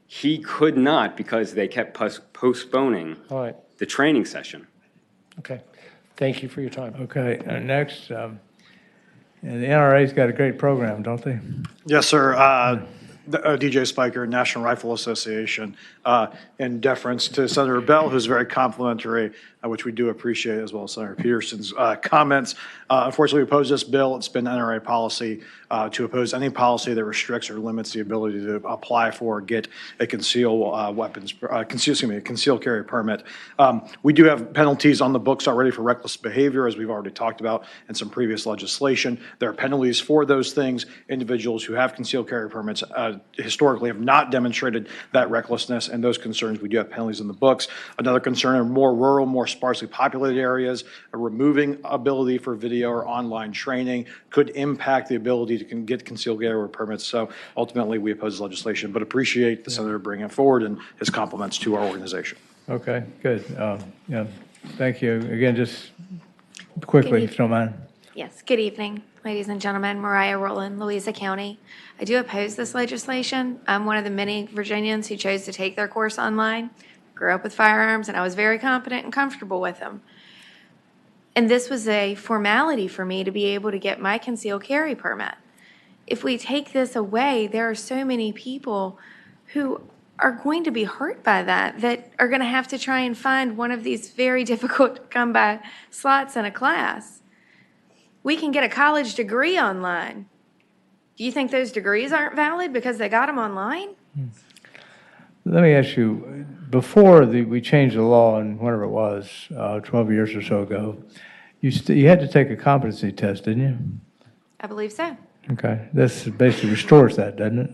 he could not because they kept postponing the training session. Okay. Thank you for your time. Okay, next, and the NRA's got a great program, don't they? Yes, sir. DJ Spiker, National Rifle Association, in deference to Senator Bell, who's very complimentary, which we do appreciate, as well as Senator Peterson's comments. Unfortunately, we oppose this bill. It's been NRA policy to oppose any policy that restricts or limits the ability to apply for or get a concealed carry permit. We do have penalties on the books already for reckless behavior, as we've already talked about in some previous legislation. There are penalties for those things. Individuals who have concealed carry permits historically have not demonstrated that recklessness, and those concerns, we do have penalties in the books. Another concern are more rural, more sparsely populated areas. Removing ability for video or online training could impact the ability to get concealed carry permits. So ultimately, we oppose legislation, but appreciate the senator bringing it forward and his compliments to our organization. Okay, good. Thank you. Again, just quickly, if you don't mind. Yes, good evening, ladies and gentlemen. Mariah Rowland, Louisa County. I do oppose this legislation. I'm one of the many Virginians who chose to take their course online, grew up with firearms, and I was very confident and comfortable with them. And this was a formality for me to be able to get my concealed carry permit. If we take this away, there are so many people who are going to be hurt by that are going to have to try and find one of these very difficult to come by slots in a class. We can get a college degree online. Do you think those degrees aren't valid because they got them online? Let me ask you, before we changed the law in whatever it was, 12 years or so ago, you had to take a competency test, didn't you? I believe so. Okay. This basically restores that, doesn't it?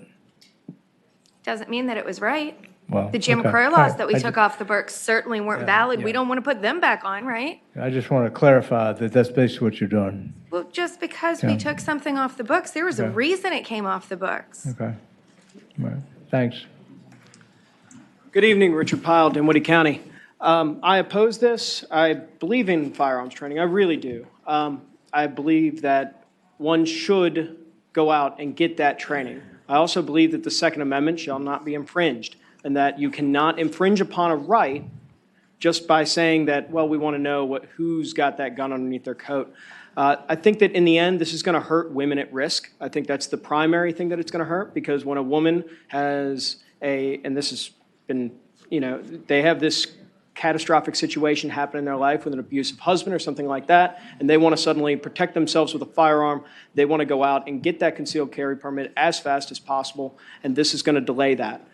Doesn't mean that it was right. Well, The Jim okay. Crow All laws right. that we took off the books certainly weren't valid. We don't want to put them back on, right? I just want to clarify that that's basically what you're doing. Well, just because we took something off the books, there was a Okay. reason it came off the books. Okay. All right. Thanks. Good evening, Richard Pyle, Dinwiddie County. I oppose this. I believe in firearms training. I really do. I believe that one should go out and get that training. I also believe that the Second Amendment shall not be infringed, and that you cannot infringe upon a right just by saying that, well, we want to know who's got that gun underneath their coat. I think that in the end, this is going to hurt women at risk. I think that's the primary thing that it's going to hurt, because when a woman has and this has been, they have this catastrophic situation happen in their life with an abusive husband or something like that, and they want to suddenly protect themselves with a firearm. They want to go out and get that concealed carry permit as fast as possible, and this is going to delay that.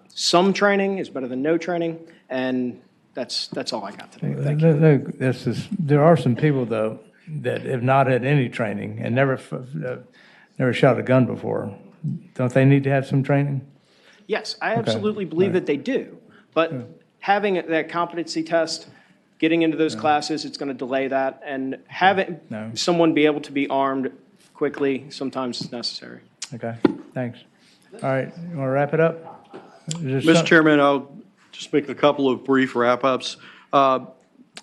Some training is better than no training, and that's all I got today. Thank you. There are some people, though, that have not had any training and never shot a gun before. Don't they need to have some training? Yes, I absolutely believe that they do, but having that competency test, getting into those classes, it's going to delay that, and having someone be able to be armed quickly sometimes is necessary. Okay, thanks. All right, you want to wrap it up? Mr. Chairman, I'll just make a couple of brief wrap-ups.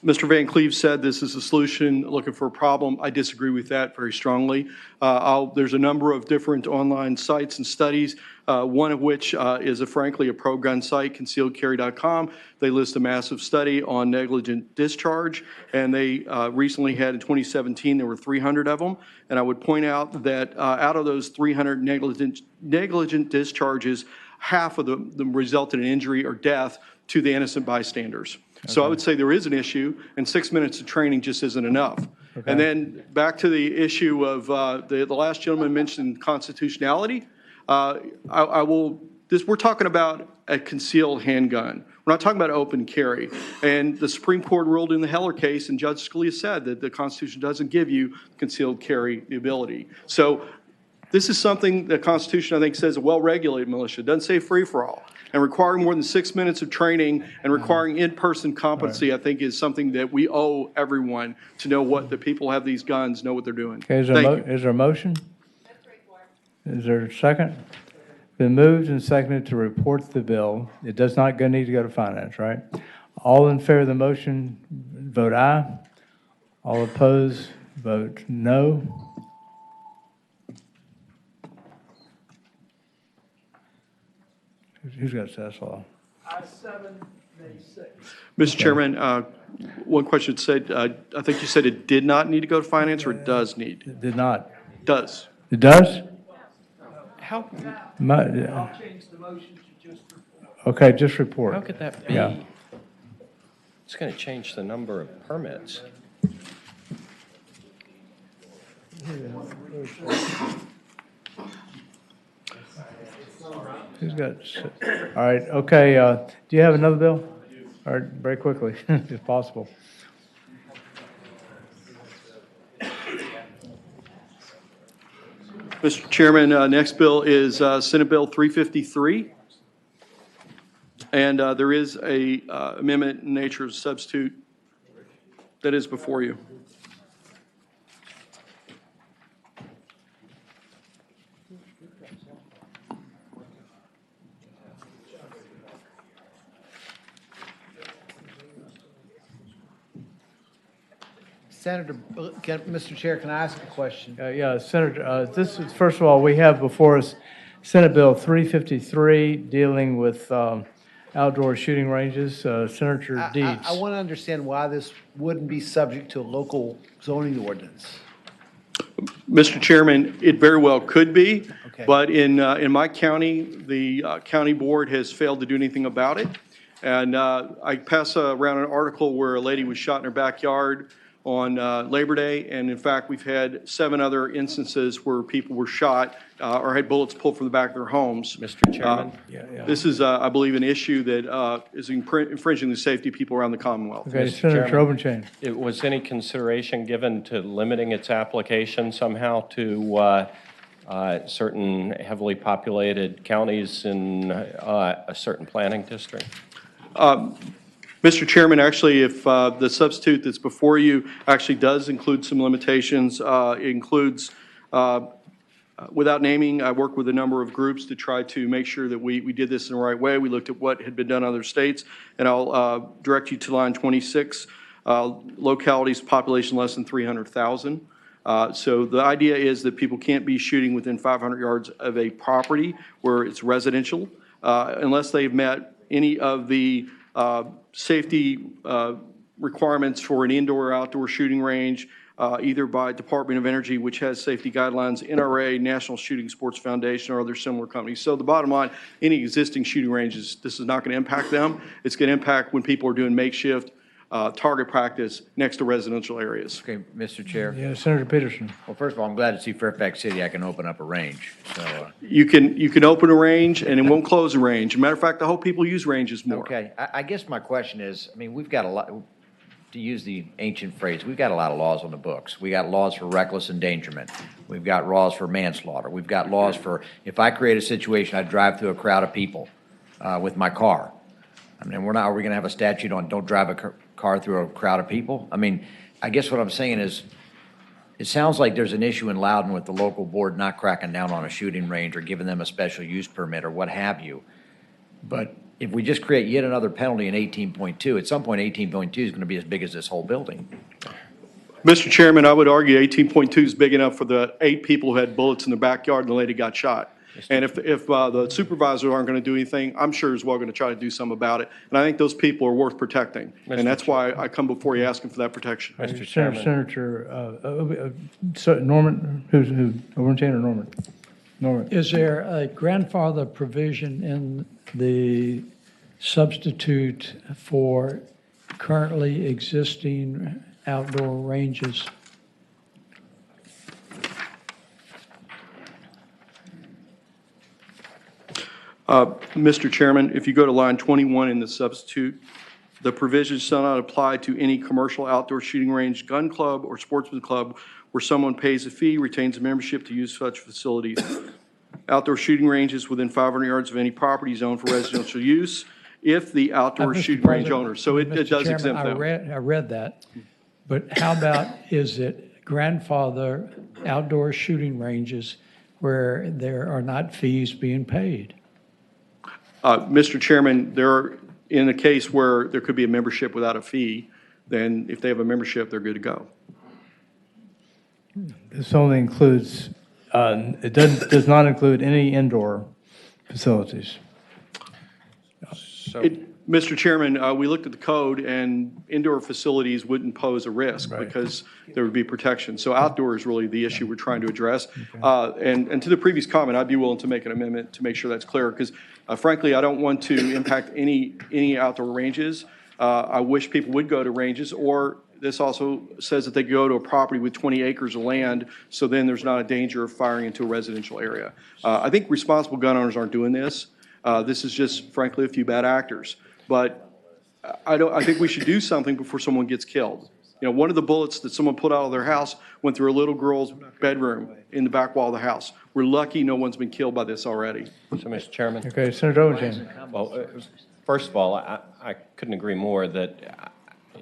Mr. Van Cleve said this is a solution looking for a problem. I disagree with that very strongly. There's a number of different online sites and studies, one of which is frankly a pro-gun site, concealedcarry.com. They list a massive study on negligent discharge, and they recently had in 2017, there were 300 of them. And I would point out that out of those 300 negligent discharges, half of them resulted in injury or death to the innocent bystanders. So I would say there is an issue, and 6 minutes of training just isn't enough. Okay. And then back to the issue of the last gentleman mentioned constitutionality. We're talking about a concealed handgun. We're not talking about open carry. And the Supreme Court ruled in the Heller case, and Judge Scalia said that the Constitution doesn't give you concealed carry the ability. So this is something the Constitution, I think, says a well-regulated militia. It doesn't say free-for-all. And requiring more than 6 minutes of training and requiring in-person competency, I think, is something that we owe everyone to know what the people have these guns, know what they're doing. Okay, is there a motion? Is there a second? Been moved and seconded to report the bill. It does not need to go to finance, right? All in favor of the motion, vote aye. All opposed, vote no. Who's got Saslaw? I-7, May 6. Mr. Chairman, one question said, I think you said it did not need to go to finance, or it does need? It did not. Does. It does? How, I'll change the motion to just report. Okay, just report. how could that be? Yeah. It's going to change the number of permits. Who's got, all right, okay, do you have another bill? All right, very quickly, if possible. Mr. Chairman, next bill is Senate Bill 353. And there is a amendment in nature of substitute that is before you. Senator, Mr. Chair, can I ask a question? Yeah, Senator, this is, first of all, we have before us Senate Bill 353 dealing with outdoor shooting ranges. Senator Deeds. I want to understand why this wouldn't be subject to a local zoning ordinance. Mr. Chairman, it very well could be, Okay. but in my county, the county board has failed to do anything about it. And I pass around an article where a lady was shot in her backyard on Labor Day, and in fact, we've had 7 other instances where people were shot or had bullets pulled from the back of their homes. Mr. Chairman? This is, I believe, an issue that is infringing the safety of people around the Commonwealth. Okay, Mr. Senator Chairman, Trobenchain. Was any consideration given to limiting its application somehow to certain heavily populated counties in a certain planning district? Mr. Chairman, actually, if the substitute that's before you actually does include some limitations, it includes, without naming, I worked with a number of groups to try to make sure that we did this in the right way. We looked at what had been done in other states, and I'll direct you to line 26, localities, population less than 300,000. So the idea is that people can't be shooting within 500 yards of a property where it's residential unless they've met any of the safety requirements for an indoor or outdoor shooting range, either by Department of Energy, which has safety guidelines, NRA, National Shooting Sports Foundation, or other similar companies. So the bottom line, any existing shooting ranges, this is not going to impact them. It's going to impact when people are doing makeshift target practice next to residential areas. Okay, Mr. Chair. Yeah, Senator Peterson. Well, first of all, I'm glad to see Fairfax City, I can open up a range, so. You can open a range and it won't close a range. Matter of fact, I hope people use ranges more. Okay, I guess my question is, I mean, we've got a lot, to use the ancient phrase, we've got a lot of laws on the books. We got laws for reckless endangerment. We've got laws for manslaughter. We've got laws for, if I create a situation, I drive through a crowd of people with my car. I mean, are we going to have a statute on don't drive a car through a crowd of people? I mean, I guess what I'm saying is, it sounds like there's an issue in Loudoun with the local board not cracking down on a shooting range or giving them a special use permit or what have you. But if we just create yet another penalty in 18.2, at some point 18.2 is going to be as big as this whole building. Mr. Chairman, I would argue 18.2 is big enough for the 8 people who had bullets in their backyard and the lady got shot. And if the supervisors aren't going to do anything, I'm sure as well going to try to do something about it. And I think those people are worth protecting. And that's why I come before you asking for that protection. Mr. Chairman. Senator Norman, who's Overton or Norman? Norman. Is there a grandfather provision in the substitute for currently existing outdoor ranges? Mr. Chairman, if you go to line 21 in the substitute, the provisions shall not apply to any commercial outdoor shooting range, gun club, or sportsman club where someone pays a fee, retains a membership to use such facilities. Outdoor shooting ranges within 500 yards of any property zoned for residential use, if the outdoor shooting range owner. So it does Chairman, exempt them. I read that, but how about, is it grandfather outdoor shooting ranges where there are not fees being paid? Mr. Chairman, in a case where there could be a membership without a fee, then if they have a membership, they're good to go. This only includes, it does not include any indoor facilities. Mr. Chairman, we looked at the code, and indoor facilities wouldn't pose a risk because there would be protection. So outdoor is really the issue we're trying to address. And to the previous comment, I'd be willing to make an amendment to make sure that's clear, because frankly, I don't want to impact any outdoor ranges. I wish people would go to ranges, or this also says that they go to a property with 20 acres of land, so then there's not a danger of firing into a residential area. I think responsible gun owners aren't doing this. This is just, frankly, a few bad actors. But I think we should do something before someone gets killed. You know, one of the bullets that someone put out of their house went through a little girl's bedroom in the back wall of the house. We're lucky no one's been killed by this already. So, Mr. Chairman. Okay, Senator Overton. Well, first of all, I couldn't agree more that,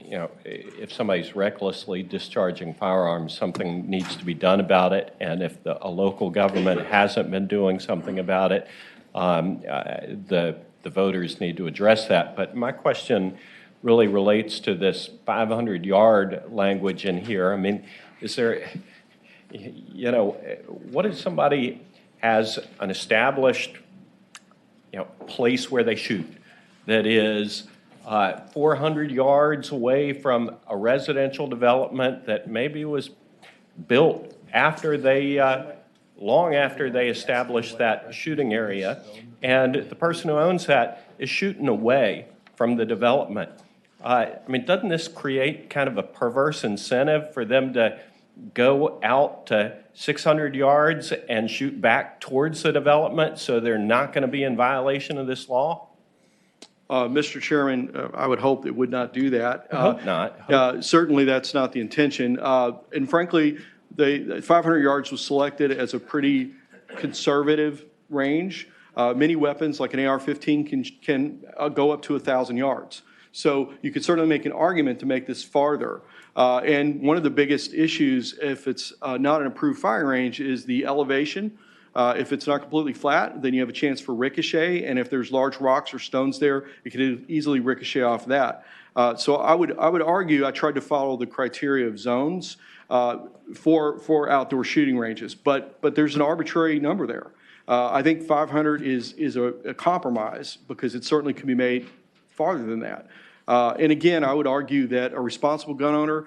you know, if somebody's recklessly discharging firearms, something needs to be done about it. And if a local government hasn't been doing something about it, the voters need to address that. But my question really relates to this 500-yard language in here. I mean, is there, you know, what if somebody has an established, you know, place where they shoot that is 400 yards away from a residential development that maybe was built after they long after they established that shooting area, and the person who owns that is shooting away from the development. I mean, doesn't this create kind of a perverse incentive for them to go out to 600 yards and shoot back towards the development so they're not going to be in violation of this law? Mr. Chairman, I would hope it would not do that. I hope not. Certainly, that's not the intention. And frankly, the 500 yards was selected as a pretty conservative range. Many weapons, like an AR-15, can go up to 1,000 yards. So you could certainly make an argument to make this farther. And one of the biggest issues, if it's not an approved firing range, is the elevation. If it's not completely flat, then you have a chance for ricochet. And if there's large rocks or stones there, it could easily ricochet off that. So I would argue I tried to follow the criteria of zones for outdoor shooting ranges, but there's an arbitrary number there. I think 500 is a compromise because it certainly can be made farther than that. And again, I would argue that a responsible gun owner,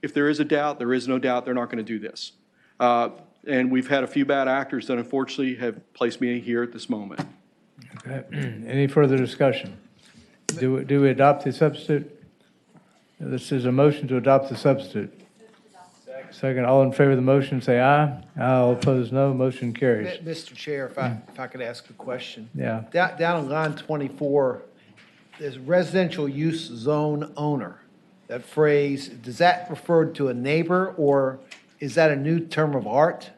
if there is a doubt, there is no doubt they're not going to do this. And we've had a few bad actors that unfortunately have placed me here at this moment. Okay. Any further discussion? Do we adopt the substitute? This is a motion to adopt the substitute. Second, all in favor of the motion, say aye. All opposed, no. Motion carries. Mr. Chair, if I could ask a question. Yeah. Down on line 24, there's residential use zone owner. That phrase, does that refer to a neighbor, or is that a new term of art?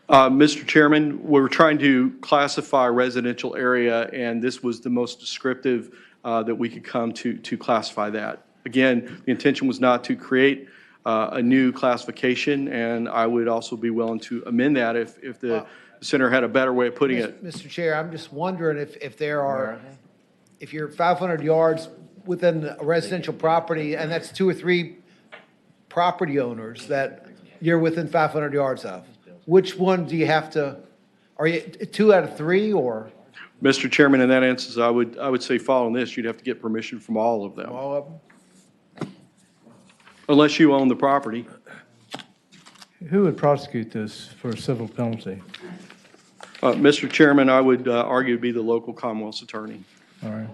Mr. Chairman, we're trying to classify a residential area, and this was the most descriptive that we could come to classify that. Again, the intention was not to create a new classification, and I would also be willing to amend that if the center had a better way of putting it. Mr. Chair, I'm just wondering if you're 500 yards within a residential property, and that's 2 or 3 property owners that you're within 500 yards of, which one do you have to, are you 2 out of 3, or? Mr. Chairman, in that instance, I would say following this, you'd have to get permission from all of them. All of them? Unless you own the property. Who would prosecute this for a civil penalty? Mr. Chairman, I would argue it'd be the local Commonwealth's attorney. All right.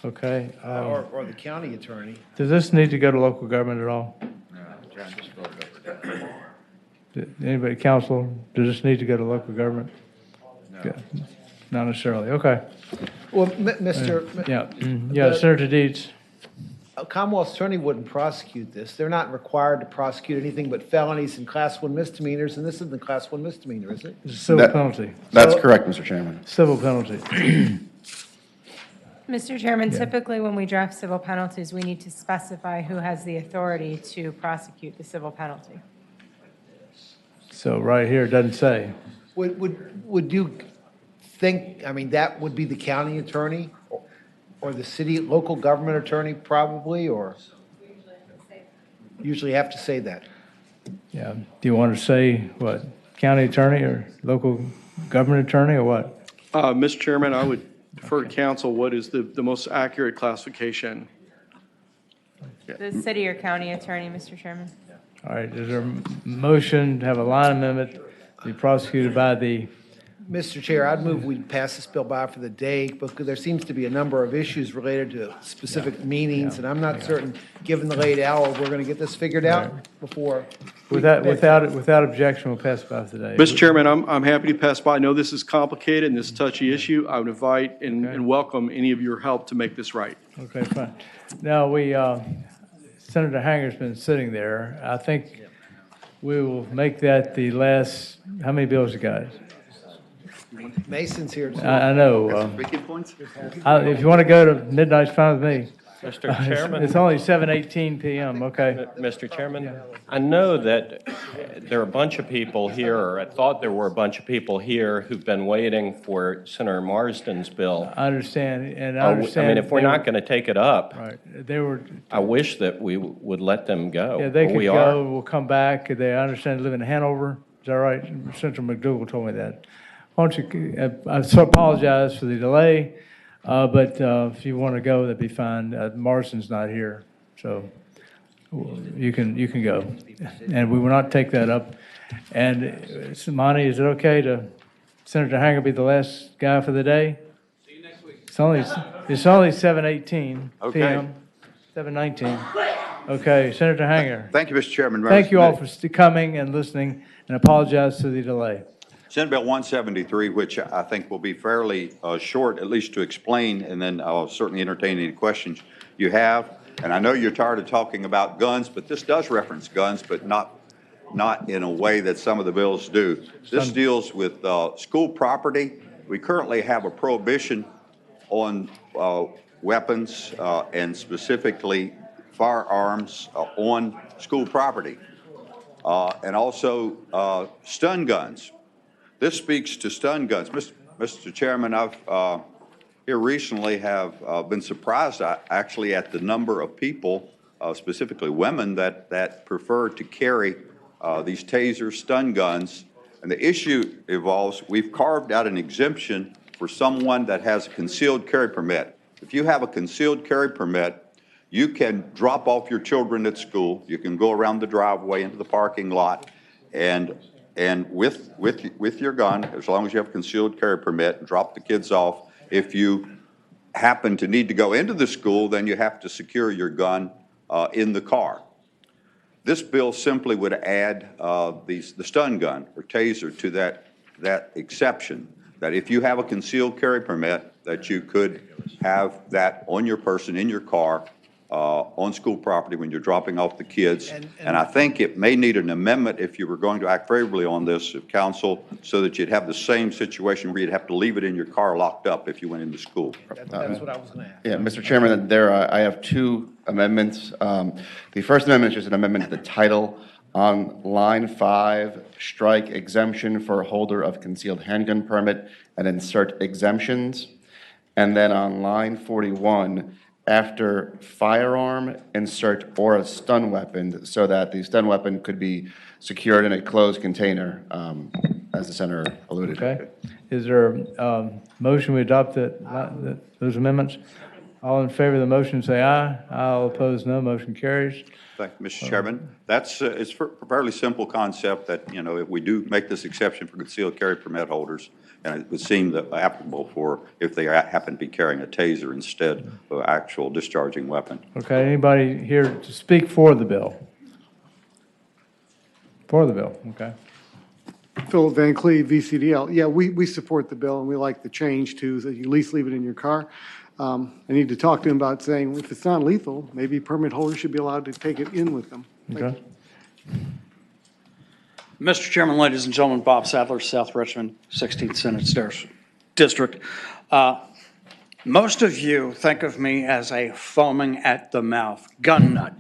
Okay. Or the county attorney? Does this need to go to local government at all? Anybody, council, does this need to go to local government? No. Not necessarily. Okay. Well, Mr. Yeah, Senator Deeds. A Commonwealth's attorney wouldn't prosecute this. They're not required to prosecute anything but felonies and Class 1 misdemeanors, and this isn't a Class 1 misdemeanor, is it? It's a civil penalty. That's correct, Mr. Chairman. Civil penalty. Mr. Chairman, typically when we draft civil penalties, we need to specify who has the authority to prosecute the civil penalty. So right here, it doesn't say. Would you think, I mean, that would be the county attorney or the city, local government attorney probably, or? Usually have to say that. Yeah. Do you want to say what, county attorney or local government attorney or what? Mr. Chairman, I would defer to council what is the most accurate classification. The city or county attorney, Mr. Chairman. All right. Is there a motion to have a line amendment be prosecuted by the? Mr. Chair, I'd move we pass this bill by for the day because there seems to be a number of issues related to specific meanings, and I'm not certain, given the late hour, we're going to get this figured out before. Without objection, we'll pass it by today. Mr. Chairman, I'm happy to pass by. I know this is complicated and this is a touchy issue. I would invite and welcome any of your help to make this right. Okay, fine. Now, Senator Hanger's been sitting there. I think we will make that the last, how many bills you got? Mason's here too. I know. If you want to go to midnight, it's fine with me. Mr. Chairman. It's only 7:18 p.m., okay. Mr. Chairman, I know that there are a bunch of people here, or I thought there were a bunch of people here who've been waiting for Senator Marsden's bill. I understand, and I understand. I mean, if we're not going to take it up, right. I wish that we would let them go. Yeah, they could we go, are. we'll come back. They, I understand, they live in Hanover. Is that right? Senator McDougal told me that. Why don't you, I so apologize for the delay, but if you want to go, that'd be fine. Marsden's not here, so you can go. And we will not take that up. And Monty, is it okay to Senator Hanger be the last guy for the day? See you next week. It's only 7:18 p.m. 7:19. Okay, Senator Hanger. Thank you, Mr. Chairman. Thank you all for coming and listening, and apologize for the delay. Senate Bill 173, which I think will be fairly short, at least to explain, and then I'll certainly entertain any questions you have. And I know you're tired of talking about guns, but this does reference guns, but not in a way that some of the bills do. This deals with school property. We currently have a prohibition on weapons and specifically firearms on school property, and also stun guns. This speaks to stun guns. Mr. Chairman, I've here recently have been surprised actually at the number of people, specifically women, that prefer to carry these taser stun guns. And the issue involves, we've carved out an exemption for someone that has a concealed carry permit. If you have a concealed carry permit, you can drop off your children at school. You can go around the driveway into the parking lot and with your gun, as long as you have a concealed carry permit, and drop the kids off. If you happen to need to go into the school, then you have to secure your gun in the car. This bill simply would add the stun gun or taser to that exception, that if you have a concealed carry permit, that you could have that on your person, in your car, on school property when you're dropping off the kids. And I think it may need an amendment if you were going to act favorably on this, if council, so that you'd have the same situation where you'd have to leave it in your car locked up if you went into school. That's what I was going to ask. Yeah, Mr. Chairman, I have two amendments. The first amendment is just an amendment to the title. On line 5, strike exemption for holder of concealed handgun permit and insert exemptions. And then on line 41, after firearm, insert or a stun weapon, so that the stun weapon could be secured in a closed container, as the senator alluded to. Okay. Is there a motion we adopt those amendments? All in favor of the motion, say aye. All opposed, no. Motion carries. Thank you, Mr. Chairman. It's a fairly simple concept that, if we do make this exception for concealed carry permit holders, and it would seem that applicable for if they happen to be carrying a taser instead of an actual discharging weapon. Okay, anybody here to speak for the bill? For the bill, okay. Philip Van Cleve, VCDL. Yeah, we support the bill, and we like the change to, that you at least leave it in your car. I need to talk to him about saying, if it's not lethal, maybe permit holders should be allowed to take it in with them. Okay. Mr. Chairman, ladies and gentlemen, Bob Sadler, South Richmond, 16th Senate District. Most of you think of me as a foaming at the mouth gun nut,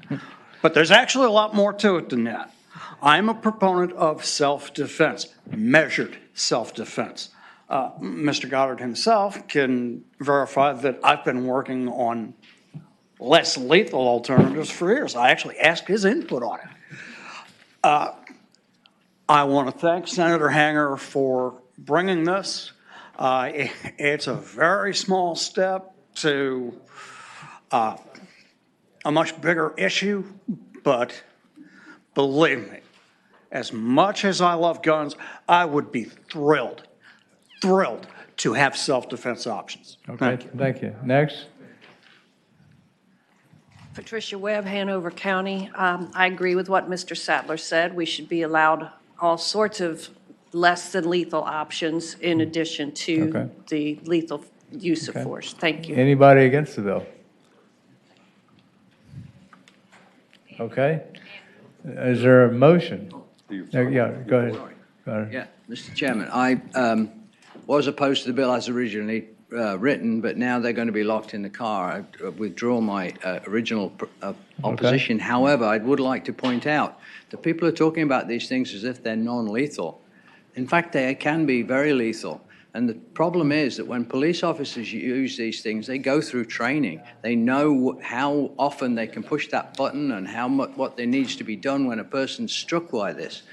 but there's actually a lot more to it than that. I'm a proponent of self-defense, measured self-defense. Mr. Goddard himself can verify that I've been working on less lethal alternatives for years. I actually asked his input on it. I want to thank Senator Hanger for bringing this. It's a very small step to a much bigger issue, but believe me, as much as I love guns, I would be thrilled to have self-defense options. Okay, thank you. Next. Patricia Webb, Hanover County. I agree with what Mr. Sadler said. We should be allowed all sorts of less than lethal options in addition to the lethal use of force. Thank you. Anybody against the bill? Okay. Is there a motion? Yeah, go ahead. Yeah, Mr. Chairman, I was opposed to the bill as originally written, but now they're going to be locked in the car. I withdraw my original opposition. Okay. However, I would like to point out that people are talking about these things as if they're non-lethal. In fact, they can be very lethal. And the problem is that when police officers use these things, they go through training. They know how often they can push that button and how much what there needs to be done when a person's struck by this.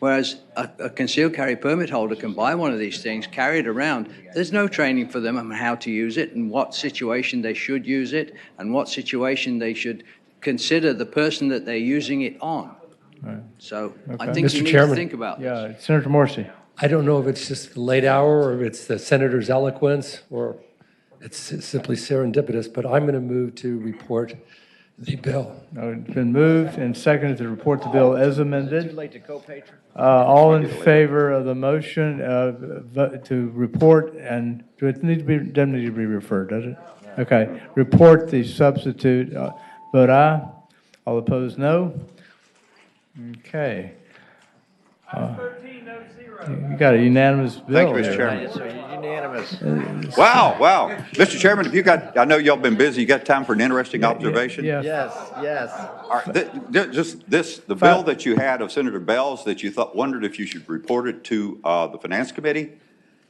Whereas a concealed carry permit holder can buy one of these things, carry it around. There's no training for them on how to use it and what situation they should use it and what situation they should consider the person that they're using it on. Right. So Okay. I think Mr. you need Chairman. to think about this. Yeah, Senator Morrissey. I don't know if it's just the late hour or if it's the senator's eloquence or it's simply serendipitous, but I'm going to move to report the bill. It's been moved and seconded to report the bill as amended. Too late to co-patron? All in favor of the motion to report, and doesn't need to be referred, does it? Okay, report the substitute, vote aye. All opposed, no. Okay. You got a unanimous bill. Thank you, Mr. here. Chairman. Unanimous. Wow. Mr. Chairman, I know y'all been busy, you got time for an interesting observation? Yeah. Yes. All right, the bill that you had of Senator Bell's that you wondered if you should report it to the Finance Committee,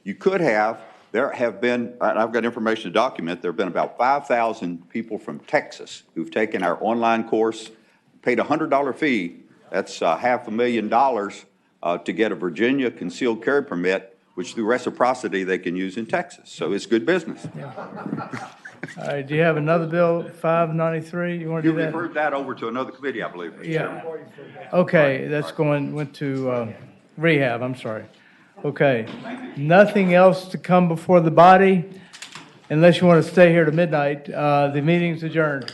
you could have. There have been, I've got information to document, there have been about 5,000 people from Texas who've taken our online course, paid a $100 fee. That's $500,000 to get a Virginia concealed carry permit which through reciprocity, they can use in Texas. So it's good business. All right, do you have another bill, 593? You want to You do that? referred that over to another committee, I believe, Mr. Yeah. Chairman. Okay, went to rehab, I'm sorry. Okay, nothing else to come before the body? Unless you want to stay here to midnight, the meeting's adjourned.